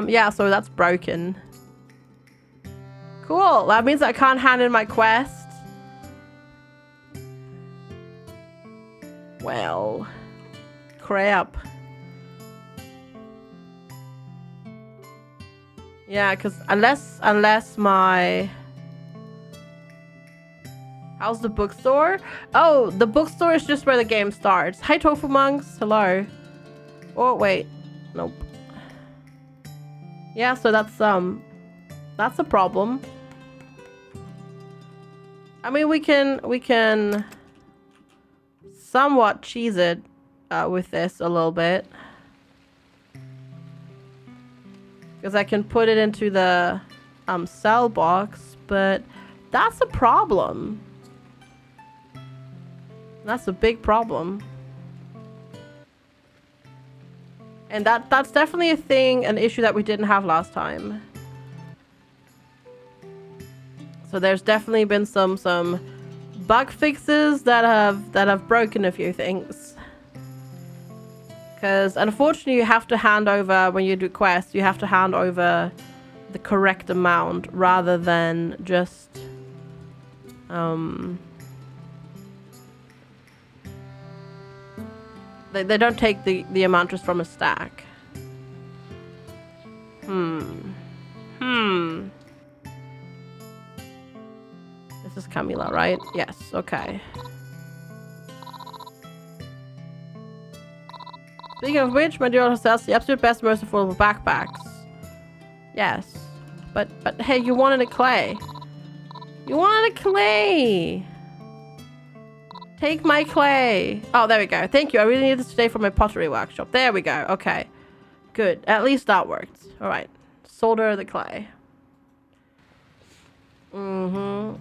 Speaker 1: Yeah, so that's broken. Cool. That means I can't hand in my quest. Well, crap. Yeah, because unless my... How's the bookstore? Oh, the bookstore is just where the game starts. Hi, Tofu Monks. Hello. Oh, wait. Nope. Yeah, so that's a problem. I mean, we can somewhat cheese it with this a little bit. Because I can put it into the cell box, but that's a problem. That's a big problem. And that's definitely a thing, an issue that we didn't have last time. So there's definitely been some bug fixes that have broken a few things. Because unfortunately you have to hand over, when you do quests, you have to hand over the correct amount rather than just they don't take the amount just from a stack. This is Camila, right? Yes, okay. Speaking of which, my dear daughter says the absolute best merciful backpacks. Yes. But hey, you wanted a clay. You wanted a clay. Take my clay. Oh, there we go. Thank you. I really need this today for my pottery workshop. There we go. Okay. Good. At least that worked. All right. Solder the clay. Sounds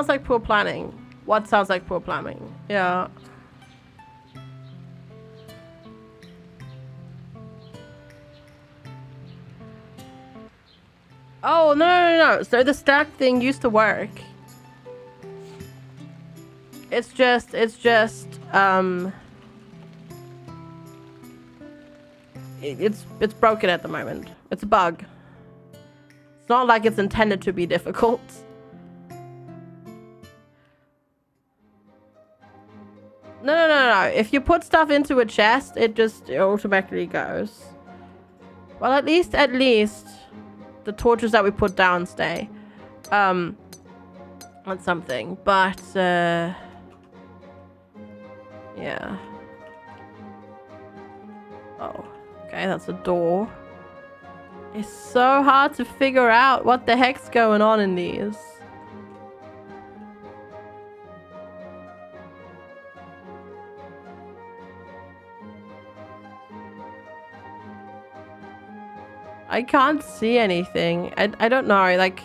Speaker 1: like poor planning. What sounds like poor planning? Yeah. Oh, no. So the stack thing used to work. It's just, it's broken at the moment. It's a bug. It's not like it's intended to be difficult. No. If you put stuff into a chest, it automatically goes. Well, at least the torches that we put down stay. On something, but yeah. Oh, okay, that's a door. It's so hard to figure out what the heck's going on in these. I can't see anything. I don't know, like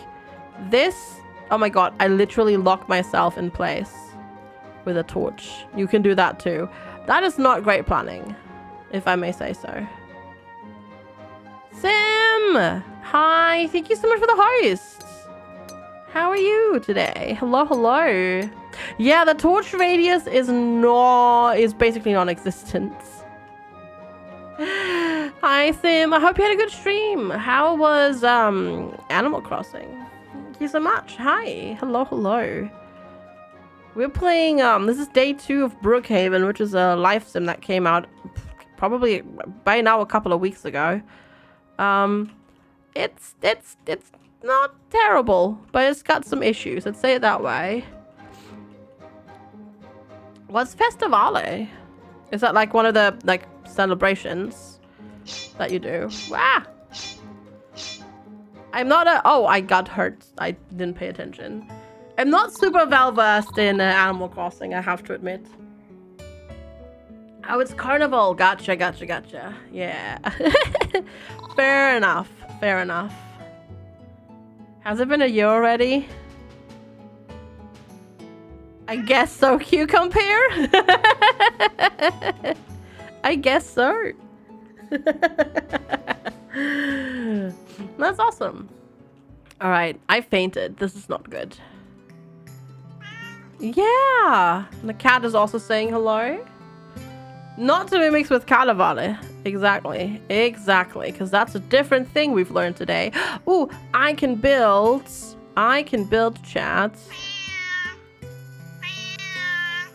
Speaker 1: this. Oh my god, I literally locked myself in place with a torch. You can do that too. That is not great planning, if I may say so. Sim! Hi, thank you so much for the host. How are you today? Hello. Yeah, the torch radius is basically non-existent. Hi, Sim. I hope you had a good stream. How was Animal Crossing? Thank you so much. Hi. Hello. We're playing this is day 2 of Brookhaven, which is a life sim that came out probably by now a couple of weeks ago. It's not terrible, but it's got some issues. Let's say it that way. What's Festivale? Is that like one of the like celebrations that you do? Ah! I'm not a... Oh, I got hurt. I didn't pay attention. I'm not super well-versed in Animal Crossing, I have to admit. Oh, it's Carnival. Gotcha. Yeah. Fair enough. Has it been a year already? I guess so, Cucumber. I guess so. That's awesome. All right, I fainted. This is not good. Yeah, and the cat is also saying hello. Not to be mixed with Carnivale. Exactly, because that's a different thing we've learned today. Ooh, I can build chat.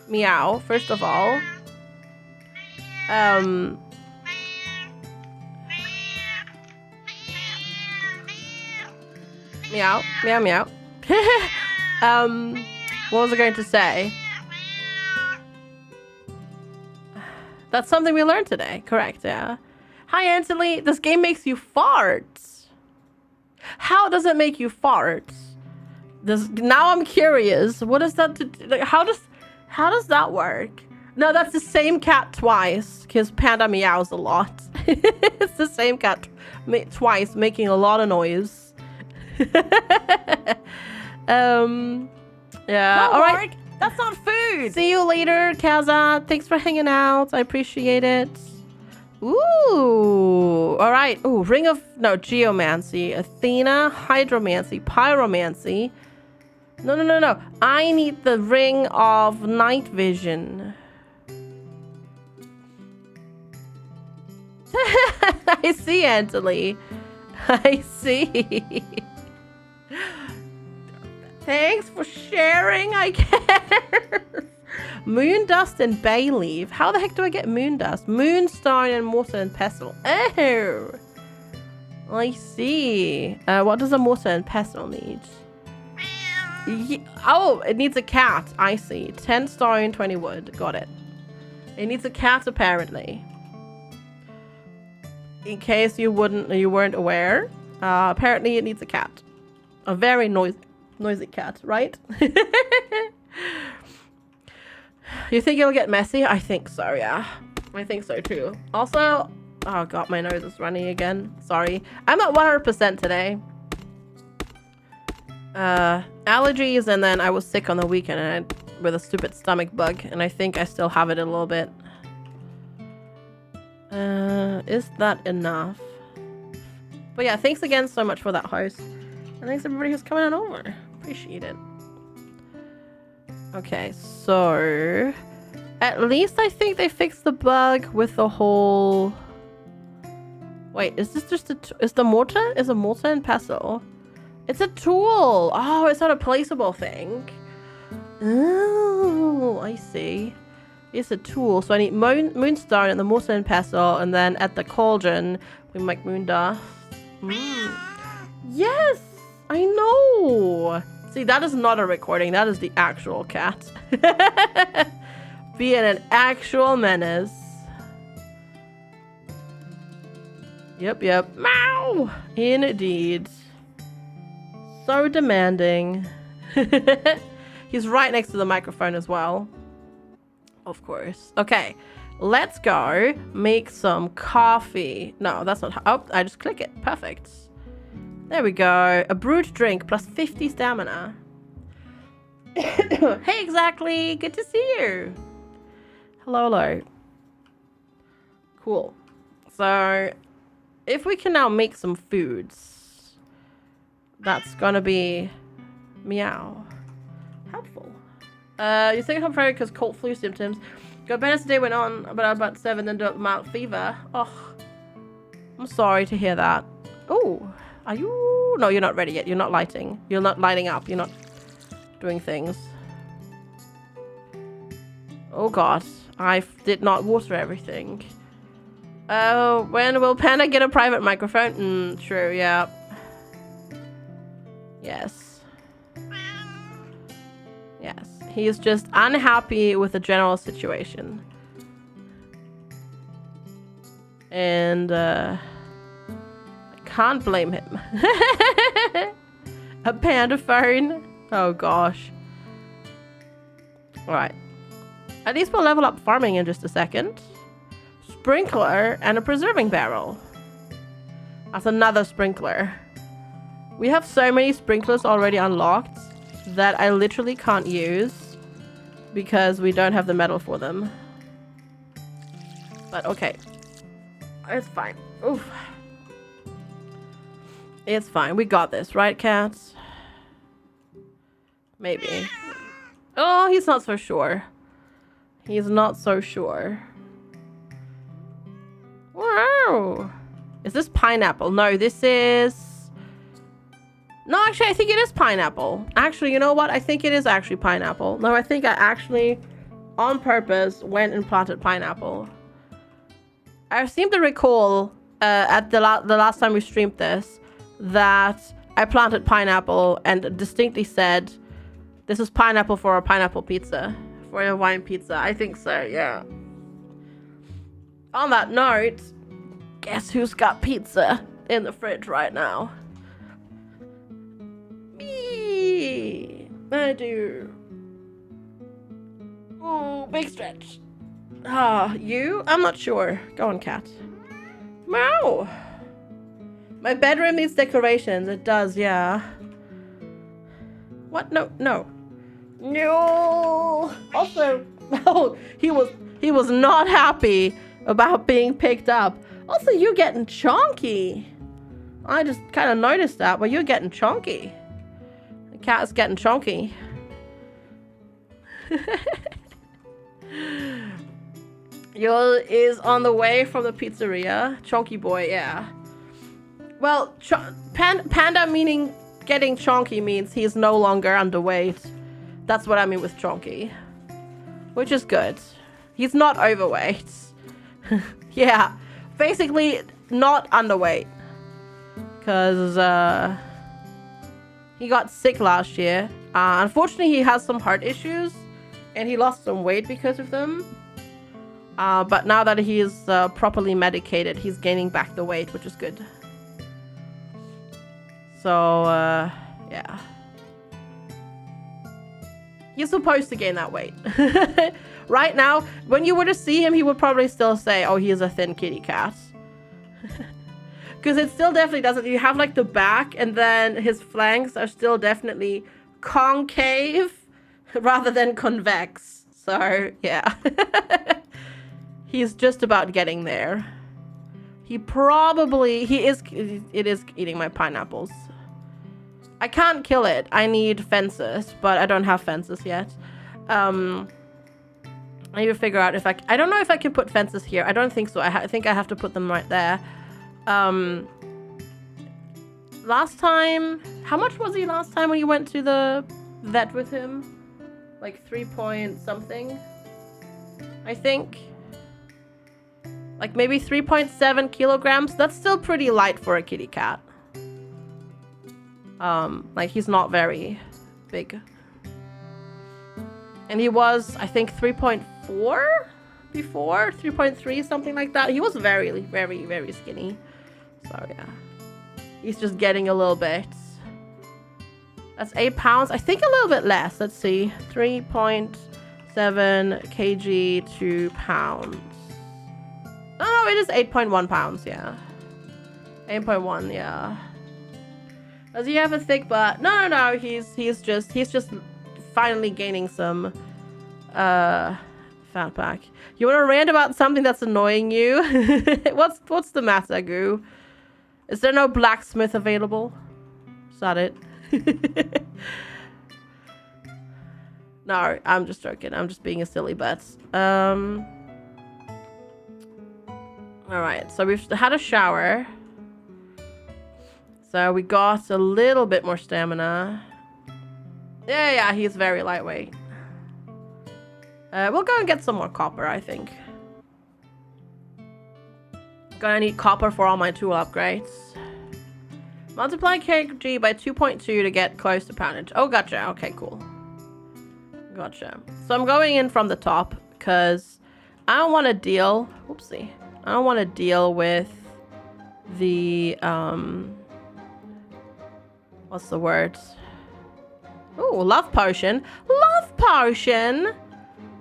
Speaker 1: Meow, first of all. Meow. What was I going to say? That's something we learned today. Correct, yeah. Hi, Anthony. This game makes you fart. How does it make you fart? Now I'm curious. What is that? How does that work? No, that's the same cat twice, because Panda meows a lot. It's the same cat twice, making a lot of noise. Yeah. All right.
Speaker 4: That's not food.
Speaker 1: See you later, Kaza. Thanks for hanging out. I appreciate it. Ooh. All right. Ooh, Geomancy, Athena, Hydromancy, Pyromancy. No. I need the Ring of Night Vision. I see, Anthony. I see. Thanks for sharing, I guess. Moon dust and bay leaf. How the heck do I get moon dust? Moonstone and mortar and pestle. Oh, I see. What does a mortar and pestle need? Oh, it needs a cat. I see. 10 stone, 20 wood. Got it. It needs a cat, apparently. In case you weren't aware, apparently it needs a cat. A very noisy cat, right? You think it'll get messy? I think so, yeah. I think so too. Also, oh god, my nose is running again. Sorry. I'm at 100% today. Allergies, and then I was sick on the weekend with a stupid stomach bug, and I think I still have it a little bit. Is that enough? But yeah, thanks again so much for that host. And thanks everybody who's coming on over. Appreciate it. Okay, so at least I think they fixed the bug with the whole... Wait, is this just is the mortar? Is a mortar and pestle? It's a tool. Oh, it's not a placeable thing. Oh, I see. It's a tool. So I need moonstone and the mortar and pestle, and then at the cauldron we make moon dust. Yes, I know. See, that is not a recording. That is the actual cat. Being an actual menace. Yep. Meow. Indeed. So demanding. He's right next to the microphone as well. Of course. Okay. Let's go make some coffee. No, that's not... Oh, I just click it. Perfect. There we go. A brewed drink plus 50 stamina. Hey, exactly. Good to see you. Hello. Cool. So, if we can now make some foods, that's gonna be meow helpful. You think I'm afraid because cold flu symptoms. Got better today, went on about 7, then developed mild fever. Oh, I'm sorry to hear that. Oh, are you? No, you're not ready yet. You're not lighting. You're not lighting up. You're not doing things. Oh god, I did not water everything. When will Panda get a private microphone? True, yeah. Yes. Yes. He is just unhappy with the general situation. And, I can't blame him. A panda phone? Oh gosh. Alright. At least we'll level up farming in just a second. Sprinkler and a preserving barrel. That's another sprinkler. We have so many sprinklers already unlocked that I literally can't use because we don't have the metal for them. But okay. It's fine. Oof. It's fine. We got this, right, cats? Maybe. Oh, he's not so sure. He's not so sure. Wow. Is this pineapple? No, this is... No, actually, I think it is pineapple. Actually, you know what? I think it is actually pineapple. No, I think I actually, on purpose, went and planted pineapple. I seem to recall at the last time we streamed this that I planted pineapple and distinctly said, this is pineapple for a pineapple pizza. For a wine pizza. I think so, yeah. On that note, guess who's got pizza in the fridge right now? Me! I do. Oh, big stretch. Ah, you? I'm not sure. Go on, cat. Meow! My bedroom needs decorations. It does, yeah. What? No. No. Also, oh, he was not happy about being picked up. Also, you're getting chonky. I just kind of noticed that, but you're getting chonky. The cat is getting chonky. Yul is on the way from the pizzeria. Chonky boy, yeah. Well, panda meaning getting chonky means he's no longer underweight. That's what I mean with chonky. Which is good. He's not overweight. Yeah. Basically, not underweight. Because, he got sick last year. Unfortunately, he has some heart issues. And he lost some weight because of them. But now that he is properly medicated, he's gaining back the weight, which is good. So, yeah. He's supposed to gain that weight. Right now, when you were to see him, he would probably still say, oh, he is a thin kitty cat. Because it still definitely doesn't. You have like the back, and then his flanks are still definitely concave rather than convex. So, yeah. He's just about getting there. It is eating my pineapples. I can't kill it. I need fences, but I don't have fences yet. I need to figure out if I don't know if I can put fences here. I don't think so. I think I have to put them right there. Last time, how much was he last time when you went to the vet with him? Like 3 point something, I think. Like maybe 3.7 kilograms. That's still pretty light for a kitty cat. Like he's not very big. And he was, I think, 3.4 before, 3.3, something like that. He was very, very, very skinny. So yeah, he's just getting a little bit. That's 8 pounds. I think a little bit less. Let's see, 3.7 kg, 2 pounds. Oh, no, it is 8.1 pounds. Yeah, 8.1. Yeah. Does he have a thick butt? No. He's just finally gaining some fat back. You want to rant about something that's annoying you? What's the matter, Goo? Is there no blacksmith available? Is that it? No, I'm just joking. I'm just being a silly butt. All right, so we've had a shower. So we got a little bit more stamina. Yeah, he's very lightweight. We'll go and get some more copper, I think. Gonna need copper for all my tool upgrades. Multiply kg by 2.2 to get close to poundage. Oh, gotcha. Okay, cool. Gotcha. So I'm going in from the top because I don't want to deal... Whoopsie. I don't want to deal with the... What's the word? Ooh, love potion. Love potion!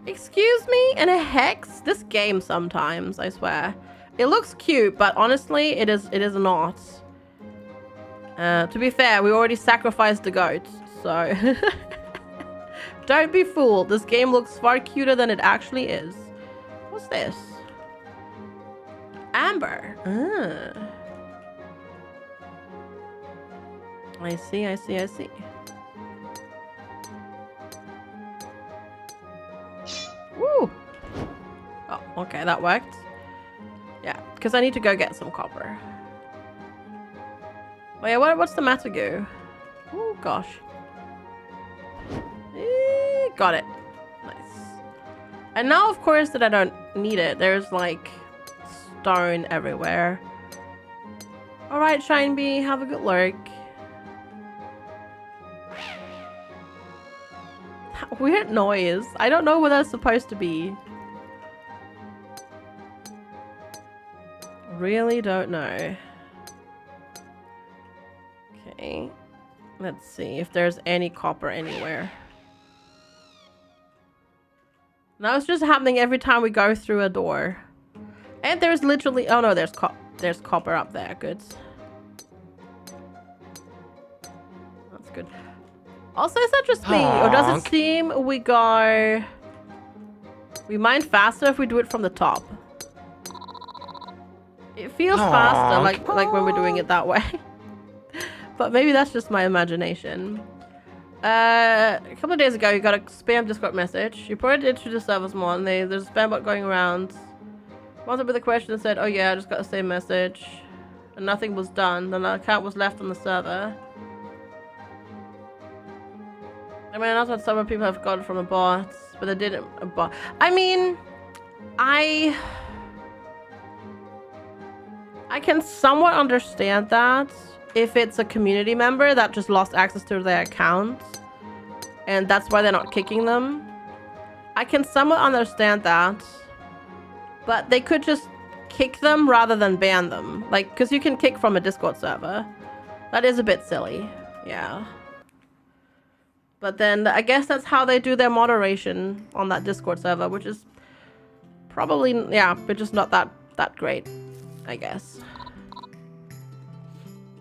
Speaker 1: Excuse me? And a hex? This game sometimes, I swear. It looks cute, but honestly, it is not. To be fair, we already sacrificed the goat, so... Don't be fooled. This game looks far cuter than it actually is. What's this? Amber. I see. Woo! Oh, okay, that worked. Yeah, because I need to go get some copper. Oh yeah, what's the matter, Goo? Oh gosh. Got it. Nice. And now, of course, that I don't need it, there's like stone everywhere. Alright, Shine Bee, have a good lurk. That weird noise. I don't know what that's supposed to be. Really don't know. Okay. Let's see if there's any copper anywhere. Now it's just happening every time we go through a door. And there's literally... Oh no, there's copper up there. Good. That's good. Also, is that just me? Or does it seem we go... We mine faster if we do it from the top? It feels faster, like when we're doing it that way. But maybe that's just my imagination. A couple of days ago, you got a spam Discord message. You reported it to the servers more, and there's a spam bot going around Once up with a question and said, oh yeah, I just got the same message. And nothing was done. Then the account was left on the server. I mean, that's what some people have gotten from a bot, but they didn't a bot. I mean, I can somewhat understand that if it's a community member that just lost access to their account and that's why they're not kicking them. I can somewhat understand that, but they could just kick them rather than ban them. Like, because you can kick from a Discord server. That is a bit silly. Yeah. But then I guess that's how they do their moderation on that Discord server, which is probably, yeah, but just not that great, I guess.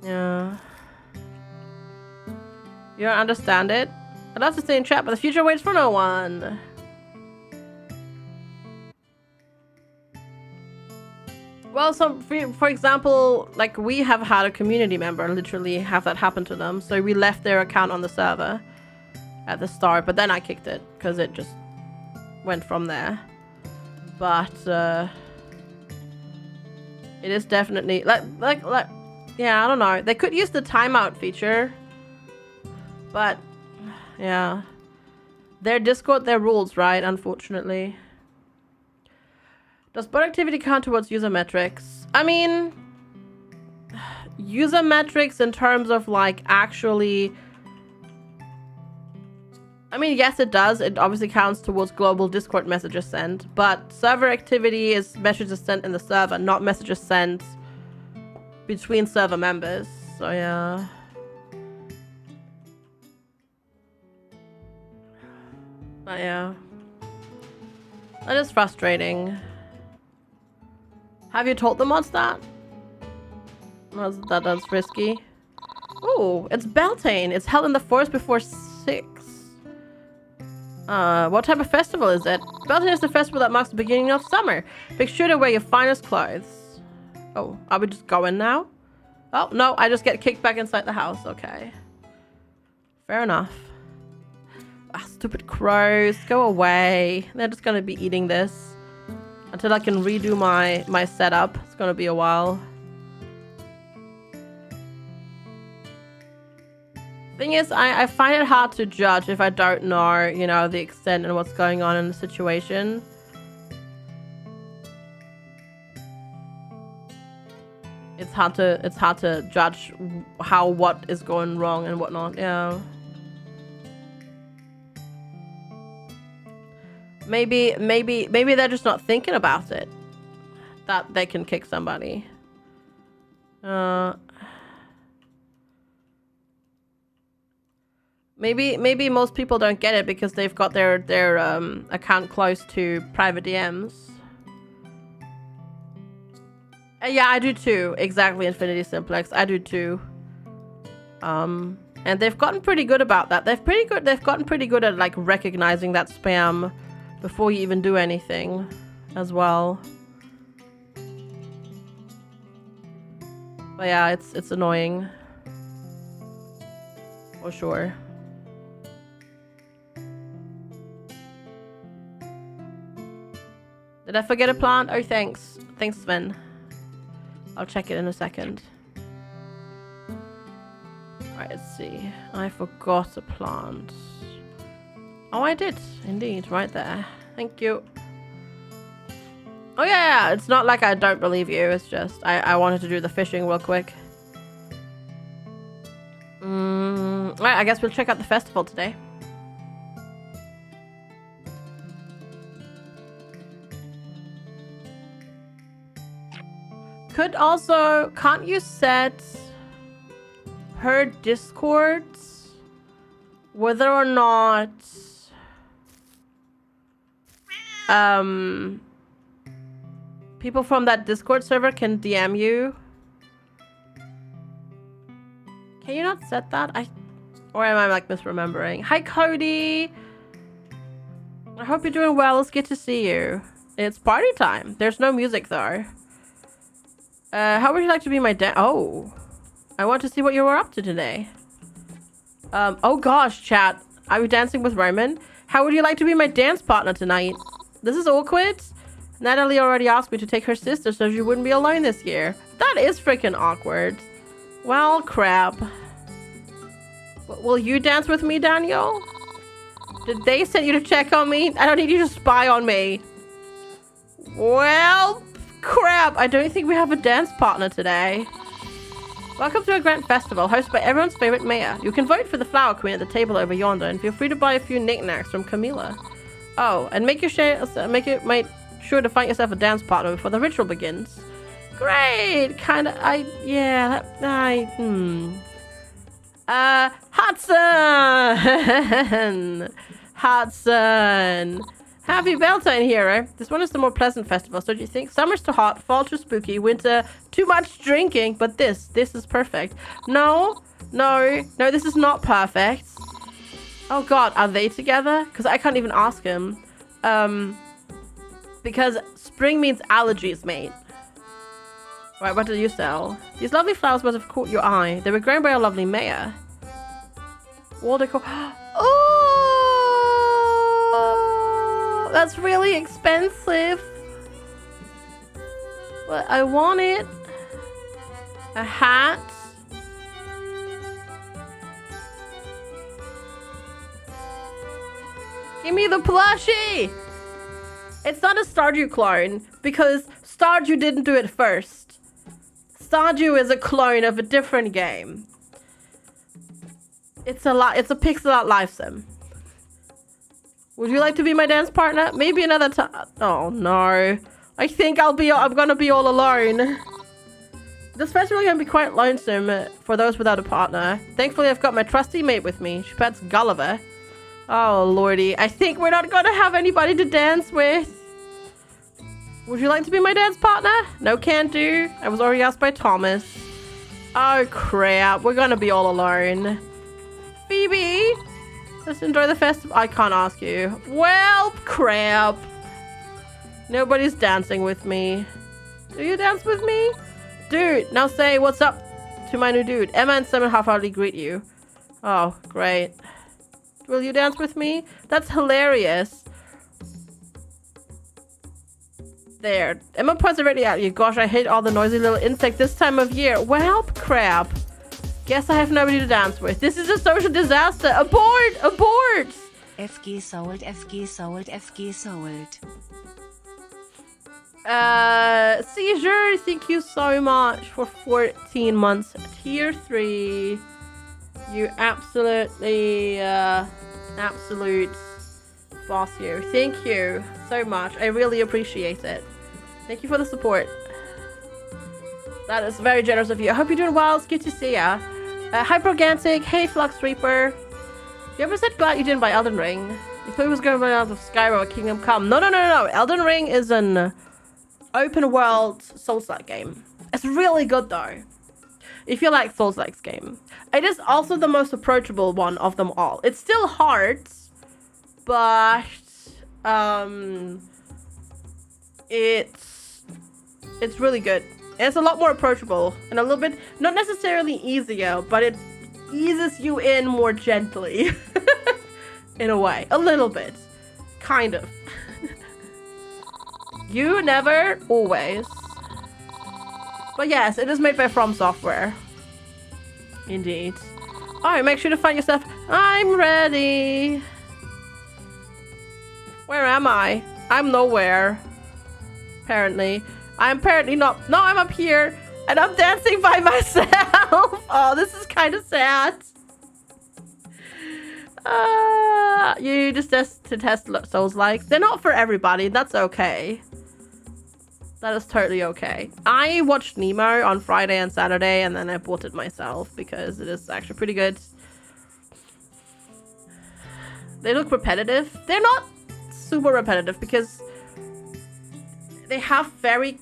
Speaker 1: Yeah. You don't understand it? I'd love to stay in chat, but the future waits for no one. Well, so for example, like we have had a community member literally have that happen to them. So we left their account on the server at the start, but then I kicked it because it just went from there. But it is definitely like yeah, I don't know. They could use the timeout feature, but yeah, their Discord, their rules, right? Unfortunately. Does bot activity count towards user metrics? I mean, user metrics in terms of like actually, I mean, yes, it does. It obviously counts towards global Discord messages sent, but server activity is messages sent in the server, not messages sent between server members. So yeah. But yeah. That is frustrating. Have you told the mods that? That's risky. Oh, it's Beltane. It's held in the forest before 6. What type of festival is it? Beltane is the festival that marks the beginning of summer. Make sure to wear your finest clothes. Oh, are we just going now? Oh, no, I just get kicked back inside the house. Okay. Fair enough. Ah, stupid crows. Go away. They're just gonna be eating this until I can redo my setup. It's gonna be a while. Thing is, I find it hard to judge if I don't know, you know, the extent and what's going on in the situation. It's hard to judge what is going wrong and whatnot. Yeah. Maybe they're just not thinking about it. That they can kick somebody. Maybe most people don't get it because they've got their account close to private DMs. Yeah, I do too. Exactly, Infinity Simplex. I do too. And they've gotten pretty good about that. They've gotten pretty good at like recognizing that spam before you even do anything as well. But yeah, it's annoying. For sure. Did I forget a plant? Oh, thanks. Thanks, Sven. I'll check it in a second. Alright, let's see. I forgot a plant. Oh, I did. Indeed. Right there. Thank you. Oh, yeah. It's not like I don't believe you. It's just I wanted to do the fishing real quick. Alright, I guess we'll check out the festival today. Could also... Can't you set her Discords whether or not... people from that Discord server can DM you? Can you not set that? Or am I like misremembering? Hi, Cody. I hope you're doing well. It's good to see you. It's party time. There's no music though. How would you like to be my Oh, I want to see what you were up to today. Oh gosh, chat. Are we dancing with Roman? How would you like to be my dance partner tonight? This is awkward. Natalie already asked me to take her sister so she wouldn't be alone this year. That is freaking awkward. Well, crap. Will you dance with me, Daniel? Did they send you to check on me? I don't need you to spy on me. Well, crap. I don't think we have a dance partner today. Welcome to a grand festival hosted by everyone's favorite mayor. You can vote for the flower queen at the table over yonder and feel free to buy a few knickknacks from Camila. Oh, and make sure to find yourself a dance partner before the ritual begins. Great! Hudson! Hudson! Happy Beltane, hero. This one is the more pleasant festival, don't you think? Summer's too hot, fall too spooky, winter too much drinking, but this is perfect. No, this is not perfect. Oh god, are they together? Because I can't even ask him. Because spring means allergies, mate. Right, what do you sell? These lovely flowers must have caught your eye. They were grown by a lovely mayor. What they call? Oh, that's really expensive. But I want it. A hat. Give me the plushie. It's not a Stardew clone because Stardew didn't do it first. Stardew is a clone of a different game. It's a pixel art live sim. Would you like to be my dance partner? Maybe another time. Oh no. I think I'm gonna be all alone. This festival is gonna be quite lonesome for those without a partner. Thankfully I've got my trusty mate with me. She pets Gulliver. Oh lordy. I think we're not gonna have anybody to dance with. Would you like to be my dance partner? No, can't do. I was already asked by Thomas. Oh crap. We're gonna be all alone. Phoebe, let's enjoy the festival. I can't ask you. Well, crap. Nobody's dancing with me. Do you dance with me? Dude, now say what's up to my new dude. Emma and Simon half-heartedly greet you. Oh, great. Will you dance with me? That's hilarious. There. Emma points directly at you. Gosh, I hate all the noisy little insects this time of year. Well, crap. Guess I have nobody to dance with. This is a social disaster. Abort! Abort!
Speaker 2: FG sold, FG sold, FG sold.
Speaker 1: Seizure, thank you so much for 14 months. Tier 3. You absolutely, absolute boss you. Thank you so much. I really appreciate it. Thank you for the support. That is very generous of you. I hope you're doing well. It's good to see ya. Hypergantic, hey Flux Reaper. You ever said glad you didn't buy Elden Ring? You thought it was going to run out of Skyrim or Kingdom Come. No. Elden Ring is an open world Souls-like game. It's really good though. If you like Souls-like game. It is also the most approachable one of them all. It's still hard, but it's really good. It's a lot more approachable and a little bit, not necessarily easier, but it eases you in more gently. In a way. A little bit. Kind of. You never, always. But yes, it is made by From Software. Indeed. Alright, make sure to find yourself. I'm ready. Where am I? I'm nowhere. Apparently. I'm apparently not. No, I'm up here. And I'm dancing by myself. Oh, this is kind of sad. You just test Souls-like. They're not for everybody. That's okay. That is totally okay. I watched Nemo on Friday and Saturday, and then I bought it myself because it is actually pretty good. They look repetitive. They're not super repetitive because they have very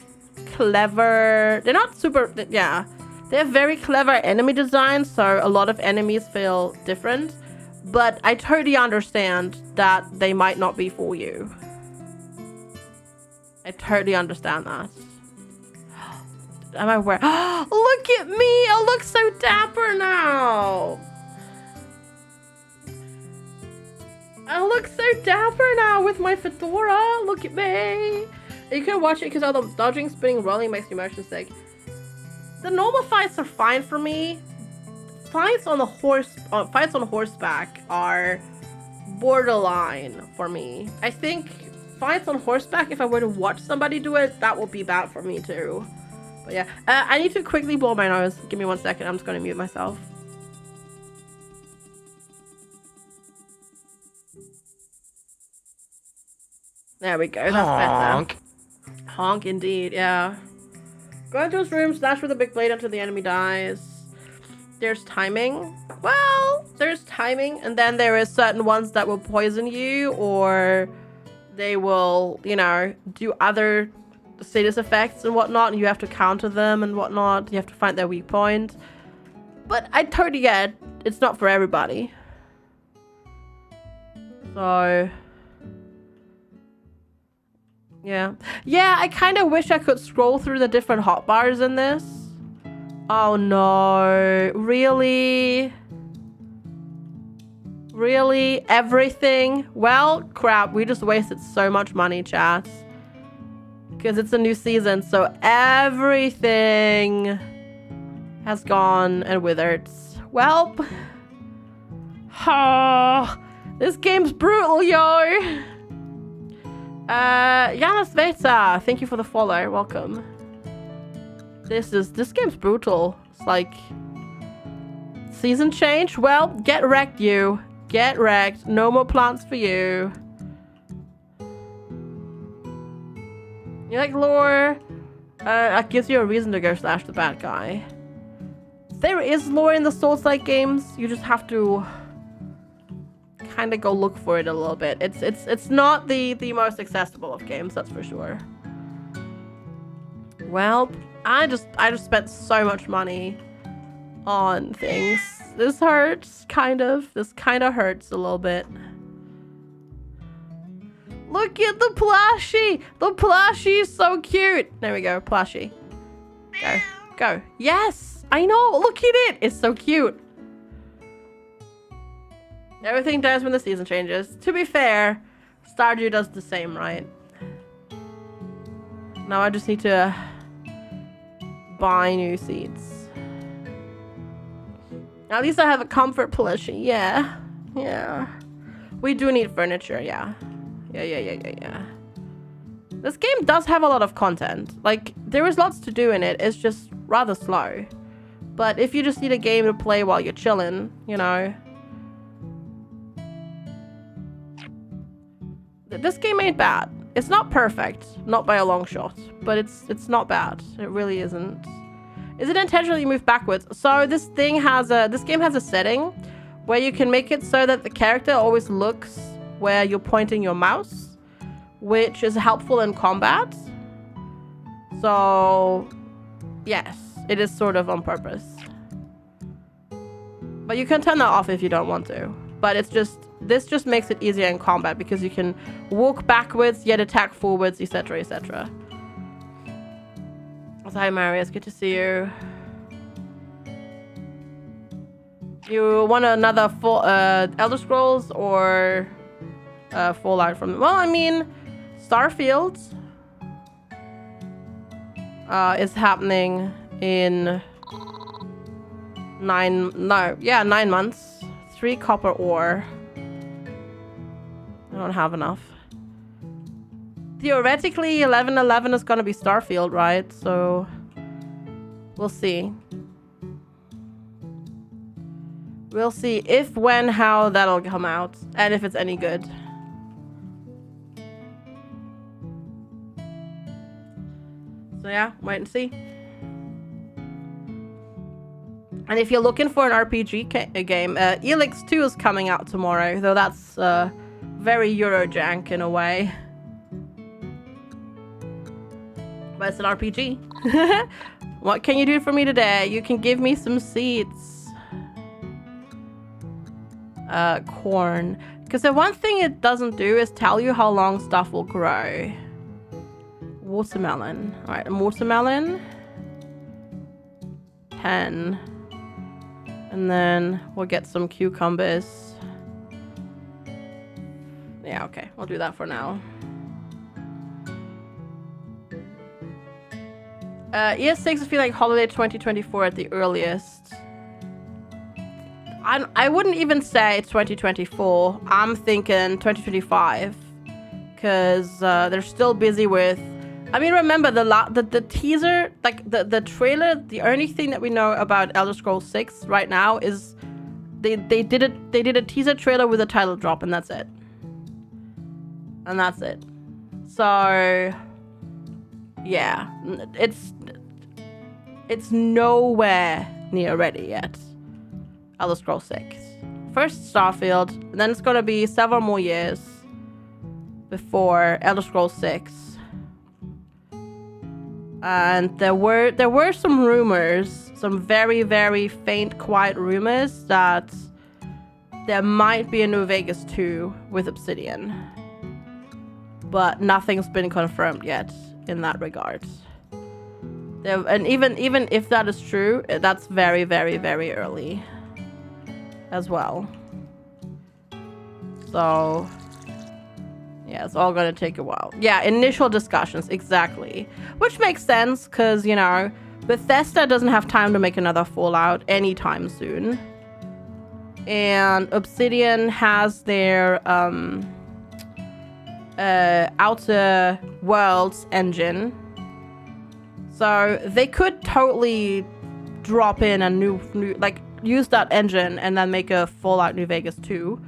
Speaker 1: clever... They're not super... Yeah. They have very clever enemy design, so a lot of enemies feel different. But I totally understand that they might not be for you. I totally understand that. Am I wearing... Look at me! I look so dapper now! I look so dapper now with my fedora. Look at me. You can watch it because all the dodging, spinning, rolling makes you motion sick. The normal fights are fine for me. Fights on horseback are borderline for me. I think fights on horseback, if I were to watch somebody do it, that would be bad for me too. But yeah, I need to quickly blow my nose. Give me 1 second. I'm just going to mute myself. There we go. That's better. Honk indeed, yeah. Go into his room, slash with a big blade until the enemy dies. There's timing. Well, there's timing, and then there is certain ones that will poison you, or they will, you know, do other status effects and whatnot, and you have to counter them and whatnot. You have to find their weak point. But I totally get it. It's not for everybody. So... yeah. Yeah, I kind of wish I could scroll through the different hotbars in this. Oh no. Really? Really? Everything? Well, crap. We just wasted so much money, chat. Because it's a new season, so everything has gone and withered. Well. Oh, this game's brutal, yo. Janis Veta, thank you for the follow. Welcome. This game's brutal. It's like season change. Well, get wrecked, you. Get wrecked. No more plants for you. You like lore? That gives you a reason to go slash the bad guy. There is lore in the Souls-like games. You just have to kind of go look for it a little bit. It's not the most accessible of games, that's for sure. Well, I just spent so much money on things. This hurts, kind of. This kind of hurts a little bit. Look at the plushie! The plushie is so cute! There we go, plushie. Go. Go. Yes! I know! Look at it! It's so cute. Everything dies when the season changes. To be fair, Stardew does the same, right? Now I just need to buy new seeds. At least I have a comfort plushie. Yeah. Yeah. We do need furniture, yeah. Yeah. This game does have a lot of content. Like, there is lots to do in it. It's just rather slow. But if you just need a game to play while you're chilling, you know. This game ain't bad. It's not perfect, not by a long shot, but it's not bad. It really isn't. Is it intentionally moved backwards? So this game has a setting where you can make it so that the character always looks where you're pointing your mouse, which is helpful in combat. So yes, it is sort of on purpose. But you can turn that off if you don't want to. But this just makes it easier in combat because you can walk backwards yet attack forwards, etc, etc. So, hi Marius, good to see you. You want another full Elder Scrolls or Fallout from? Well, I mean, Starfield is happening in 9 months. 3 copper ore. I don't have enough. Theoretically, 11/11 is gonna be Starfield, right? So we'll see. We'll see if, when, how that'll come out, and if it's any good. So yeah, wait and see. And if you're looking for an RPG game, Elix 2 is coming out tomorrow, though that's very Eurojank in a way. But it's an RPG. What can you do for me today? You can give me some seeds. Corn. Because the one thing it doesn't do is tell you how long stuff will grow. Watermelon. Alright, watermelon. 10. And then we'll get some cucumbers. Yeah, okay. We'll do that for now. ES6 is feeling like holiday 2024 at the earliest. I wouldn't even say 2024. I'm thinking 2025. Because they're still busy with... I mean, remember, the teaser, like, the trailer, the only thing that we know about Elder Scrolls 6 right now is they did a teaser trailer with a title drop, and that's it. And that's it. So... yeah. It's nowhere near ready yet. Elder Scrolls 6. First Starfield, and then it's gonna be several more years before Elder Scrolls 6. And there were some rumors, some very, very faint, quiet rumors that there might be a New Vegas 2 with Obsidian. But nothing's been confirmed yet in that regard. And even if that is true, that's very, very, very early as well. So yeah, it's all gonna take a while. Yeah, initial discussions, exactly. Which makes sense, because, you know, Bethesda doesn't have time to make another Fallout anytime soon. And Obsidian has their Outer Worlds engine. So they could totally drop in a new like, use that engine and then make a Fallout New Vegas 2.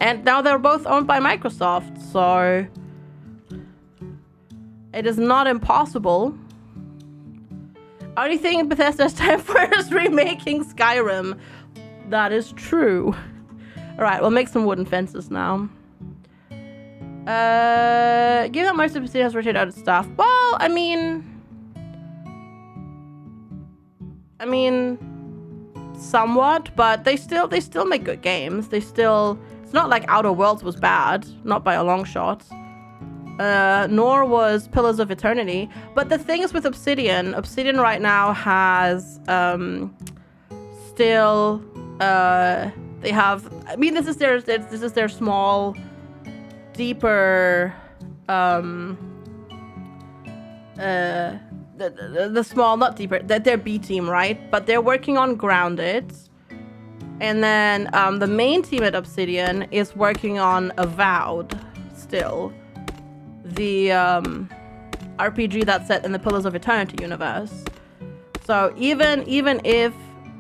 Speaker 1: And now they're both owned by Microsoft, so it is not impossible. Only thing Bethesda has time for is remaking Skyrim. That is true. Alright, we'll make some wooden fences now. Given that most of Obsidian has rotated out of stuff, well, I mean, somewhat, but they still make good games. It's not like Outer Worlds was bad, not by a long shot. Nor was Pillars of Eternity. But the thing is with Obsidian right now has still they have. I mean, this is their small, deeper the small, not deeper, their B team, right? But they're working on Grounded. And then the main team at Obsidian is working on Avowed still. The RPG that's set in the Pillars of Eternity universe. So even if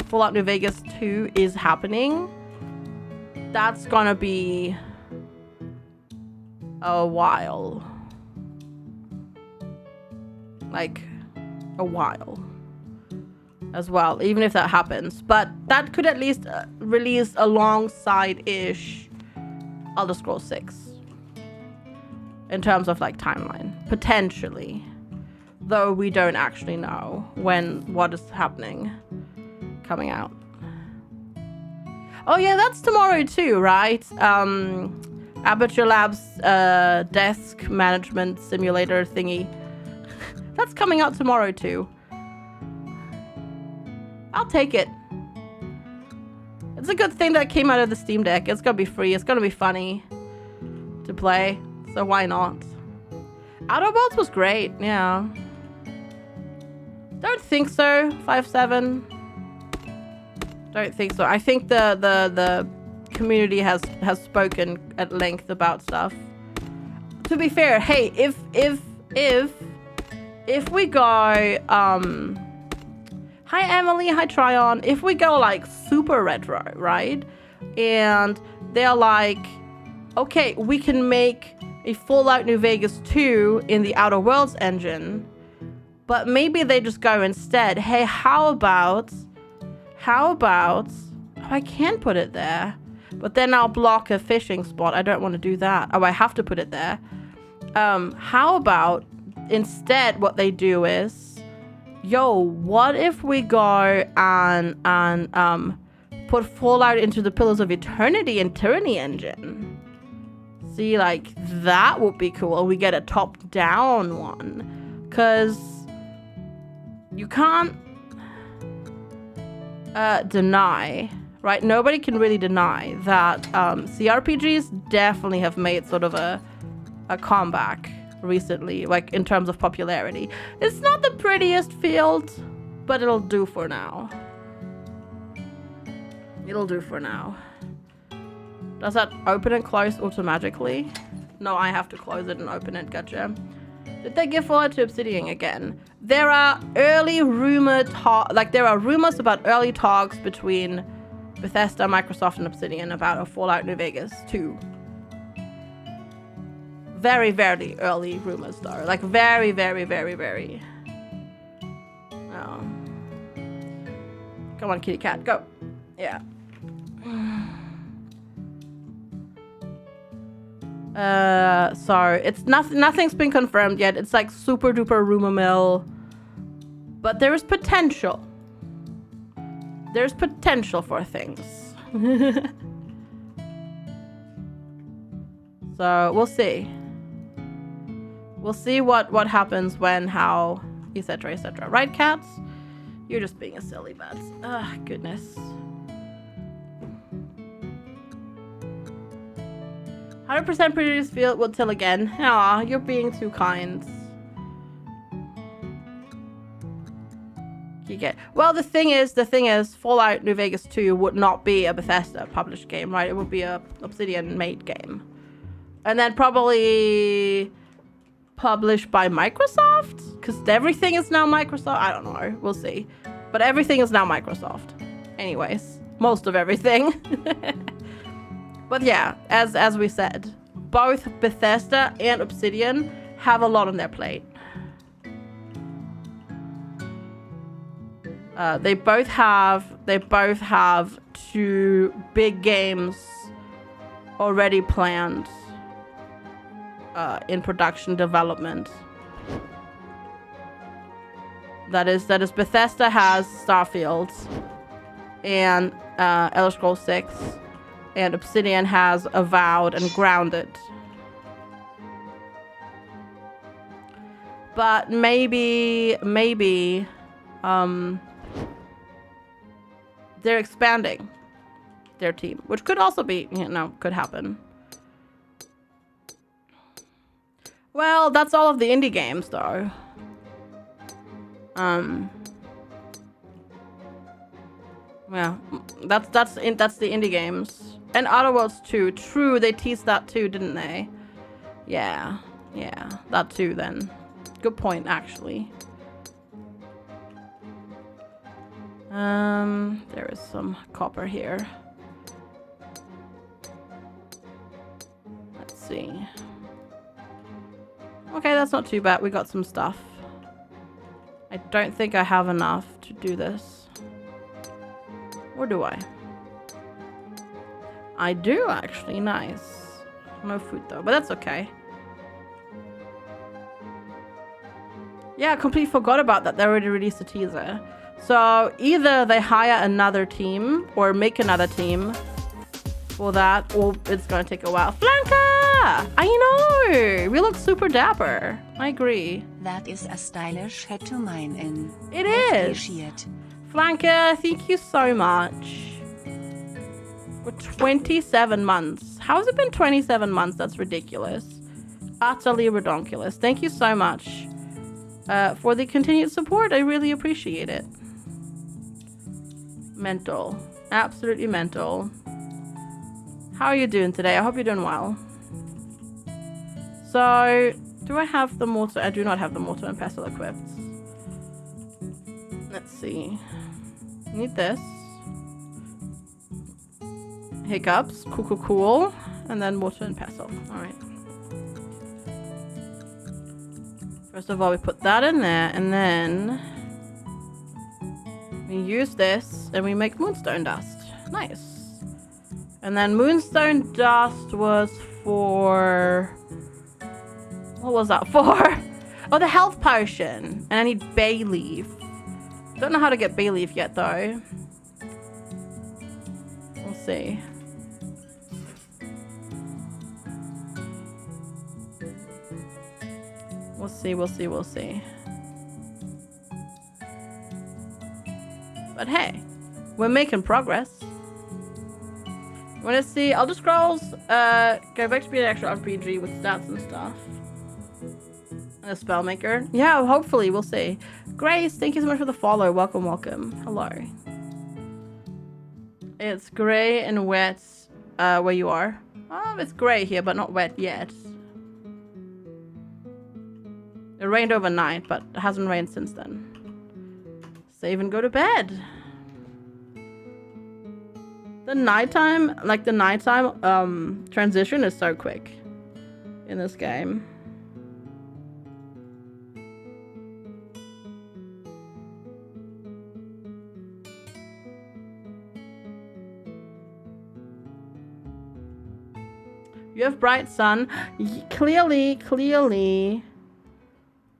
Speaker 1: Fallout New Vegas 2 is happening, that's gonna be a while. Like, a while as well, even if that happens. But that could at least release alongside-ish Elder Scrolls 6 in terms of, like, timeline, potentially, though we don't actually know what is happening, coming out. Oh yeah, that's tomorrow too, right? Aperture Labs desk management simulator thingy. That's coming out tomorrow too. I'll take it. It's a good thing that came out of the Steam Deck. It's gonna be free. It's gonna be funny to play. So why not? Outer Worlds was great, yeah. Don't think so, 5-7. Don't think so. I think the community has spoken at length about stuff. To be fair, hey, if we go hi Emily, hi Tryon. If we go like super retro, right? And they're like, okay, we can make a Fallout New Vegas 2 in the Outer Worlds engine, but maybe they just go instead, hey, how about oh, I can put it there, but then I'll block a fishing spot. I don't want to do that. Oh, I have to put it there. How about instead what they do is, yo, what if we go and put Fallout into the Pillars of Eternity and Tyranny engine? See, like, that would be cool. We get a top-down one. Because you can't deny, right? Nobody can really deny that CRPGs definitely have made sort of a comeback recently, like in terms of popularity. It's not the prettiest field, but it'll do for now. It'll do for now. Does that open and close automatically? No, I have to close it and open it. Gotcha. Did they give forward to Obsidian again? There are early rumored there are rumors about early talks between Bethesda, Microsoft, and Obsidian about a Fallout New Vegas 2. Very, very early rumors though. Like very, very, very, very. Oh. Come on, kitty cat, go. Yeah. So it's nothing's been confirmed yet. It's like super duper rumor mill, but there is potential. There's potential for things. So we'll see. We'll see what happens when, how, etc., etc. Right, cats? You're just being a silly bat. Ah, goodness. 100% produce field will till again. Aw, you're being too kind. You get well. The thing is, Fallout New Vegas 2 would not be a Bethesda published game, right? It would be a Obsidian made game, and then probably published by Microsoft, because everything is now Microsoft. I don't know. We'll see, but everything is now Microsoft. Anyways, most of everything. But yeah, as we said, both Bethesda and Obsidian have a lot on their plate. They both have 2 big games already planned in production development. That is Bethesda has Starfield and Elder Scrolls 6. And Obsidian has Avowed and Grounded. But maybe they're expanding their team, which could also be, could happen. Well, that's all of the indie games though. Yeah, that's the indie games. And Outer Worlds 2. True, they teased that too, didn't they? Yeah, that too then. Good point, actually. There is some copper here. Let's see. Okay, that's not too bad. We got some stuff. I don't think I have enough to do this. Or do I? I do, actually. Nice. No food, though. But that's okay. Yeah, I completely forgot about that. They already released a teaser. So, either they hire another team or make another team for that, or it's going to take a while. Flanka! I know! We look super dapper. I agree.
Speaker 2: That is a stylish head to mine in.
Speaker 1: It is.
Speaker 2: Appreciate.
Speaker 1: Flanka, thank you so much. For 27 months. How has it been 27 months? That's ridiculous. Utterly redonkulous. Thank you so much for the continued support. I really appreciate it. Mental. Absolutely mental. How are you doing today? I hope you're doing well. So, do I have the mortar? I do not have the mortar and pestle equipped. Let's see. Need this. Hiccups. Cool. And then mortar and pestle. Alright. First of all, we put that in there, and then we use this, and we make moonstone dust. Nice. And then moonstone dust was for... What was that for? Oh, the health potion. And I need bay leaf. Don't know how to get bay leaf yet, though. We'll see. We'll see. But hey, we're making progress. Wanna see Elder Scrolls? Go back to be an extra RPG with stats and stuff. A spellmaker. Yeah, hopefully. We'll see. Grace, thank you so much for the follow. Welcome, welcome. Hello. It's grey and wet where you are. It's grey here, but not wet yet. It rained overnight, but it hasn't rained since then. Save and go to bed. The nighttime, transition is so quick in this game. You have bright sun. Clearly,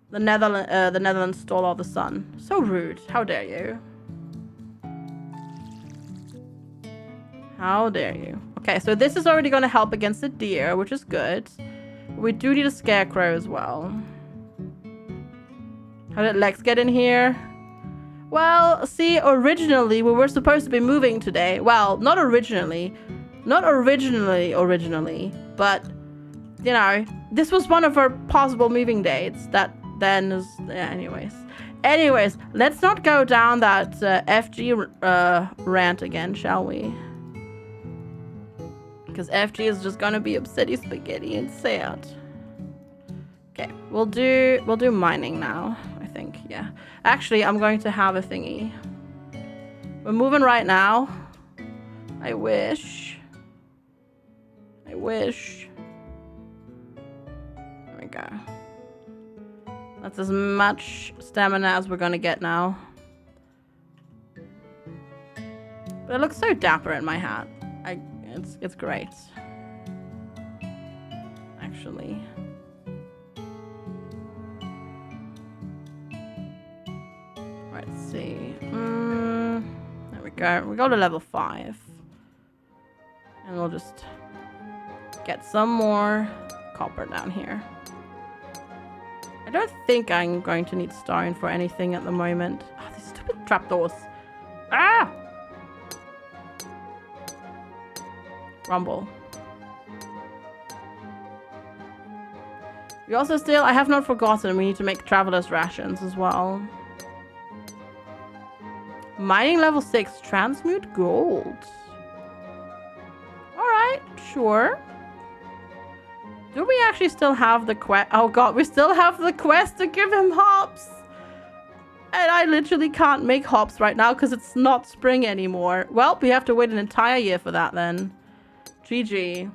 Speaker 1: the Netherlands stole all the sun. So rude. How dare you? How dare you? Okay, so this is already going to help against the deer, which is good. We do need a scarecrow as well. How did Lex get in here? Well, see, originally we were supposed to be moving today. Well, not originally, but you know, this was one of our possible moving dates. That then is, yeah, anyways, let's not go down that FG rant again, shall we? Because FG is just gonna be upsetty spaghetti and sad. Okay, we'll do mining now, I think. Yeah, actually, I'm going to have a thingy. We're moving right now. I wish. There we go. That's as much stamina as we're gonna get now. But it looks so dapper in my hat. It's great. Actually. Let's see. There we go. We go to level 5. And we'll just get some more copper down here. I don't think I'm going to need stone for anything at the moment. Oh, these stupid trapdoors. Ah! Rumble. We also still, I have not forgotten, we need to make traveler's rations as well. Mining level 6, transmute gold. Alright, sure. Do we actually still have the quest? Oh god, we still have the quest to give him hops. And I literally can't make hops right now because it's not spring anymore. Well, we have to wait an entire year for that then. GG.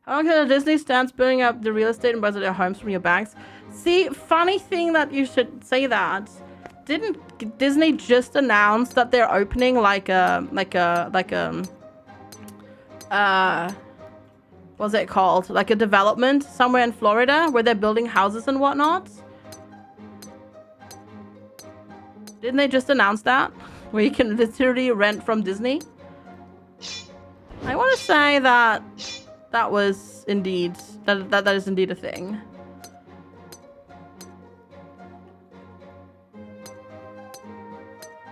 Speaker 1: How long can Disney stand building up the real estate and buy their homes from your banks? See, funny thing that you should say that. Didn't Disney just announce that they're opening what's it called? Like a development somewhere in Florida where they're building houses and whatnot? Didn't they just announce that? Where you can literally rent from Disney? I want to say that that was indeed, that is indeed a thing.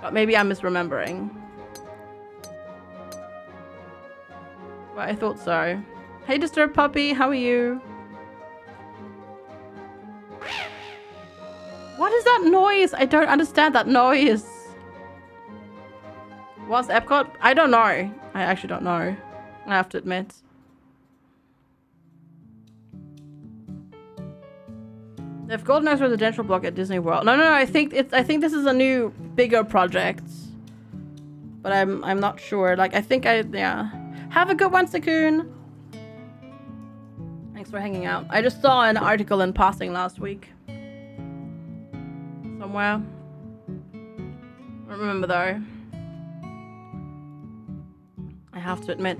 Speaker 1: But maybe I'm misremembering. But I thought so. Hey, Disturbed Puppy, how are you? What is that noise? I don't understand that noise. What's Epcot? I don't know. I actually don't know. I have to admit. They've got a nice residential block at Disney World. No. I think this is a new, bigger project. But I'm not sure. Like, yeah. Have a good one, Sakun. Thanks for hanging out. I just saw an article in passing last week. Somewhere. I don't remember though. I have to admit.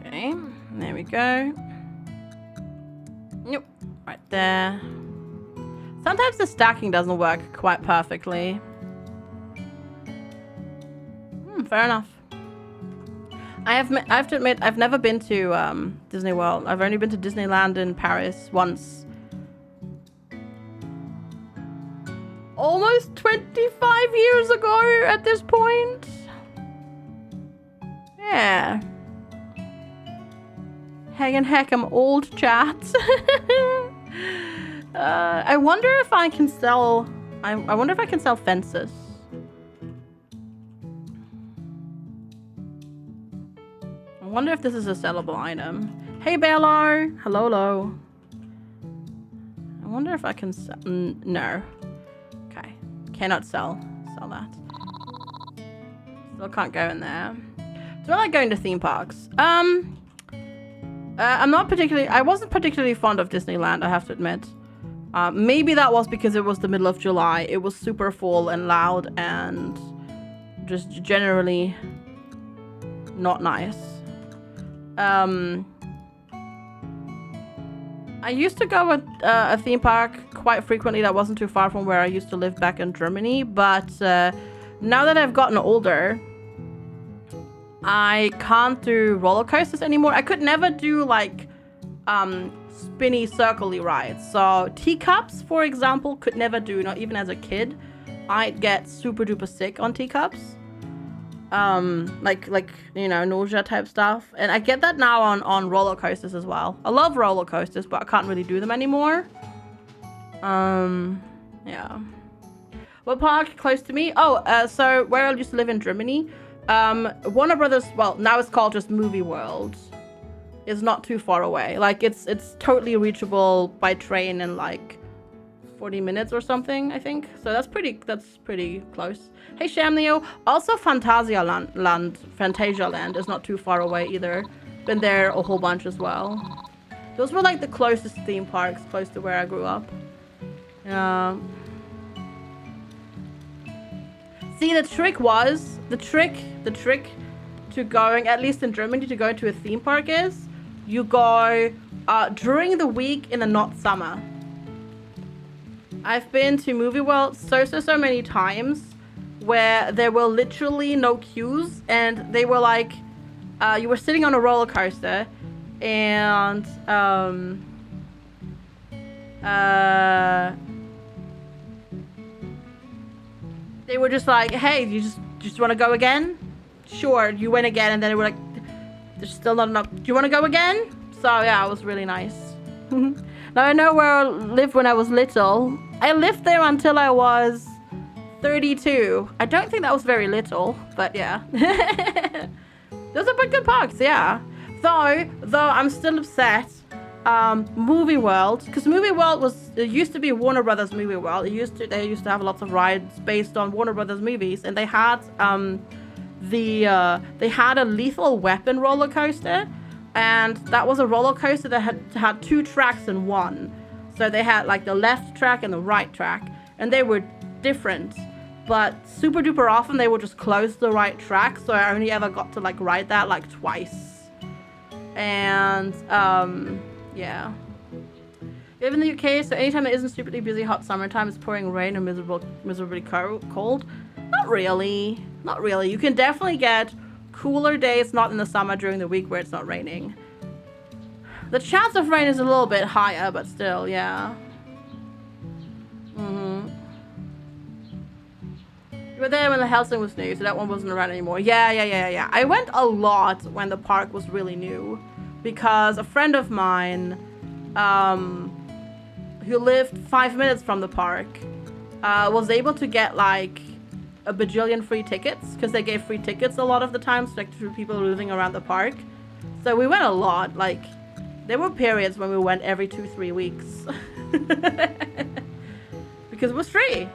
Speaker 1: Okay, there we go. Yep, right there. Sometimes the stacking doesn't work quite perfectly. Fair enough. I have to admit, I've never been to Disney World. I've only been to Disneyland in Paris once. almost 25 years ago at this point. Yeah. Heck, I'm old, chat. I wonder if I can sell... I wonder if I can sell fences. I wonder if this is a sellable item. Hey, Bello. Hello. I wonder if I can sell... no. Okay. Cannot sell that. Still can't go in there. Do I like going to theme parks? I wasn't particularly fond of Disneyland, I have to admit. Maybe that was because it was the middle of July. It was super full and loud and just generally not nice. I used to go at a theme park quite frequently that wasn't too far from where I used to live back in Germany, but now that I've gotten older, I can't do roller coasters anymore. I could never do like spinny circle-y rides. So teacups, for example, could never do, not even as a kid. I'd get super duper sick on teacups. Like you know, nausea type stuff. And I get that now on roller coasters as well. I love roller coasters, but I can't really do them anymore. Yeah. What park close to me? Oh, so where I used to live in Germany, Warner Brothers, well, now it's called just Movie World, is not too far away. Like it's totally reachable by train in like 40 minutes or something, I think. So that's pretty close. Hey, Shamneo. Also, Phantasialand is not too far away either. Been there a whole bunch as well. Those were like the closest theme parks close to where I grew up. Yeah. See, the trick to going, at least in Germany, to go to a theme park is you go during the week in the not summer. I've been to Movie World so many times where there were literally no queues, and they were like, you were sitting on a roller coaster, and they were just like, hey, you just want to go again? Sure, you went again, and then they were like, there's still not enough. Do you want to go again? So yeah, it was really nice. Now I know where I lived when I was little. I lived there until I was 32. I don't think that was very little, but yeah. Those are good parks, yeah. Though I'm still upset. Movie World, because Movie World it used to be Warner Brothers Movie World. They used to have lots of rides based on Warner Brothers movies, and they had they had a Lethal Weapon roller coaster, and that was a roller coaster that had two tracks in one. So they had like the left track and the right track, and they were different, but super duper often they would just close the right track, so I only ever got to like ride that like twice. And yeah. We live in the UK, so anytime it isn't stupidly busy hot summertime, it's pouring rain and miserably cold. Not really. You can definitely get cooler days, not in the summer during the week where it's not raining. The chance of rain is a little bit higher, but still, yeah. You were there when the Helsing was new, so that one wasn't around anymore. Yeah. I went a lot when the park was really new, because a friend of mine who lived 5 minutes from the park was able to get like a bajillion free tickets, because they gave free tickets a lot of the times to people living around the park. So we went a lot. Like, there were periods when we went every 2-3 weeks because it was free.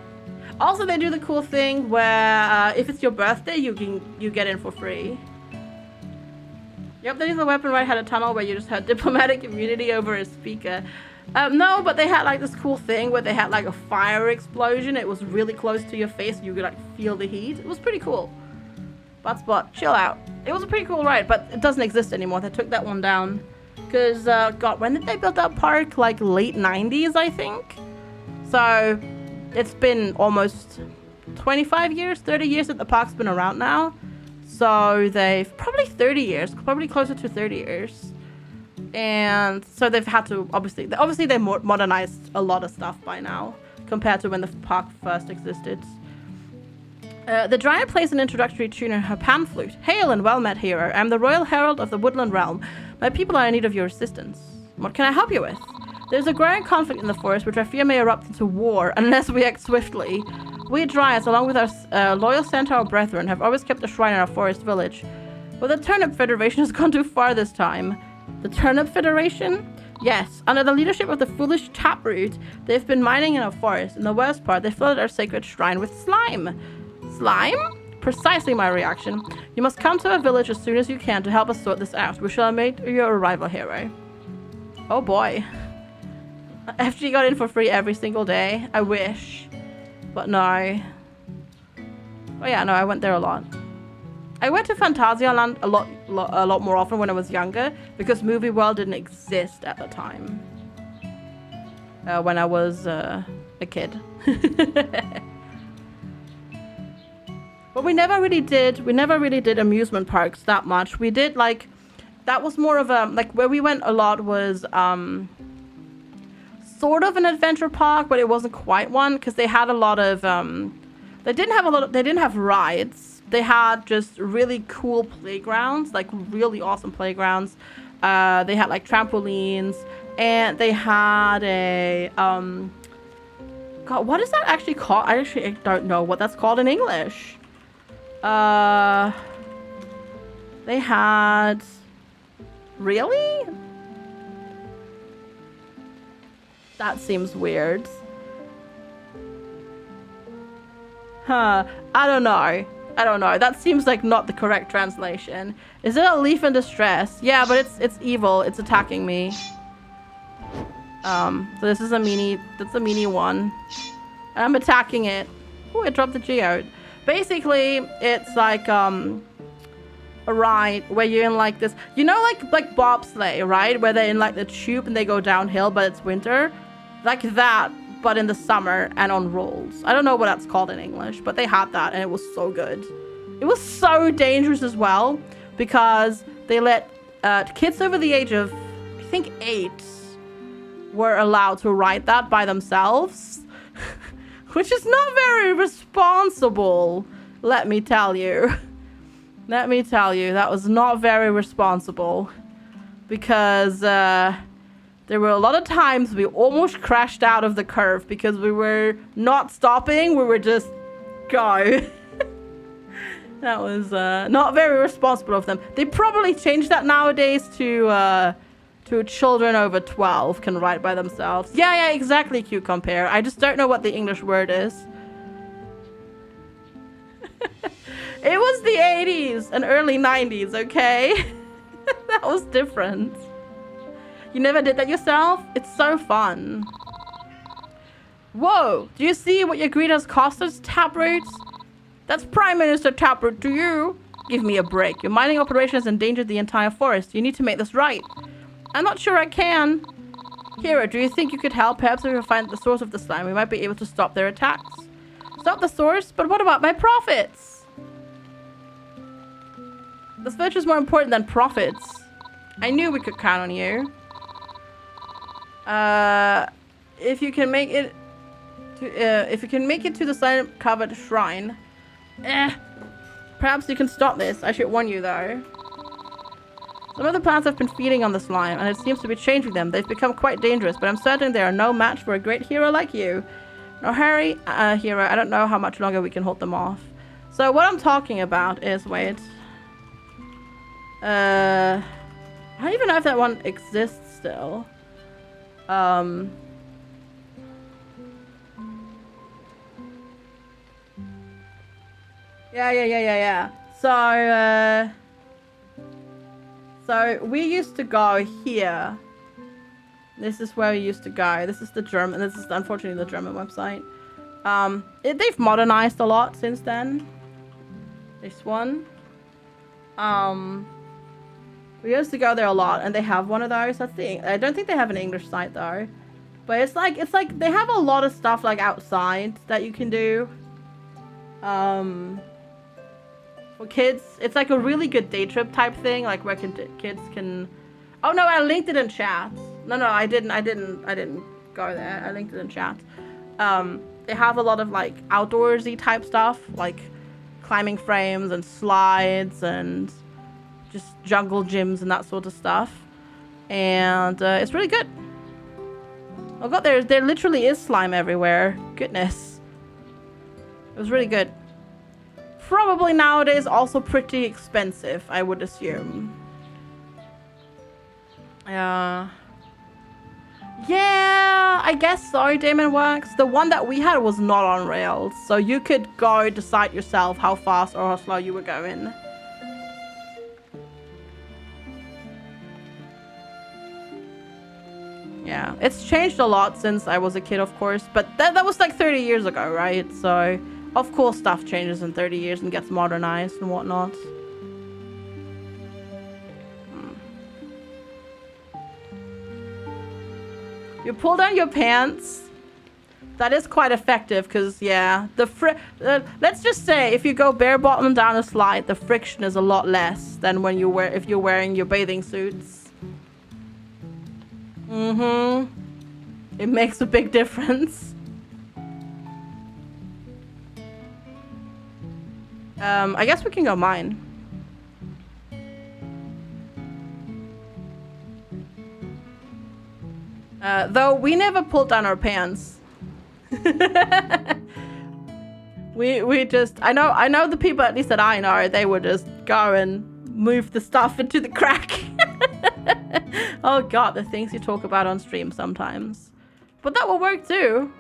Speaker 1: Also, they do the cool thing where if it's your birthday, you get in for free. Yep, the Lethal Weapon ride had a tunnel where you just had diplomatic immunity over a speaker. No, but they had like this cool thing where they had like a fire explosion. It was really close to your face. You could like feel the heat. It was pretty cool. Butt spot, chill out. It was a pretty cool ride, but it doesn't exist anymore. They took that one down. Because, God, when did they build that park? Like late 90s, I think. So it's been almost 25 years, 30 years that the park's been around now. So they've probably 30 years, probably closer to 30 years. And so they've had to, obviously they modernized a lot of stuff by now. compared to when the park first existed. The Dryad plays an introductory tune in her pan flute. Hail and well met, hero. I'm the Royal Herald of the Woodland Realm. My people are in need of your assistance. What can I help you with? There's a growing conflict in the forest, which I fear may erupt into war unless we act swiftly. We Dryads, along with our loyal centaur brethren, have always kept a shrine in our forest village. But the Turnip Federation has gone too far this time. The Turnip Federation? Yes, under the leadership of the foolish Taproot, they've been mining in our forest. In the worst part, they flooded our sacred shrine with slime. Slime? Precisely my reaction. You must come to our village as soon as you can to help us sort this out. We shall await your arrival, hero. Oh boy. FG got in for free every single day. I wish. But no. Oh yeah, no, I went there a lot. I went to Phantasialand a lot more often when I was younger because Movie World didn't exist at the time. When I was a kid. But we never really did amusement parks that much. We did like, that was more of a, like where we went a lot was sort of an adventure park, but it wasn't quite one because they had a lot of, they didn't have rides. They had just really cool playgrounds, like really awesome playgrounds. They had like trampolines and they had a, God, what is that actually called? I don't know what that's called in English. They had... Really? That seems weird. Huh. I don't know. That seems like not the correct translation. Is it a leaf in distress? Yeah, but it's evil. It's attacking me. So this is a mini... That's a mini one. I'm attacking it. Oh, it dropped the geode. Basically, it's like a ride where you're in like this, you know, like bobsleigh, right? Where they're in like the tube and they go downhill, but it's winter, like that, but in the summer and on rolls. I don't know what that's called in English, but they had that and it was so good. It was so dangerous as well because they let kids over the age of, I think 8, were allowed to ride that by themselves. Which is not very responsible, let me tell you. Let me tell you, that was not very responsible. Because there were a lot of times we almost crashed out of the curve because we were not stopping, we were just go. That was not very responsible of them. They probably changed that nowadays to children over 12 can ride by themselves. Yeah, exactly, Q-Compare. I just don't know what the English word is. It was the 80s and early 90s, okay? That was different. You never did that yourself? It's so fun. Whoa, do you see what your greed has cost us, Taproot? That's Prime Minister Taproot to you. Give me a break. Your mining operation has endangered the entire forest. You need to make this right. I'm not sure I can. Hero, do you think you could help? Perhaps if we find the source of the slime, we might be able to stop their attacks. Stop the source? But what about my profits? This village is more important than profits. I knew we could count on you. If you can make it to the slime-covered shrine, perhaps you can stop this. I should warn you, though. Some of the plants have been feeding on the slime, and it seems to be changing them. They've become quite dangerous, but I'm certain they are no match for a great hero like you. No hurry, hero. I don't know how much longer we can hold them off. So what I'm talking about is, wait. I don't even know if that one exists still. Yeah. So we used to go here. This is where we used to go. This is the German. This is unfortunately the German website. They've modernized a lot since then. This one. We used to go there a lot, and they have one of those. I don't think they have an English site though. But it's like they have a lot of stuff like outside that you can do. For kids, it's like a really good day trip type thing, like where kids can. Oh no, I linked it in chat. No, I didn't go there. I linked it in chat. They have a lot of like outdoorsy type stuff, like climbing frames and slides and just jungle gyms and that sort of stuff. And it's really good. Oh god, there literally is slime everywhere. Goodness. It was really good. Probably nowadays also pretty expensive, I would assume. Yeah, I guess so, Damon Works. The one that we had was not on rails, so you could go decide yourself how fast or how slow you were going. Yeah, it's changed a lot since I was a kid, of course, but that was like 30 years ago, right? So, of course, stuff changes in 30 years and gets modernized and whatnot. You pull down your pants. That is quite effective because, yeah, let's just say if you go bare bottom down a slide, the friction is a lot less than when if you're wearing your bathing suits. It makes a big difference. I guess we can go mine. Though we never pulled down our pants. we just I know the people, at least that I know, they would just go and move the stuff into the crack. Oh god, the things you talk about on stream sometimes. But that will work too.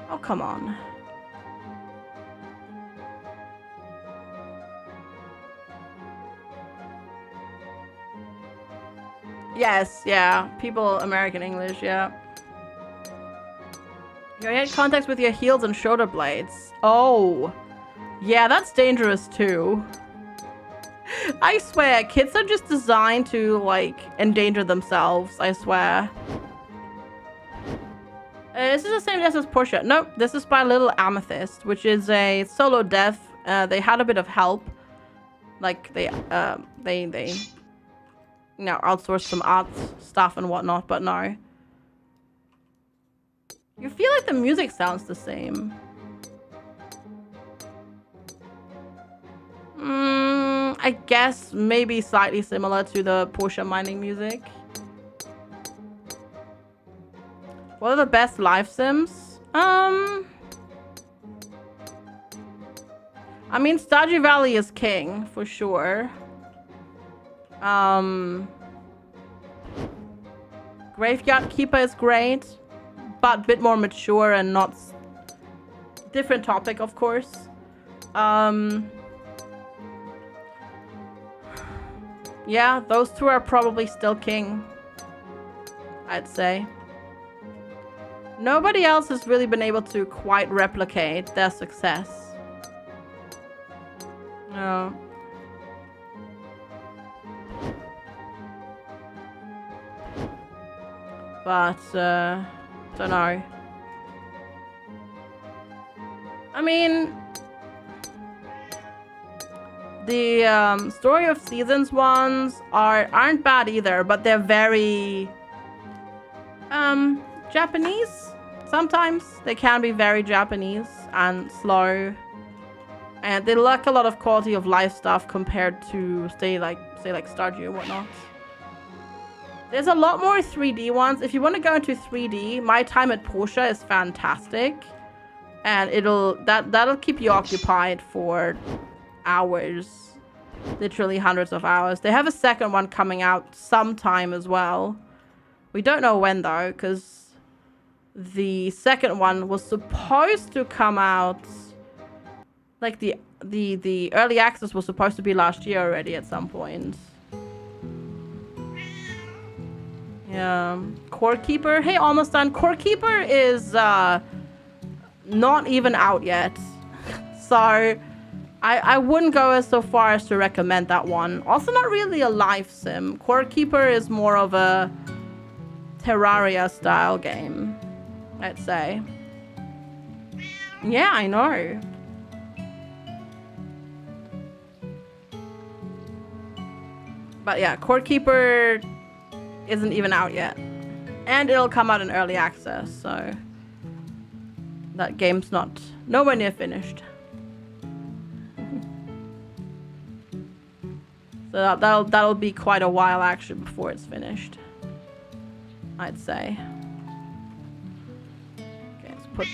Speaker 1: Oh, come on. Yes, yeah. People, American English, yeah. You had contacts with your heels and shoulder blades. Oh. Yeah, that's dangerous too. I swear, kids are just designed to, like, endanger themselves, I swear. This is the same death as Portia. Nope, this is by Little Amethyst, which is a solo death. They had a bit of help. Like, they you know, outsourced some art stuff and whatnot, but no. You feel like the music sounds the same. I guess maybe slightly similar to the Porsche mining music. What are the best life sims? I mean, Stardew Valley is king, for sure. Graveyard Keeper is great, but a bit more mature and not... Different topic, of course. Yeah, those two are probably still king, I'd say. Nobody else has really been able to quite replicate their success. No. But, don't know. I mean... The Story of Seasons ones aren't bad either, but they're very Japanese. Sometimes they can be very Japanese and slow, and they lack a lot of quality of life stuff compared to say like Stardew and whatnot. There's a lot more 3D ones. If you want to go into 3D, My Time at Portia is fantastic, and that'll keep you occupied for hours, literally hundreds of hours. They have a second one coming out sometime as well. We don't know when though, because the second one was supposed to come out, like the early access was supposed to be last year already at some point. Yeah. Core Keeper, hey, almost done. Core Keeper is not even out yet, so I wouldn't go so far as to recommend that one. Also not really a life sim. Core Keeper is more of a Terraria style game, I'd say. Yeah, I know. But yeah, Core Keeper isn't even out yet. And it'll come out in early access, so that game's nowhere near finished. So that'll be quite a while actually before it's finished, I'd say. Okay, let's put.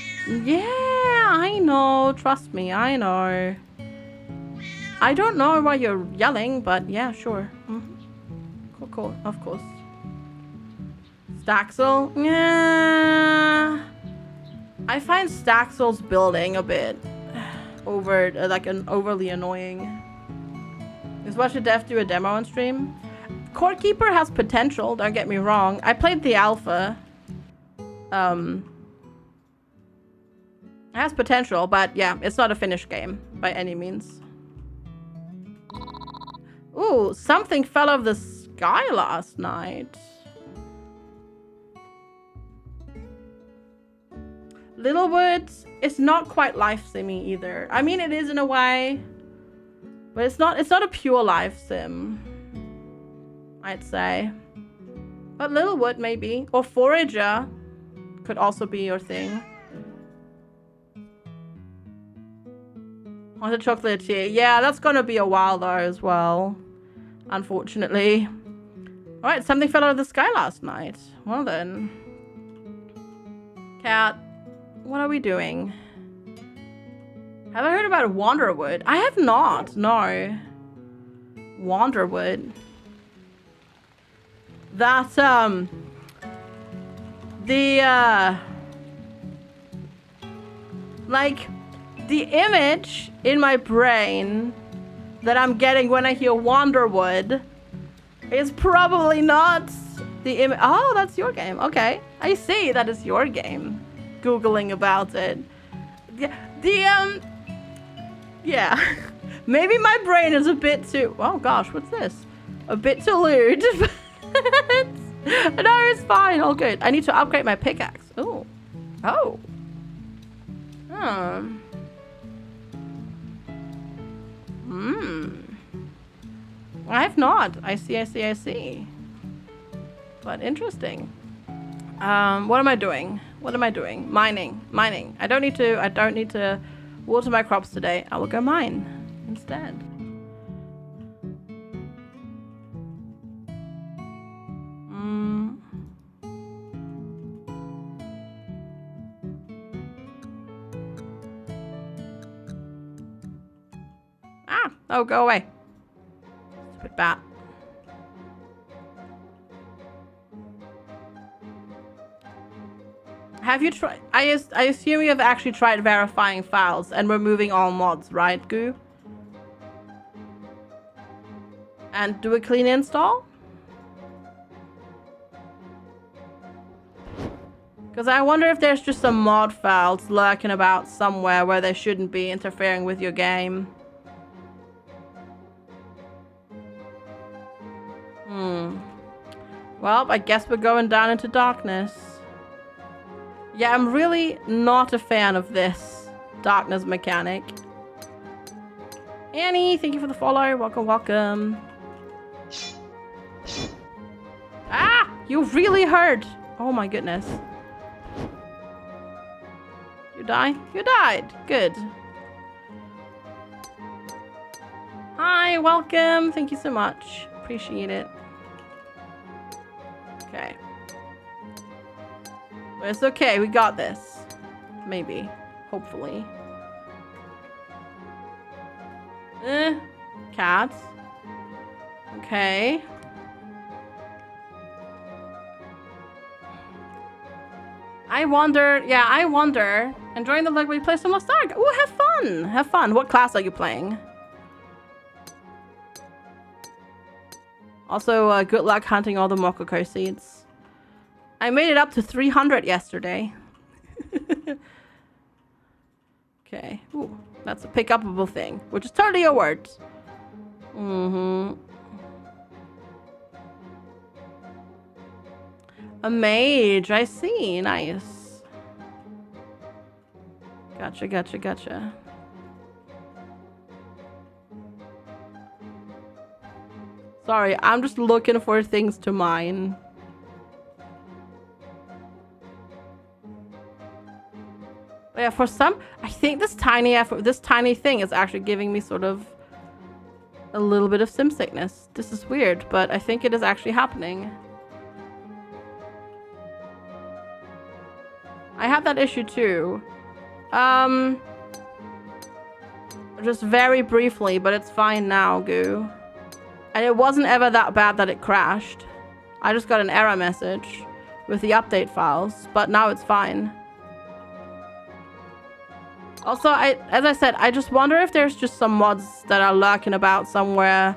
Speaker 1: Yeah, I know. Trust me, I know. I don't know why you're yelling, but yeah, sure. Cool, of course. Staxel? Yeah. I find Staxel's building a bit overly annoying. Is Watch the Death do a demo on stream? Court Keeper has potential, don't get me wrong. I played the alpha. It has potential, but yeah, it's not a finished game by any means. Ooh, something fell off the sky last night. Littlewood is not quite life simmy either. I mean, it is in a way, but it's not a pure life sim, I'd say. But Littlewood maybe, or Forager could also be your thing. On the chocolatier. Yeah, that's gonna be a while though as well, unfortunately. Alright, something fell out of the sky last night. Well then. Cat, what are we doing? Have I heard about Wanderwood? I have not, no. Wanderwood. That, like, the image in my brain that I'm getting when I hear Wanderwood is probably not the image. Oh, that's your game. Okay. I see. That is your game. Googling about it. Yeah. Maybe my brain is a bit too... Oh, gosh. What's this? A bit too lewd. No, it's fine. All good. I need to upgrade my pickaxe. Ooh. Oh. I have not. I see. But interesting. What am I doing? Mining. I don't need to water my crops today. I will go mine instead. Oh, go away. Stupid bat. Have you tried? I assume you have actually tried verifying files and removing all mods, right, Goo? And do a clean install? Because I wonder if there's just some mod files lurking about somewhere where they shouldn't be interfering with your game. Well, I guess we're going down into darkness. Yeah, I'm really not a fan of this darkness mechanic. Annie, thank you for the follow. Welcome. Ah! You really hurt! Oh my goodness. You die? You died. Good. Hi, welcome. Thank you so much. Appreciate it. Okay. But it's okay. We got this. Maybe. Hopefully. Cats. Okay. I wonder. Enjoying the luck we play some Lost Ark. Ooh, have fun. What class are you playing? Also, good luck hunting all the Mokoko seeds. I made it up to 300 yesterday. Okay. Ooh, that's a pick-upable thing, which is totally your words. A mage, I see. Nice. Gotcha. Sorry, I'm just looking for things to mine. yeah, I think this tiny thing is actually giving me sort of a little bit of sim sickness. This is weird, but I think it is actually happening. I had that issue too. Just very briefly, but it's fine now, Goo. And it wasn't ever that bad that it crashed. I just got an error message with the update files, but now it's fine. Also, as I said, I just wonder if there's just some mods that are lurking about somewhere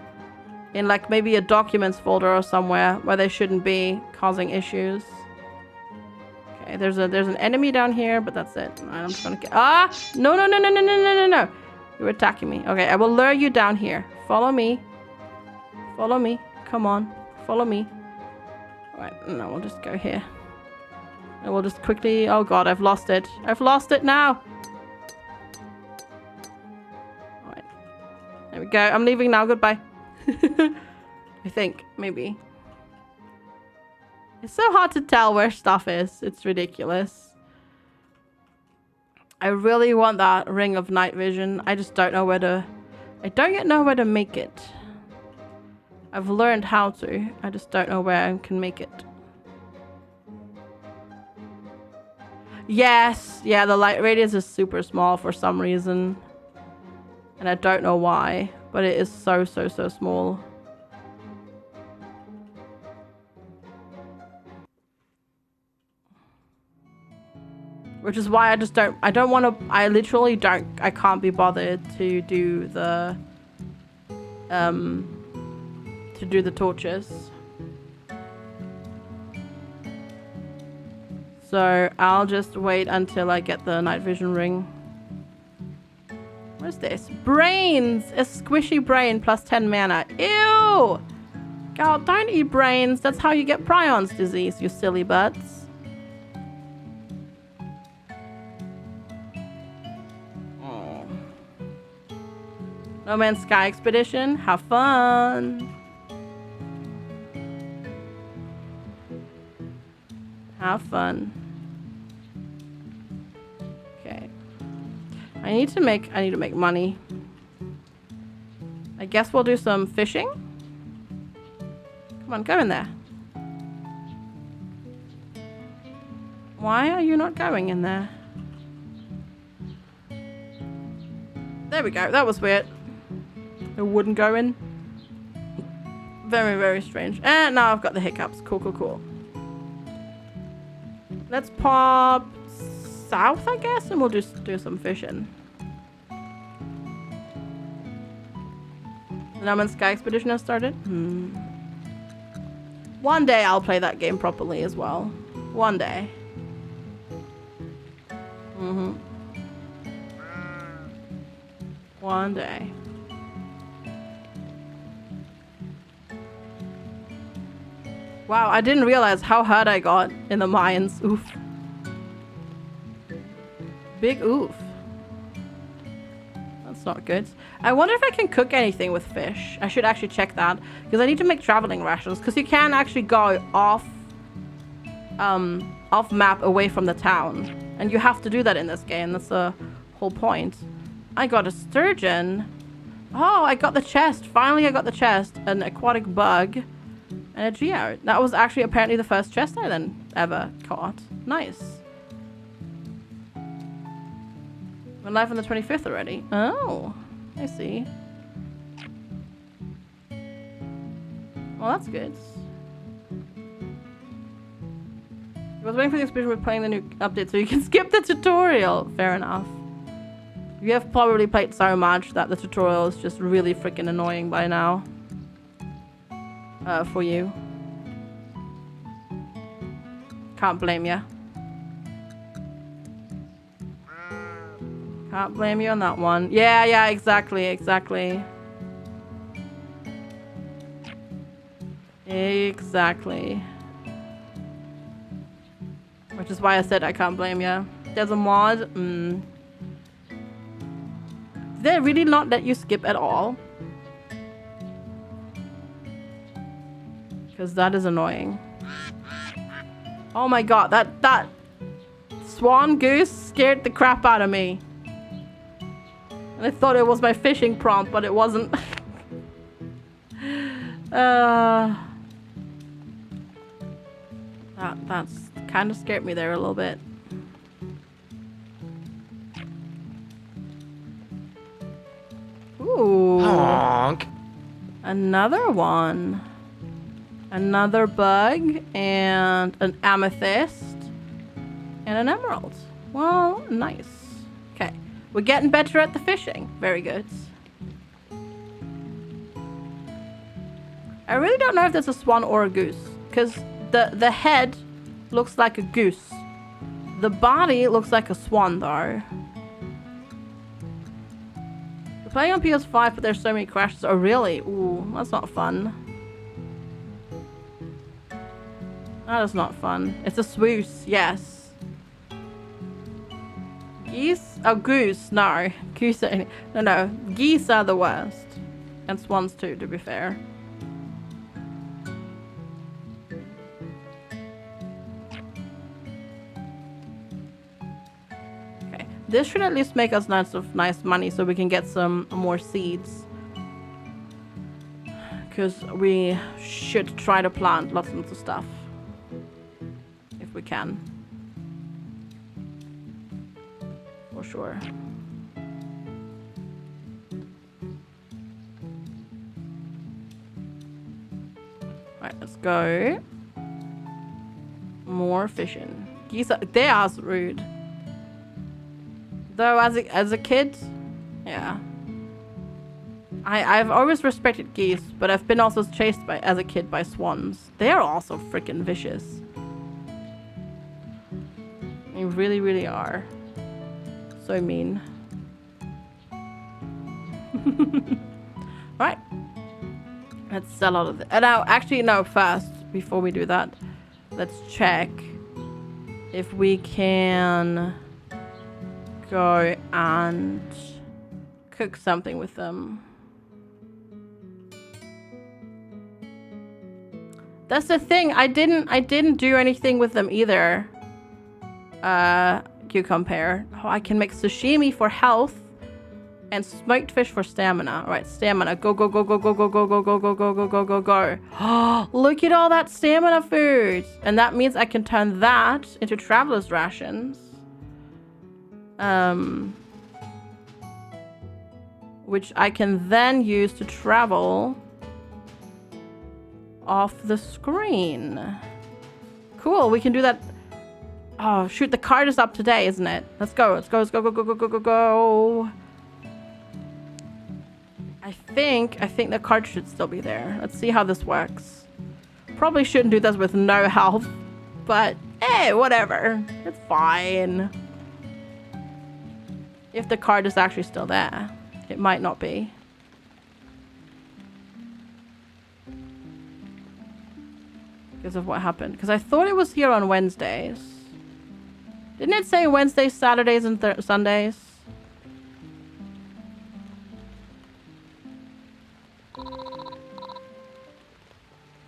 Speaker 1: in like maybe a documents folder or somewhere where they shouldn't be, causing issues. Okay, there's an enemy down here, but that's it. Alright, I'm just gonna get no. You're attacking me. Okay, I will lure you down here. Follow me. Follow me. Come on. Follow me. Alright, no, we'll just go here. And we'll just quickly... Oh god, I've lost it. I've lost it now. Alright. There we go. I'm leaving now. Goodbye. I think. Maybe. It's so hard to tell where stuff is. It's ridiculous. I really want that ring of night vision. I just don't know where to... I don't yet know where to make it. I've learned how to. I just don't know where I can make it. Yes! Yeah, the light radius is super small for some reason. And I don't know why. But it is so small. Which is why I don't want to, I can't be bothered to do the, torches. So I'll just wait until I get the night vision ring. What is this? Brains! A squishy brain plus 10 mana. Ew! God, don't eat brains. That's how you get prions disease, you silly butts. No Man's Sky Expedition. Have fun. Have fun. Okay. I need to make money. I guess we'll do some fishing. Come on, go in there. Why are you not going in there? There we go. That was weird. It wouldn't go in. Very strange. And now I've got the hiccups. Cool. Let's pop south, I guess, and we'll just do some fishing. The No Man's Sky Expedition has started. One day I'll play that game properly as well. One day. One day. Wow, I didn't realize how hurt I got in the mines. Oof. Big oof. That's not good. I wonder if I can cook anything with fish. I should actually check that. Because I need to make traveling rations. Because you can actually go off map away from the town. And you have to do that in this game. That's the whole point. I got a sturgeon. Oh, I got the chest. Finally, I got the chest. An aquatic bug. And a geode. That was actually apparently the first chest I then ever caught. Nice. We're live on the 25th already. Oh, I see. Well, that's good. I was waiting for the expedition with playing the new update so you can skip the tutorial. Fair enough. You have probably played so much that the tutorial is just really freaking annoying by now. For you. Can't blame ya. Can't blame you on that one. Yeah, exactly. Exactly. Which is why I said I can't blame ya. There's a mod. Did they really not let you skip at all? Because that is annoying. Oh my god, that swan goose scared the crap out of me. And I thought it was my fishing prompt, but it wasn't. That's kind of scared me there a little bit. Ooh.
Speaker 5: Honk.
Speaker 1: Another one. Another bug and an amethyst and an emerald. Well, nice. Okay. We're getting better at the fishing. Very good. I really don't know if that's a swan or a goose, because the head looks like a goose. The body looks like a swan, though. We're playing on PS5, but there's so many crashes. Oh, really? Ooh, that's not fun. That is not fun. It's a swoosh, yes. Geese? Oh, goose. No. Goose are... No. Geese are the worst. And swans too, to be fair. Okay. This should at least make us nice money so we can get some more seeds. Because we should try to plant lots of stuff. If we can. For sure. Alright, let's go. More fishing. Geese are, they are rude. Though as a kid, yeah. I've always respected geese, but I've been also chased as a kid by swans. They are also freaking vicious. They really, really are. So mean. Right. Let's sell out of this. Now, actually, no, first, before we do that, let's check if we can go and cook something with them. That's the thing. I didn't do anything with them either. Cucumber. Oh, I can make sashimi for health and smoked fish for stamina. All right, stamina. Go, go, go, go, go, go, go, go, go, go, go, go, go, go, go. Oh, look at all that stamina food. And that means I can turn that into traveler's rations. Which I can then use to travel off the screen. Cool, we can do that. Oh, shoot, the card is up today, isn't it? Let's go, let's go, let's go, go, go, go, go, go, go. I think the card should still be there. Let's see how this works. Probably shouldn't do this with no health, but hey, whatever. It's fine. If the card is actually still there. It might not be. Because of what happened. Because I thought it was here on Wednesdays. Didn't it say Wednesdays, Saturdays, and Sundays?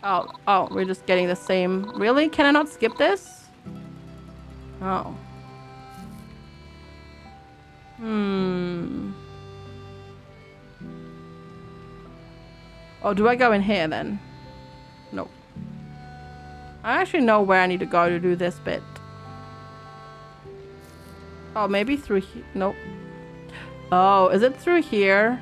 Speaker 1: Oh, we're just getting the same. Really? Can I not skip this? Oh. Oh, do I go in here then? Nope. I actually know where I need to go to do this bit. Oh, maybe through here. Nope. Oh, is it through here?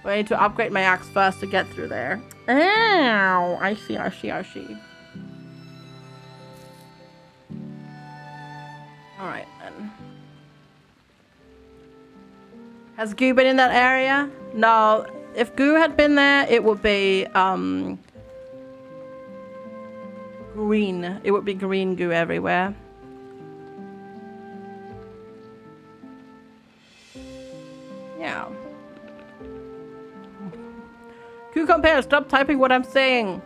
Speaker 1: I need to upgrade my axe first to get through there. Ow! I see, I see, I see. Alright then. Has Goo been in that area? No. If Goo had been there, it would be green. It would be green goo everywhere. Yeah. Goo compare, stop typing what I'm saying.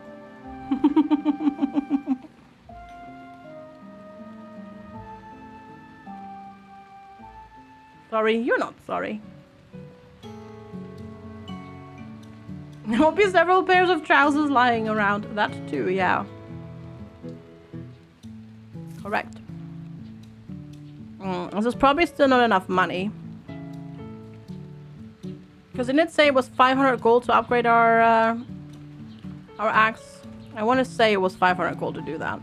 Speaker 1: Sorry, you're not sorry. There will be several pairs of trousers lying around. That too, yeah. Correct. This is probably still not enough money. Because didn't it say it was 500 gold to upgrade our axe? I want to say it was 500 gold to do that.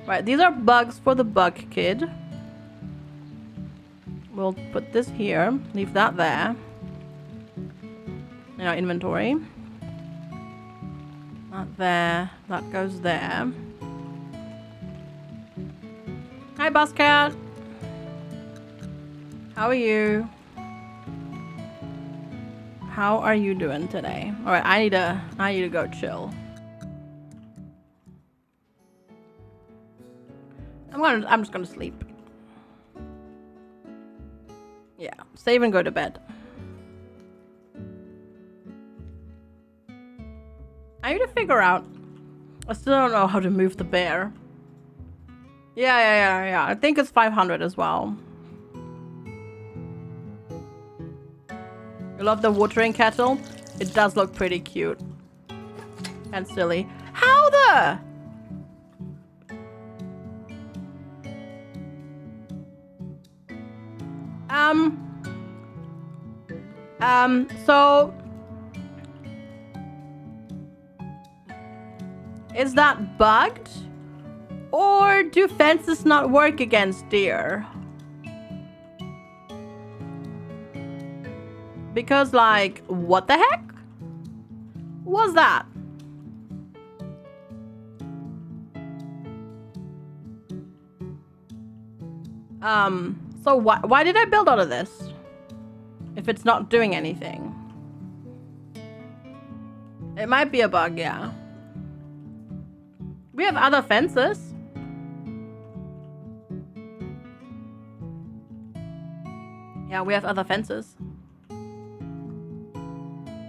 Speaker 1: Right, these are bugs for the bug kid. We'll put this here. Leave that there. In our inventory. That there. That goes there. Hi, Buzzcat. How are you? How are you doing today? All right, I need to go chill. I'm just gonna sleep. Yeah, save and go to bed. I need to figure out. I still don't know how to move the bear. Yeah. I think it's 500 as well. I love the watering kettle. It does look pretty cute. And silly. How the... So... Is that bugged? Or do fences not work against deer? Because, like, what the heck was that? So why did I build out of this? If it's not doing anything. It might be a bug, yeah. We have other fences. Yeah, we have other fences.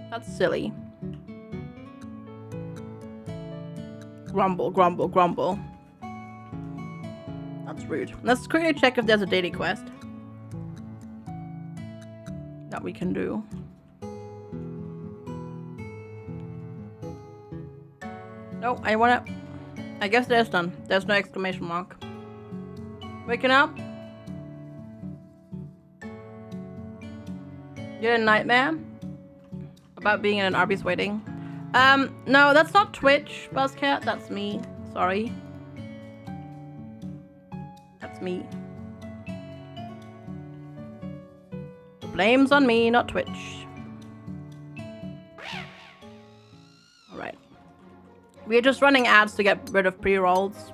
Speaker 1: That's silly. Grumble, grumble, grumble. That's rude. Let's quickly check if there's a daily quest that we can do. No, I guess there's none. There's no exclamation mark. Waking up? You had a nightmare? About being in an Arby's waiting? No, that's not Twitch, Buzzcat. That's me. Sorry. That's me. The blame's on me, not Twitch. Alright. We're just running ads to get rid of pre-rolls.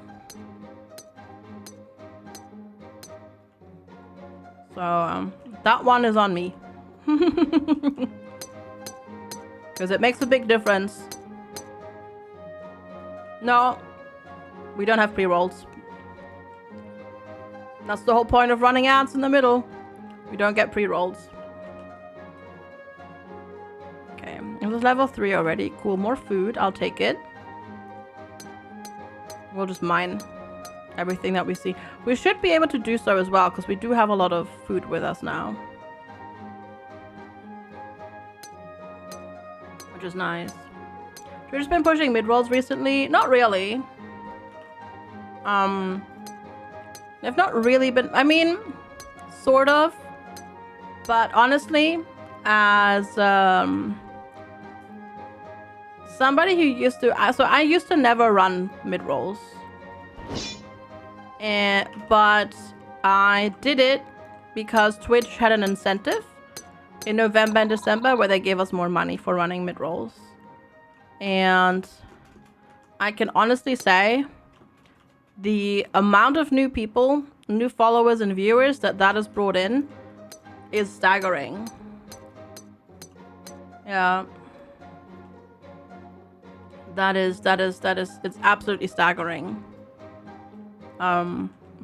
Speaker 1: So, that one is on me. Because it makes a big difference. No. We don't have pre-rolls. That's the whole point of running ads in the middle. We don't get pre-rolls. Okay. It was level 3 already. Cool. More food. I'll take it. We'll just mine everything that we see. We should be able to do so as well, because we do have a lot of food with us now. Which is nice. We've just been pushing mid-rolls recently. Not really. They've not really been... I mean, sort of. But honestly, as somebody who used to... So I used to never run mid-rolls. But I did it because Twitch had an incentive in November and December where they gave us more money for running mid-rolls. And I can honestly say the amount of new people, new followers and viewers that has brought in is staggering. Yeah. It's absolutely staggering.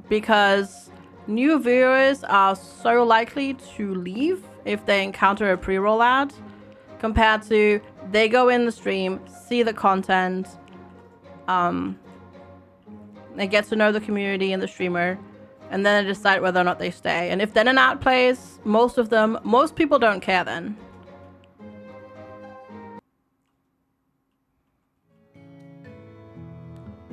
Speaker 1: Because new viewers are so likely to leave if they encounter a pre-roll ad, compared to they go in the stream, see the content, they get to know the community and the streamer, and then they decide whether or not they stay. And if then an ad plays, most people don't care then.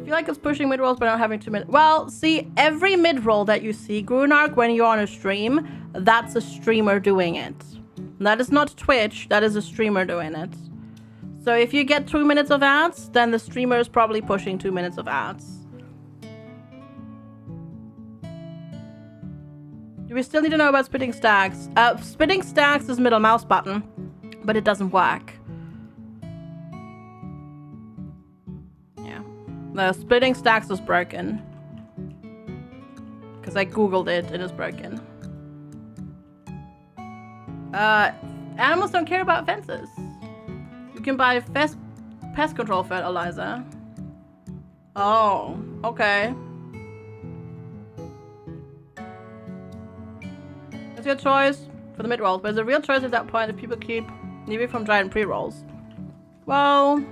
Speaker 1: I feel like it's pushing mid rolls, but not having 2 minutes. Well, see, every mid roll that you see, Grunark, when you're on a stream, that's a streamer doing it. That is not Twitch. That is a streamer doing it. So if you get 2 minutes of ads, then the streamer is probably pushing 2 minutes of ads. Do we still need to know about splitting stacks? Splitting stacks is middle mouse button, but it doesn't work. The splitting stacks is broken. Because I googled it, it is broken. Animals don't care about fences. You can buy pest control fertilizer. Oh, okay. It's your choice for the mid-rolls, but the real choice at that point if people keep leaving from giant pre-rolls. Well...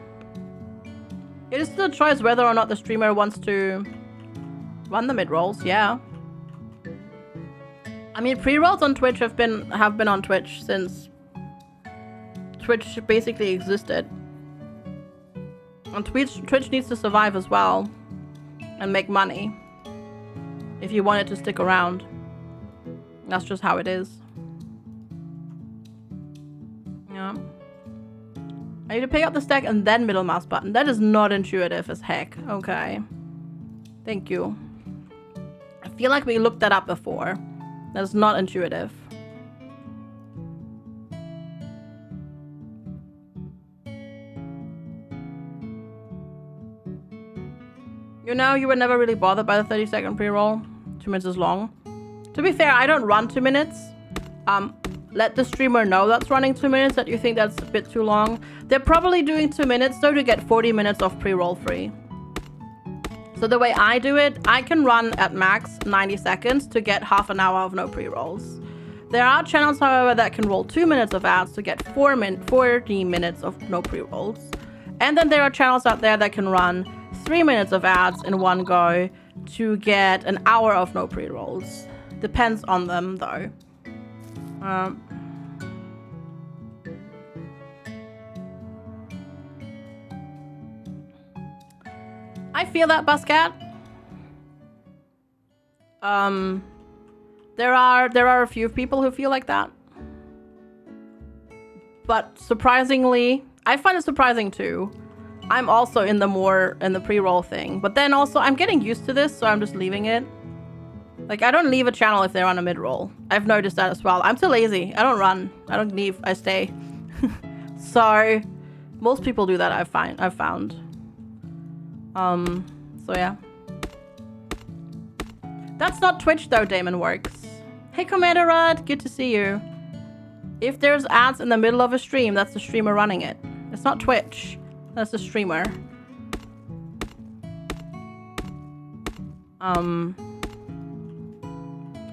Speaker 1: it is still a choice whether or not the streamer wants to run the mid-rolls, yeah. I mean, pre-rolls on Twitch have been on Twitch since Twitch basically existed. And Twitch needs to survive as well and make money if you want it to stick around. That's just how it is. Yeah. I need to pick up the stack and then middle mouse button. That is not intuitive as heck. Okay. Thank you. I feel like we looked that up before. That's not intuitive. You know, you were never really bothered by the 30-second pre-roll. 2 minutes is long. To be fair, I don't run 2 minutes. Let the streamer know that's running 2 minutes, that you think that's a bit too long. They're probably doing 2 minutes though to get 40 minutes of pre-roll free. So the way I do it, I can run at max 90 seconds to get half an hour of no pre-rolls. There are channels, however, that can roll 2 minutes of ads to get 40 minutes of no pre-rolls. And then there are channels out there that can run 3 minutes of ads in one go to get an hour of no pre-rolls. Depends on them though. I feel that, Buzzcat. There are a few people who feel like that. But surprisingly, I find it surprising too. I'm also in the pre-roll thing. But then also I'm getting used to this, so I'm just leaving it. Like, I don't leave a channel if they're on a mid-roll. I've noticed that as well. I'm too lazy. I don't run. I don't leave. I stay. So, most people do that, I've found. So yeah. That's not Twitch though, Damon Works. Hey, Commander Rod. Good to see you. If there's ads in the middle of a stream, that's the streamer running it. It's not Twitch. That's the streamer.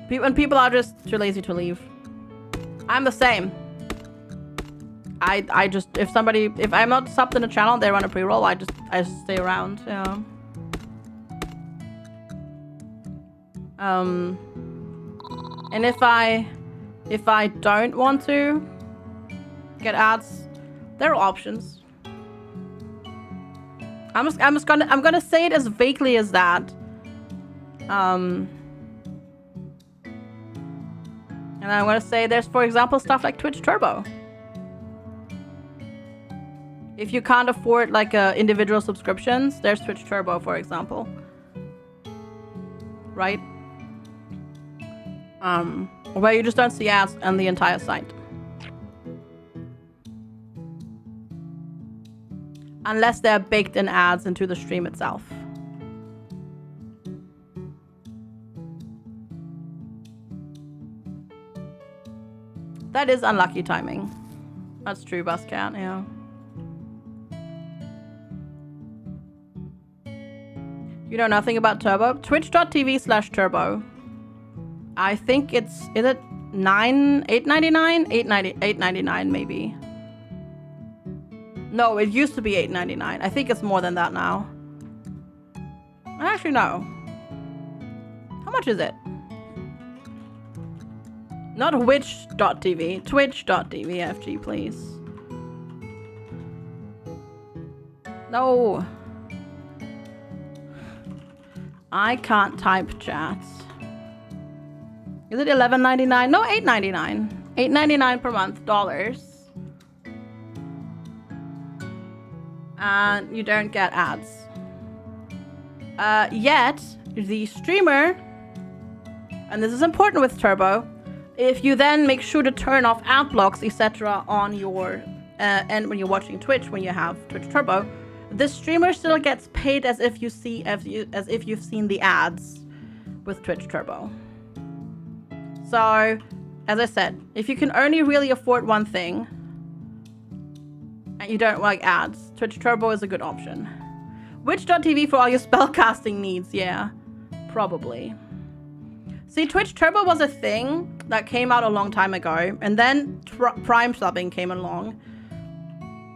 Speaker 1: When people are just too lazy to leave. I'm the same. I just, if I'm not subbed in a channel, they run a pre-roll, I just stay around, yeah. And if I don't want to get ads, there are options. I'm gonna say it as vaguely as that. And I'm gonna say there's, for example, stuff like Twitch Turbo. If you can't afford like individual subscriptions, there's Twitch Turbo, for example. Right? Where you just don't see ads on the entire site. Unless they're baked in ads into the stream itself. That is unlucky timing. That's true, Buzzcat, yeah. You know nothing about Turbo? Twitch.tv/Turbo. I think it's, is it $8.99? $8.99 maybe. No, it used to be $8.99. I think it's more than that now. Actually, no. How much is it? Not Twitch.tv. Twitch.tv, FG, please. No. I can't type chat. Is it $11.99? No, $8.99. $8.99 per month, dollars. And you don't get ads. Yet, the streamer, and this is important with Turbo, if you then make sure to turn off ad blocks, etc. on your and when you're watching Twitch, when you have Twitch Turbo, the streamer still gets paid as if you've seen the ads with Twitch Turbo. So, as I said, if you can only really afford one thing and you don't like ads, Twitch Turbo is a good option. Twitch.tv for all your spellcasting needs, yeah, probably. See, Twitch Turbo was a thing that came out a long time ago, and then Prime subbing came along.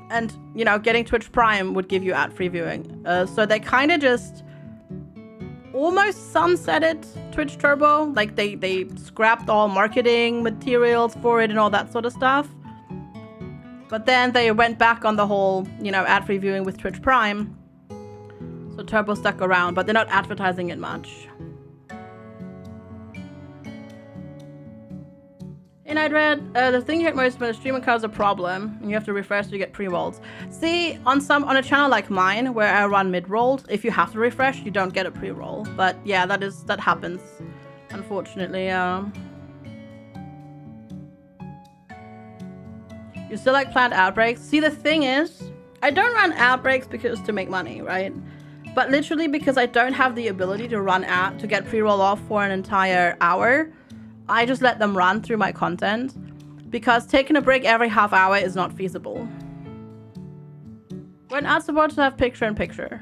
Speaker 1: And, you know, getting Twitch Prime would give you ad-free viewing. So they kind of just almost sunsetted Twitch Turbo. Like, they scrapped all marketing materials for it and all that sort of stuff. But then they went back on the whole, you know, ad-free viewing with Twitch Prime. So Turbo stuck around, but they're not advertising it much. And I'd read the thing you hit most when a stream account is a problem and you have to refresh to get pre-rolls. See, on a channel like mine where I run mid-rolls, if you have to refresh, you don't get a pre-roll. But yeah, that happens, unfortunately. You still like planned outbreaks? See, the thing is, I don't run outbreaks because to make money, right? But literally because I don't have the ability to run out to get pre-roll off for an entire hour. I just let them run through my content because taking a break every half hour is not feasible. We're not supposed to have picture-in-picture.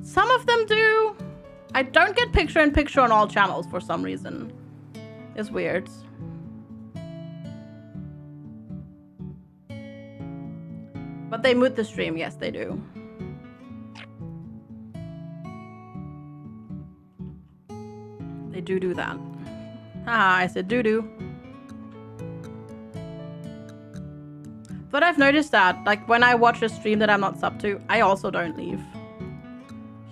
Speaker 1: Some of them do. I don't get picture-in-picture on all channels for some reason. It's weird. But they mute the stream. Yes, they do. They do that. Ah, I said doo-doo. But I've noticed that, like, when I watch a stream that I'm not sub to, I also don't leave.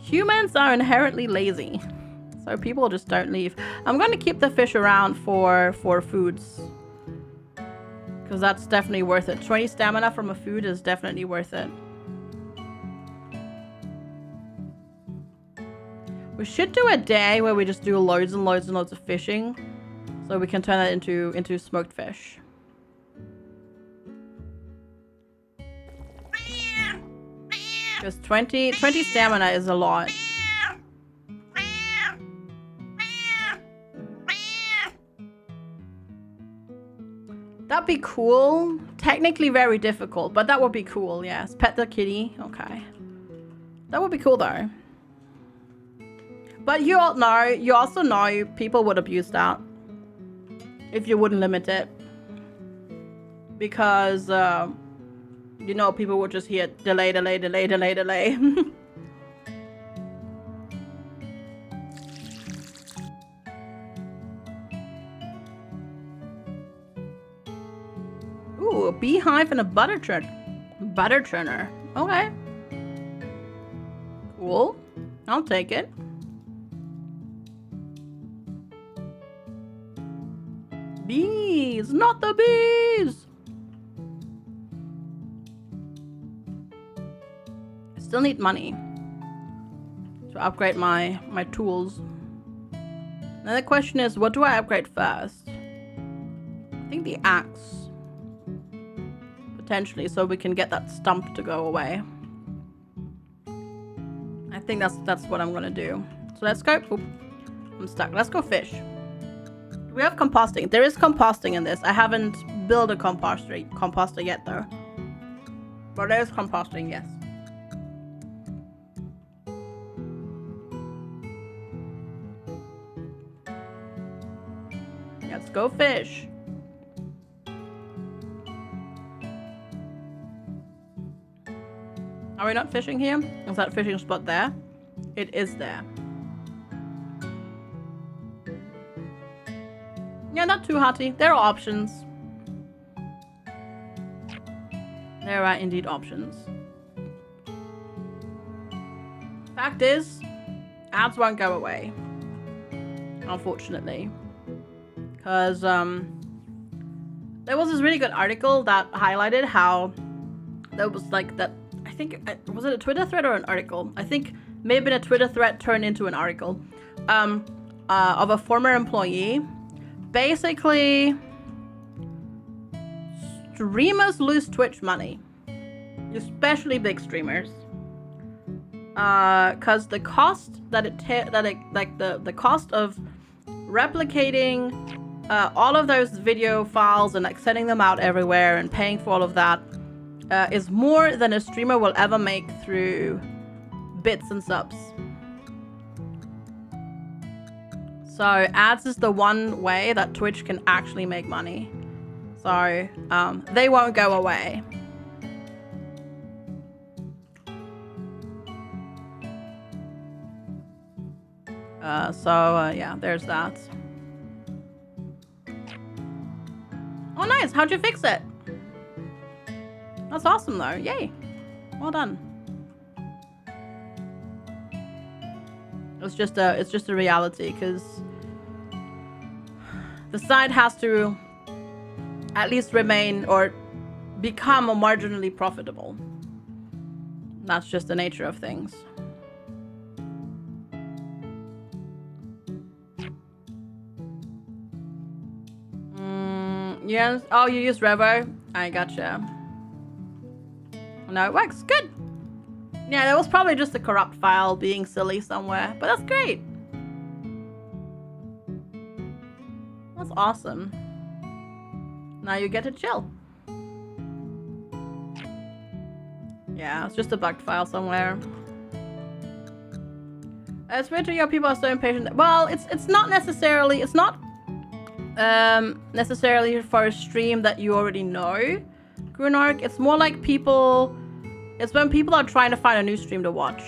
Speaker 1: Humans are inherently lazy. So people just don't leave. I'm going to keep the fish around for foods. Because that's definitely worth it. 20 stamina from a food is definitely worth it. We should do a day where we just do loads and loads and loads of fishing. So we can turn that into smoked fish. Because 20 stamina is a lot. That'd be cool. Technically very difficult, but that would be cool, yes. Pet the kitty. Okay. That would be cool though. But you also know people would abuse that. If you wouldn't limit it. Because, you know, people would just hear delay. Ooh, a beehive and a butter churner. Okay. Cool. I'll take it. Bees, not the bees. I still need money to upgrade my tools. Now the question is, what do I upgrade first? I think the axe. Potentially, so we can get that stump to go away. I think that's what I'm gonna do. So let's go. Oop, I'm stuck. Let's go fish. We have composting. There is composting in this. I haven't built a composter yet though. But there is composting, yes. Let's go fish. Are we not fishing here? Is that fishing spot there? It is there. Yeah, not too hearty. There are options. There are indeed options. Fact is, Ads won't go away, unfortunately, because there was this really good article that highlighted how there was like that. I think was it a Twitter thread or an article? I think maybe a Twitter thread turned into an article of a former employee. Basically, streamers lose Twitch money, especially big streamers, because the cost the cost of replicating all of those video files and like sending them out everywhere and paying for all of that is more than a streamer will ever make through bits and subs. So ads is the one way that Twitch can actually make money. So they won't go away. Yeah, there's that. Oh, nice. How'd you fix it? That's awesome, though. Yay. Well done. It's just a reality, because the site has to at least remain or become marginally profitable. That's just the nature of things. Yes. Oh, you use Revo? I gotcha. No, it works. Good. Yeah, there was probably just a corrupt file being silly somewhere, but that's great. That's awesome. Now you get to chill. Yeah, it's just a bugged file somewhere. It's weird to hear people are so impatient. Well, it's not necessarily necessarily for a stream that you already know, Grunark. It's more like it's when people are trying to find a new stream to watch.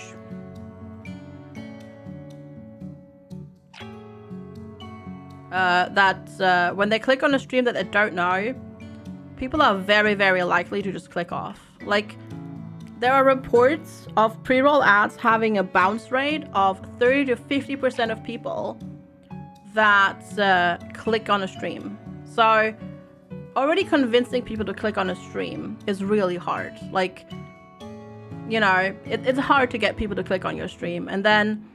Speaker 1: When they click on a stream that they don't know, people are very, very likely to just click off. Like, there are reports of pre-roll ads having a bounce rate of 30 to 50% of people that click on a stream. So already convincing people to click on a stream is really hard. Like, you know, it's hard to get people to click on your stream. And then,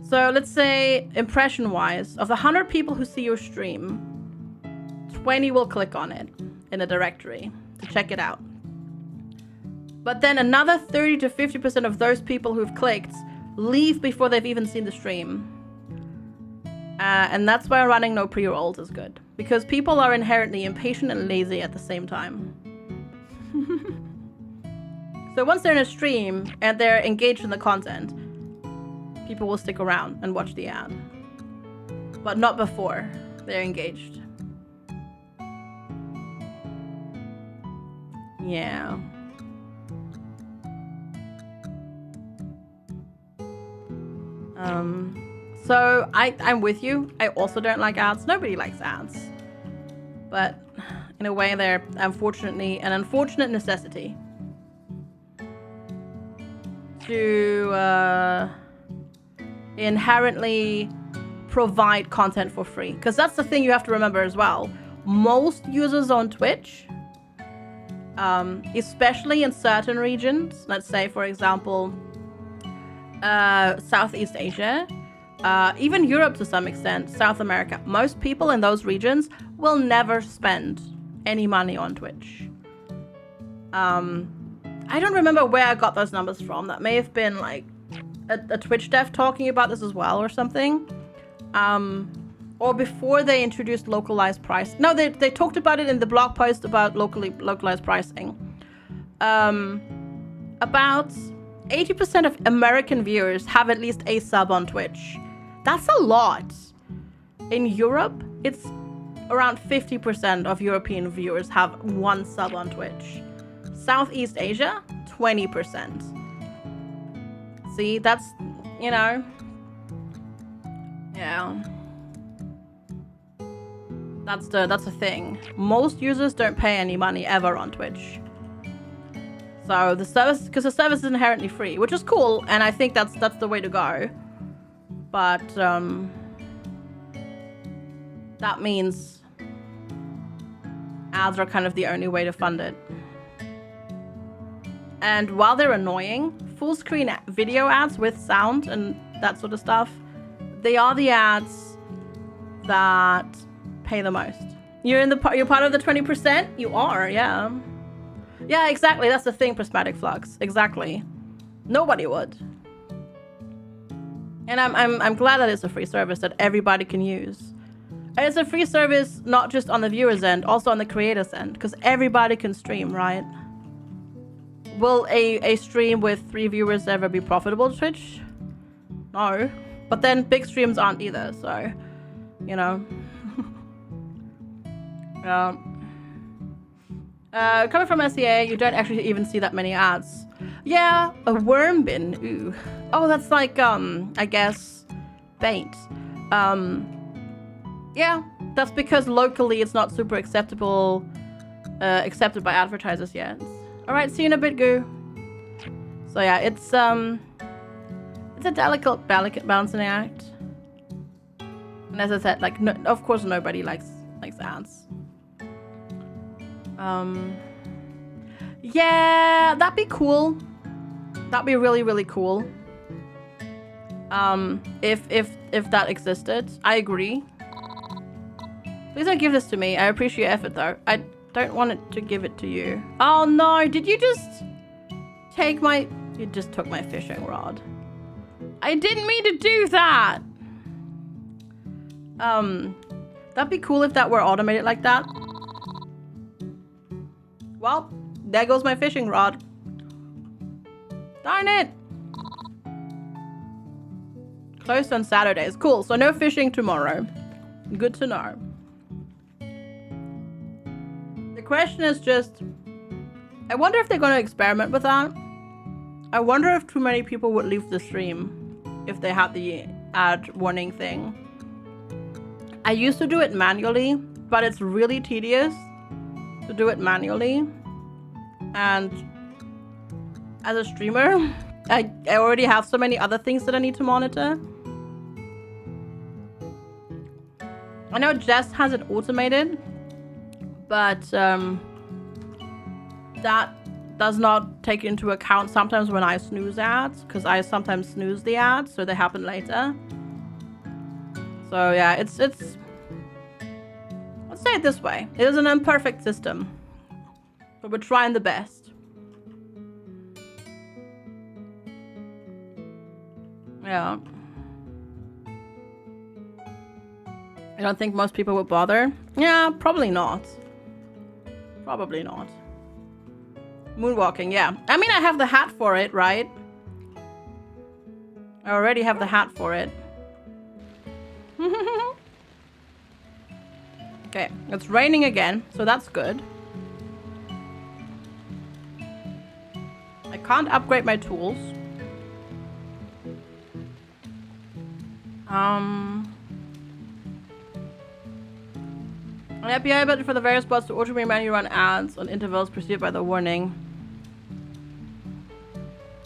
Speaker 1: so let's say impression wise, of the 100 people who see your stream, 20 will click on it in a directory to check it out. But then another 30 to 50% of those people who've clicked leave before they've even seen the stream. And that's why running no pre-rolls is good, because people are inherently impatient and lazy at the same time. So once they're in a stream and they're engaged in the content, people will stick around and watch the ad. But not before they're engaged. Yeah. So I'm with you. I also don't like ads. Nobody likes ads. But in a way, they're unfortunately an unfortunate necessity to inherently provide content for free. Because that's the thing you have to remember as well. Most users on Twitch, especially in certain regions, let's say, for example, Southeast Asia, even Europe to some extent, South America, most people in those regions will never spend any money on Twitch. I don't remember where I got those numbers from. That may have been like a Twitch dev talking about this as well or something. Or before they introduced localized price. No, they talked about it in the blog post about localized pricing. About 80% of American viewers have at least a sub on Twitch. That's a lot. In Europe, it's around 50% of European viewers have one sub on Twitch. Southeast Asia, 20%. See, that's, you know, yeah. That's the thing. Most users don't pay any money ever on Twitch. So the service, because the service is inherently free, which is cool, and I think that's the way to go. But that means ads are kind of the only way to fund it. And while they're annoying, full screen video ads with sound and that sort of stuff, they are the ads that pay the most. You're part of the 20%? You are, yeah. Yeah, exactly. That's the thing, Prismatic Flux. Exactly. Nobody would. And I'm glad that it's a free service that everybody can use. And it's a free service not just on the viewer's end, also on the creator's end, because everybody can stream, right? Will a stream with 3 viewers ever be profitable to Twitch? No. But then big streams aren't either, so, you know. Coming from SEA, you don't actually even see that many ads. Yeah, a worm bin. Ooh. Oh, that's like, I guess, bait. Yeah, that's because locally it's not super accepted by advertisers yet. All right, see you in a bit, Goo. So yeah, it's a delicate balancing act. And as I said, like, no, of course nobody likes ads. Yeah, that'd be cool. That'd be really, really cool. If that existed, I agree. Please don't give this to me. I appreciate your effort, though. I don't want it to give it to you. Oh no! Did you just take my? You just took my fishing rod. I didn't mean to do that. That'd be cool if that were automated like that. Well, there goes my fishing rod. Darn it! Closed on Saturdays. Cool, so no fishing tomorrow. Good to know. The question is just, I wonder if they're going to experiment with that. I wonder if too many people would leave the stream if they had the ad warning thing. I used to do it manually, but it's really tedious to do it manually. And as a streamer, I already have so many other things that I need to monitor. I know Jess has it automated, but that does not take into account sometimes when I snooze ads, because I sometimes snooze the ads, so they happen later. So yeah, it's let's say it this way. It is an imperfect system, but we're trying the best. Yeah. I don't think most people would bother. Yeah, probably not. Probably not. Moonwalking, yeah. I mean, I have the hat for it, right? I already have the hat for it. Okay, it's raining again, so that's good. I can't upgrade my tools. An API button for the various bots to automatically manually run ads on intervals preceded by the warning.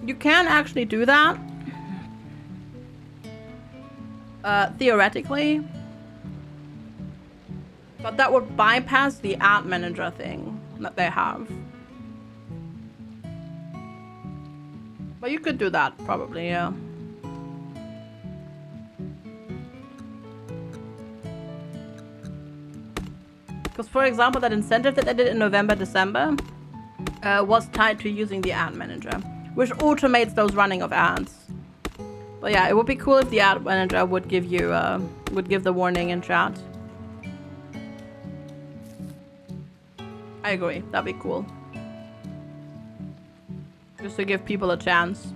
Speaker 1: You can actually do that. Theoretically. But that would bypass the ad manager thing that they have. But you could do that, probably, yeah. Because, for example, that incentive that they did in November, December was tied to using the ad manager, which automates those running of ads. But yeah, it would be cool if the ad manager would give you would give the warning in chat. I agree, that'd be cool. Just to give people a chance.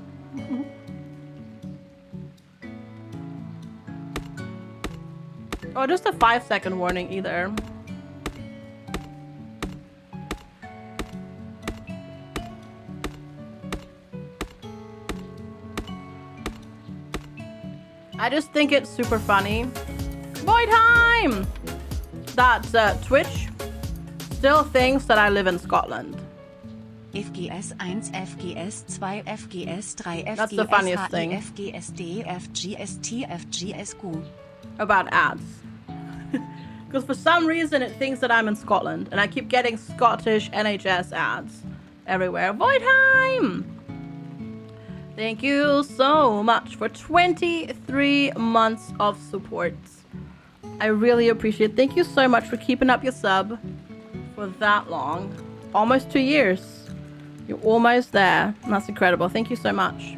Speaker 1: Oh, just a 5-second warning either. I just think it's super funny. Boy time! That Twitch still thinks that I live in Scotland.
Speaker 2: FGS1, FGS2, FGS3,
Speaker 1: That's the funniest
Speaker 2: FGSHI,
Speaker 1: thing.
Speaker 2: FGSD, FGST, FGSQ.
Speaker 1: About ads. Because for some reason it thinks that I'm in Scotland, and I keep getting Scottish NHS ads everywhere. Voidheim! Thank you so much for 23 months of support. I really appreciate it. Thank you so much for keeping up your sub for that long. Almost 2 years. You're almost there. That's incredible. Thank you so much.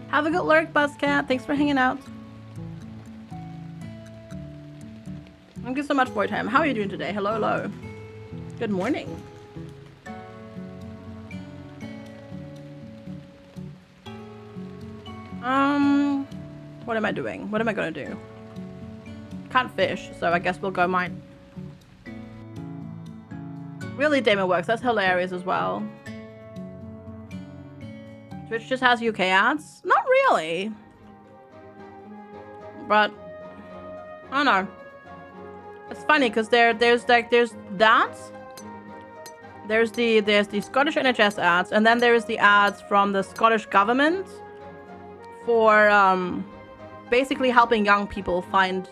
Speaker 1: Have a good lurk, Buzzcat. Thanks for hanging out. Thank you so much, Voidheim. How are you doing today? Hello, hello. Good morning. What am I doing? What am I gonna do? Can't fish, so I guess we'll go mine. Really, Damon Works. That's hilarious as well. Twitch just has UK ads? Not really. But I don't know. It's funny because there's that. There's the Scottish NHS ads, and then there's the ads from the Scottish government for basically helping young people find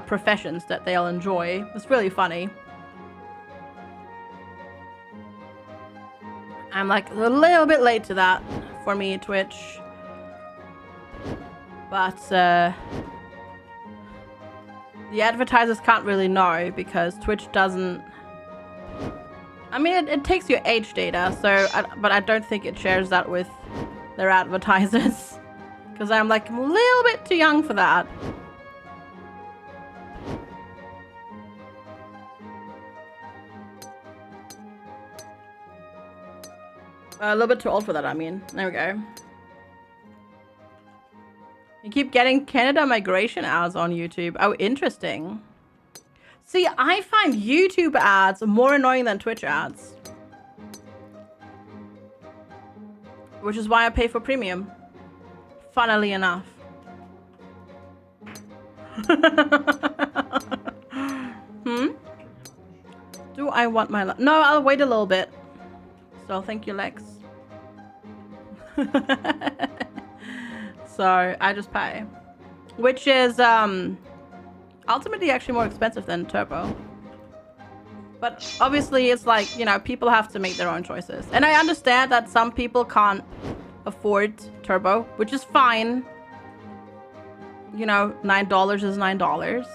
Speaker 1: professions that they'll enjoy. It's really funny. I'm like a little bit late to that for me, Twitch. But the advertisers can't really know because Twitch doesn't. I mean, it takes your age data, but I don't think it shares that with their advertisers. Because I'm like a little bit too young for that. A little bit too old for that, I mean. There we go. You keep getting Canada migration ads on YouTube. Oh, interesting. See, I find YouTube ads more annoying than Twitch ads. Which is why I pay for premium. Funnily enough. Do I want my... No, I'll wait a little bit. So, thank you, Lex. So, I just pay. Which is, ultimately actually more expensive than Turbo. But obviously, it's like, you know, people have to make their own choices. And I understand that some people can't afford Turbo, which is fine. You know, $9 is $9.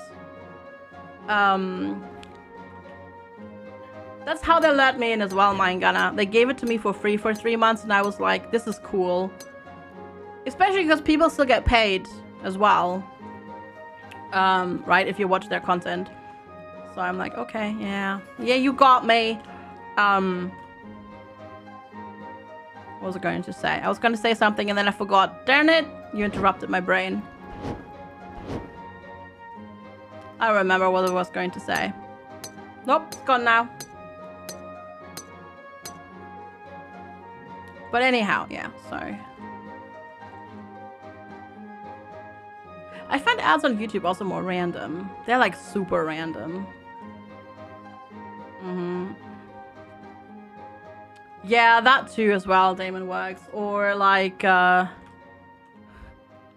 Speaker 1: That's how they let me in as well, Mindgunner. They gave it to me for free for 3 months, and I was like, this is cool. Especially because people still get paid as well. Right, if you watch their content. So I'm like, okay, yeah. Yeah, you got me. What was I going to say? I was going to say something and then I forgot. Darn it! You interrupted my brain. I don't remember what I was going to say. Nope, it's gone now. But anyhow, yeah, sorry. I find ads on YouTube also more random. They're like super random. Yeah, that too as well, Damon Works. Or like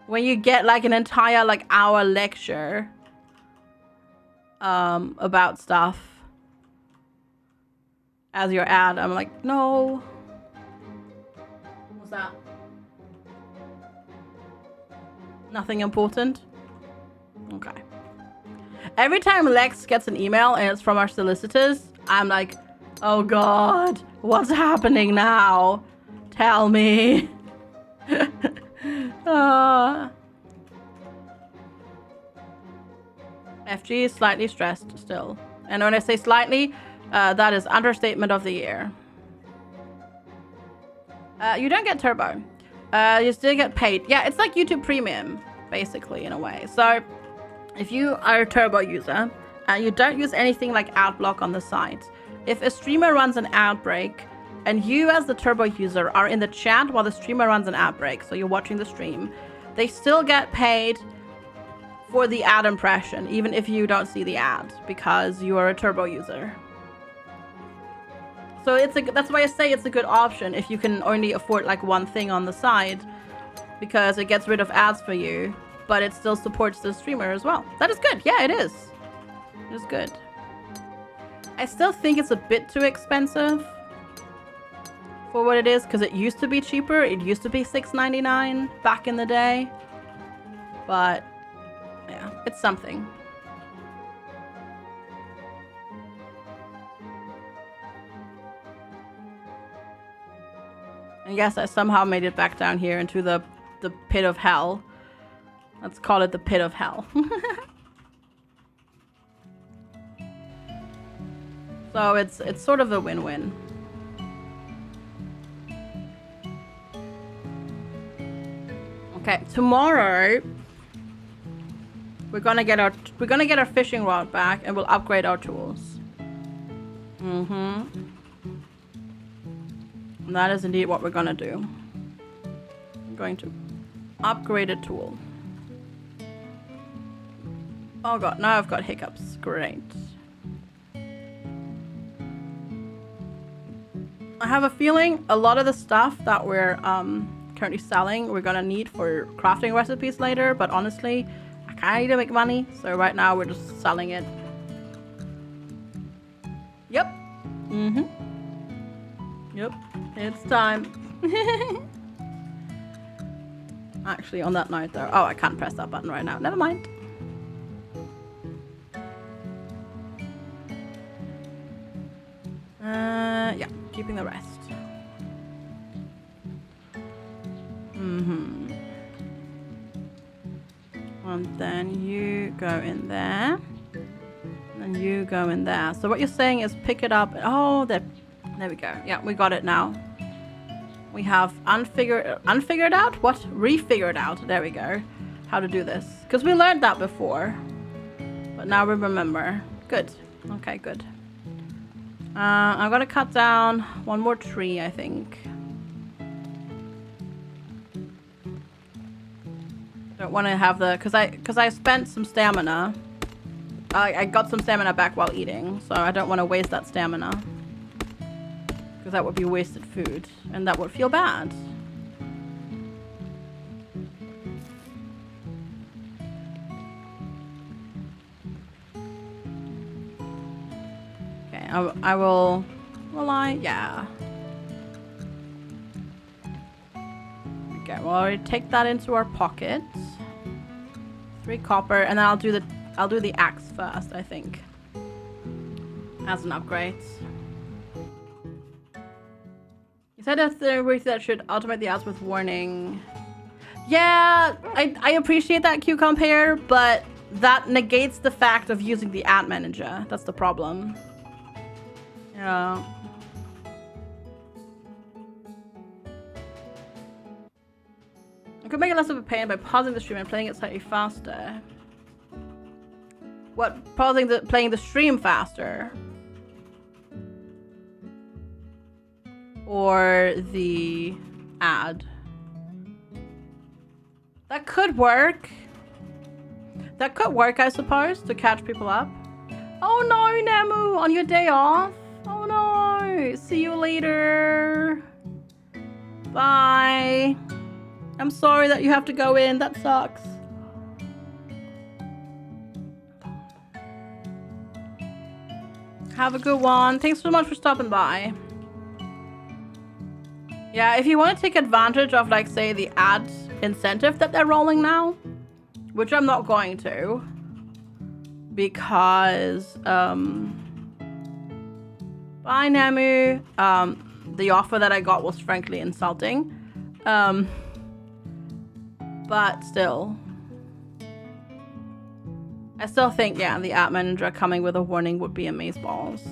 Speaker 1: when you get like an entire like hour lecture about stuff as your ad. I'm like, no. What's that? Nothing important? Okay. Every time Lex gets an email and it's from our solicitors, I'm like, oh god, what's happening now? Tell me. FG is slightly stressed still. And when I say slightly, that is understatement of the year. You don't get Turbo. You still get paid. Yeah, it's like YouTube Premium, basically, in a way. So, if you are a Turbo user, and you don't use anything like AdBlock on the site, if a streamer runs an ad break, and you as the Turbo user are in the chat while the streamer runs an ad break, so you're watching the stream, they still get paid for the ad impression, even if you don't see the ad, because you are a Turbo user. So that's why I say it's a good option if you can only afford like one thing on the side, because it gets rid of ads for you, but it still supports the streamer as well. That is good. Yeah, it is. It is good. I still think it's a bit too expensive for what it is, because it used to be cheaper. It used to be $6.99 back in the day. But yeah, it's something. And yes, I somehow made it back down here into the pit of hell. Let's call it the pit of hell. So it's sort of a win-win. Okay, tomorrow we're gonna get our fishing rod back and we'll upgrade our tools. And that is indeed what we're gonna do. I'm going to upgrade a tool. Oh god, now I've got hiccups. Great. I have a feeling a lot of the stuff that we're currently selling we're gonna need for crafting recipes later, but honestly, I kinda need to make money, so right now we're just selling it. Yep. Yep. It's time. Actually, on that note though, oh, I can't press that button right now. Never mind. Yeah, keeping the rest. And then you go in there. And you go in there. So what you're saying is pick it up. Oh, there we go. Yeah, we got it now. We have unfigured out? What? Refigured out. There we go. How to do this. Because we learned that before. But now we remember. Good. Okay, good. I'm gonna cut down one more tree, I think. Don't want to have the... Because I spent some stamina. I got some stamina back while eating. So I don't want to waste that stamina. Because that would be wasted food. And that would feel bad. Okay, I will... Will I? Yeah. Okay, we'll already take that into our pockets. 3 copper, and then I'll do the axe first, I think. As an upgrade. You said that should automate the ads with warning. Yeah, I appreciate that, Cucumber, but that negates the fact of using the ad manager. That's the problem. Yeah. I could make it less of a pain by pausing the stream and playing it slightly faster. What? Playing the stream faster? Or the ad? That could work. That could work, I suppose, to catch people up. Oh no, Nemu, on your day off? Oh no, see you later. Bye. I'm sorry that you have to go in, that sucks. Have a good one. Thanks so much for stopping by. Yeah, if you want to take advantage of, like, say, the ad incentive that they're rolling now, which I'm not going to, because, bye, Nemu. The offer that I got was frankly insulting. But still. I still think, yeah, the app manager coming with a warning would be amazeballs.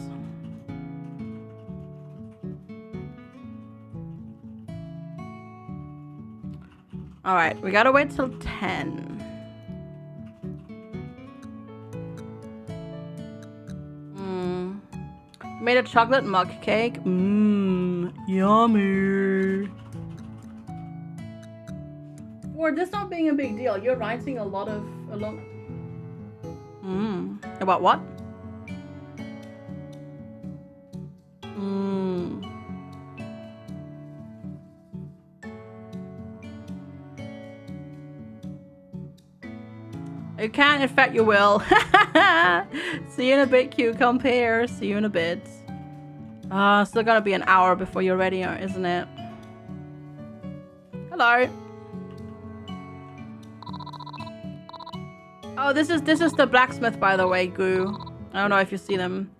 Speaker 1: Alright, we gotta wait till 10. Made a chocolate mug cake. Yummy. For this not being a big deal, you're writing a lot. About what? It can't infect your will. See you in a bit, cucumber. See you in a bit. Still gonna be an hour before you're ready, isn't it? Hello. Oh, this is the blacksmith, by the way, Goo. I don't know if you see them.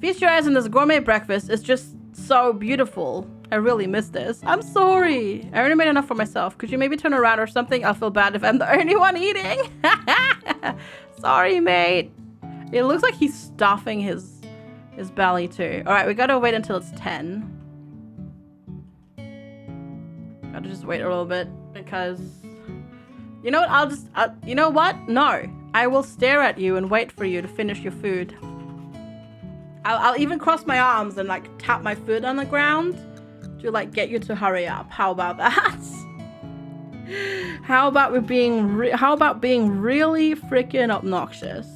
Speaker 1: Feast your eyes on this gourmet breakfast. It's just so beautiful. I really miss this. I'm sorry. I already made enough for myself. Could you maybe turn around or something? I'll feel bad if I'm the only one eating. Sorry, mate. It looks like he's stuffing his belly too. All right, we gotta wait until it's 10. Gotta just wait a little bit because, you know what? You know what? No, I will stare at you and wait for you to finish your food. I'll even cross my arms and like tap my foot on the ground to like get you to hurry up. How about that? How about being really freaking obnoxious?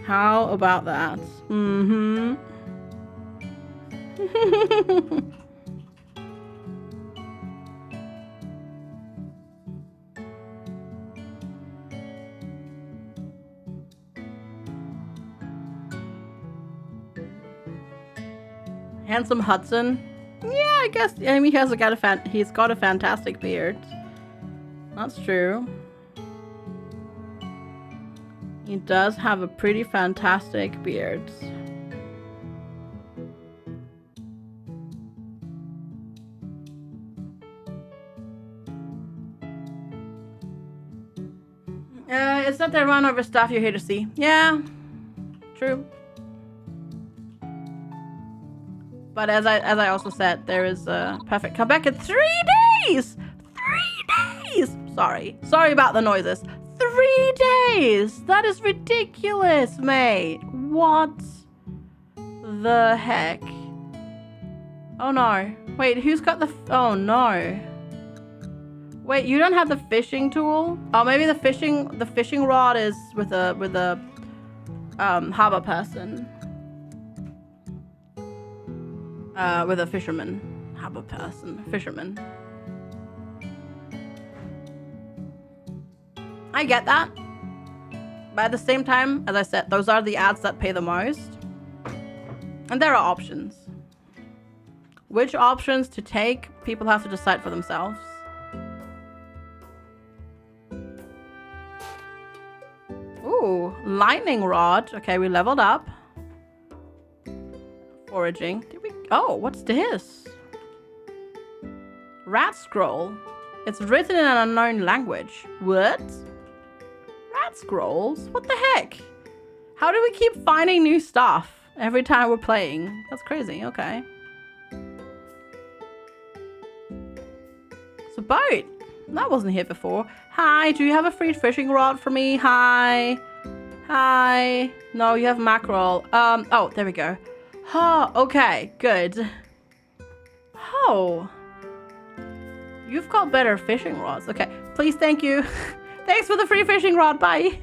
Speaker 1: How about that? Mm-hmm. Handsome Hudson. Yeah, I guess. I mean, he's got a fantastic beard. That's true. He does have a pretty fantastic beard. It's not the run over stuff you're here to see. Yeah, true. But as I also said, there is a perfect comeback in 3 days. 3 days. Sorry about the noises. 3 days. That is ridiculous, mate. What the heck? Oh no. Wait, who's got the? Oh no. Wait, you don't have the fishing tool? Oh, maybe the fishing rod is with a harbor person. With a fisherman. Harbor person. Fisherman. I get that. But at the same time, as I said, those are the ads that pay the most. And there are options. Which options to take, people have to decide for themselves. Ooh, lightning rod. Okay, we leveled up. Foraging. Oh, what's this? Rat scroll. It's written in an unknown language. What? Rat scrolls? What the heck? How do we keep finding new stuff every time we're playing? That's crazy. Okay. It's a boat. That wasn't here before. Hi, do you have a free fishing rod for me? Hi. Hi. No, you have mackerel. Oh, there we go. Oh, okay, good. Oh. You've got better fishing rods. Okay, please, thank you. Thanks for the free fishing rod, bye.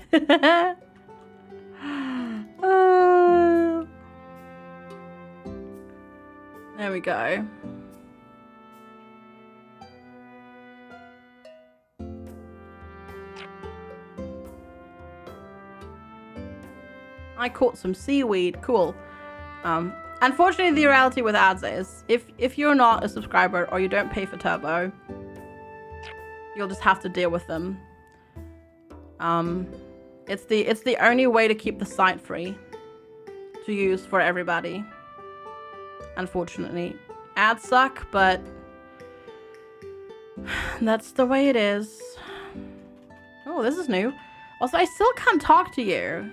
Speaker 1: There we go. I caught some seaweed, cool. Unfortunately, the reality with ads is if you're not a subscriber or you don't pay for Turbo, you'll just have to deal with them. It's the only way to keep the site free to use for everybody. Unfortunately, ads suck, but that's the way it is. Oh, this is new. Also, I still can't talk to you.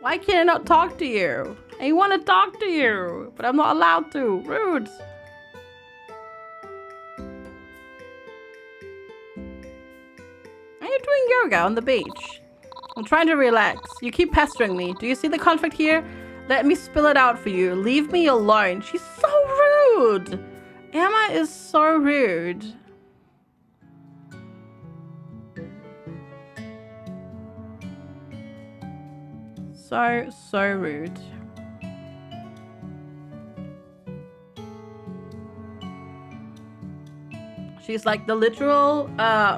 Speaker 1: Why can't I not talk to you? I want to talk to you, but I'm not allowed to. Rude. Are you doing yoga on the beach? I'm trying to relax. You keep pestering me. Do you see the conflict here? Let me spill it out for you. Leave me alone. She's so rude. Emma is so rude. So rude. She's like the literal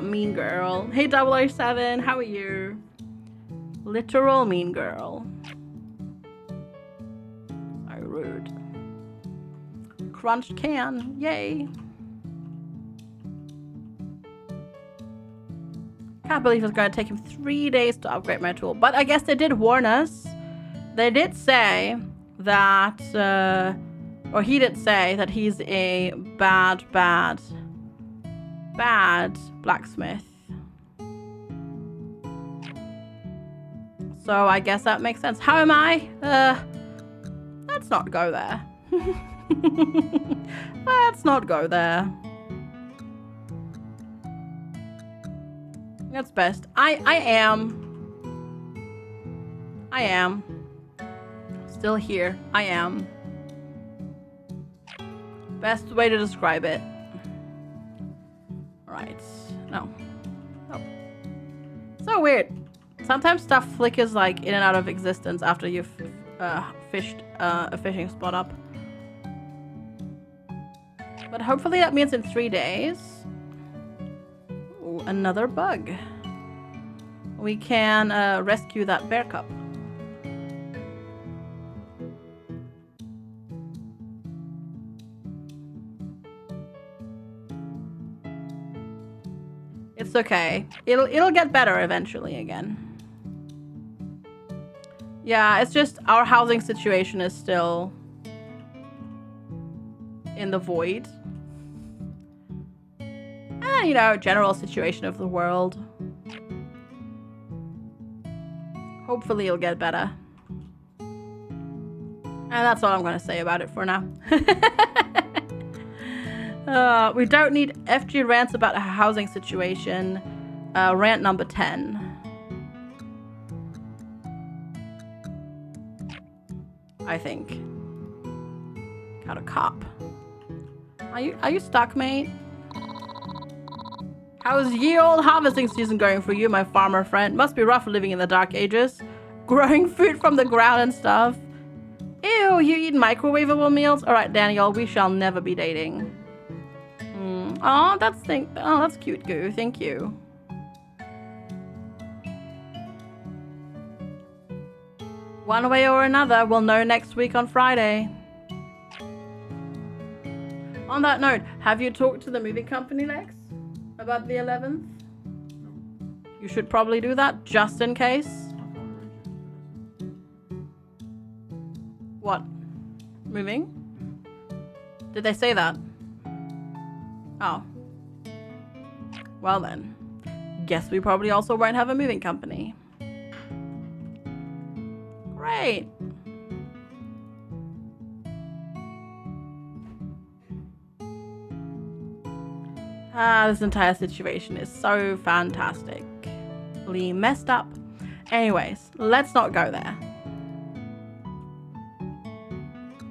Speaker 1: mean girl. Hey 007, how are you? Literal mean girl. So rude. Crunched can, yay. Can't believe it's gonna take him 3 days to upgrade my tool. But I guess they did warn us. They did say that, or he did say that he's a bad blacksmith. So I guess that makes sense. How am I? Let's not go there. Let's not go there. That's best. I am. Still here. I am. Best way to describe it. Right. No. Oh. So weird. Sometimes stuff flickers like in and out of existence after you've fished a fishing spot up. But hopefully that means in 3 days. Ooh, another bug. We can rescue that bear cub. It's okay. It'll get better eventually again. Yeah, it's just our housing situation is still in the void. And, you know, general situation of the world. Hopefully it'll get better. And that's all I'm going to say about it for now. We don't need FG rants about a housing situation. Rant number 10. I think. Got a cop. Are you stuck, mate? How's ye old harvesting season going for you, my farmer friend? Must be rough living in the dark ages. Growing food from the ground and stuff. Ew, you eat microwavable meals? Alright, Daniel, we shall never be dating. Oh, that's cute, Goo. Thank you. One way or another, we'll know next week on Friday. On that note, have you talked to the moving company, Lex? About the 11th? You should probably do that, just in case. What? Moving? Did they say that? Oh. Well then. Guess we probably also won't have a moving company. Great. This entire situation is so fantastically messed up. Anyways, let's not go there.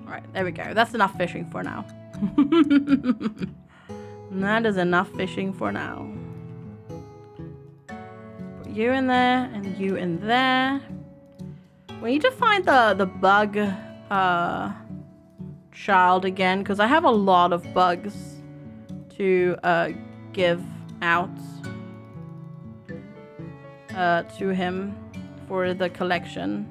Speaker 1: Alright, there we go. That's enough fishing for now. That is enough fishing for now. Put you in there and you in there. We need to find the bug child again, because I have a lot of bugs to give out to him for the collection.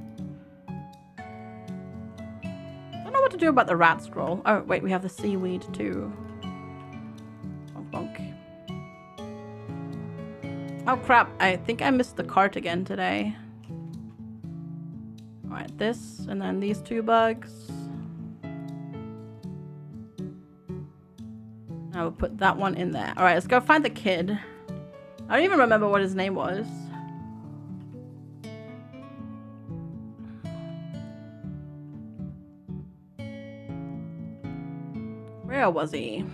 Speaker 1: I don't know what to do about the rat scroll. Oh wait, we have the seaweed too. Bonk, bonk. Oh crap, I think I missed the cart again today. Alright, this and then these 2 bugs. I will put that one in there. Alright, let's go find the kid. I don't even remember what his name was. Where was he?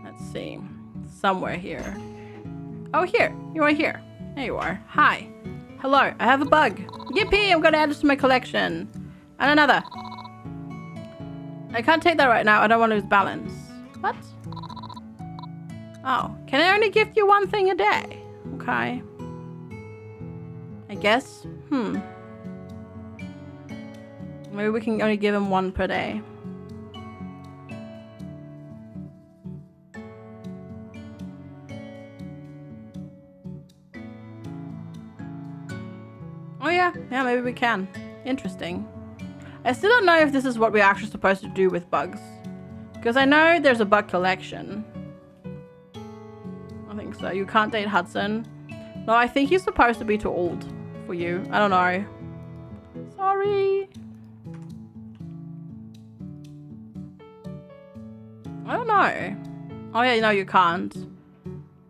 Speaker 1: Let's see. Somewhere here. Oh, here. You are here. There you are. Hi. Hello. I have a bug. Yippee! I'm gonna add this to my collection. And another. I can't take that right now. I don't want to lose balance. What? Oh. Can I only gift you 1 thing a day? Okay. I guess. Maybe we can only give him 1 per day. Oh yeah, maybe we can. Interesting. I still don't know if this is what we're actually supposed to do with bugs. Because I know there's a bug collection. I think so. You can't date Hudson. No, I think he's supposed to be too old for you. I don't know. Sorry. I don't know. Oh yeah, no, you can't.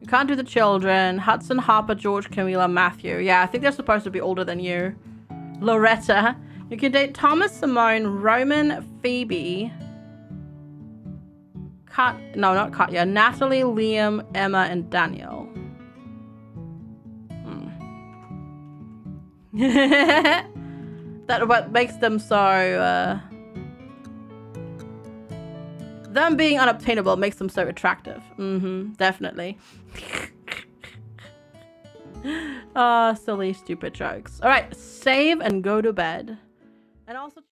Speaker 1: You can't do the children. Hudson, Harper, George, Camila, Matthew. Yeah, I think they're supposed to be older than you. Loretta. You can date Thomas, Simone, Roman, Phoebe. Not Katya. Natalie, Liam, Emma, and Daniel. That what makes them so... them being unobtainable makes them so attractive. Definitely. Silly, stupid jokes. All right, save and go to bed. And also...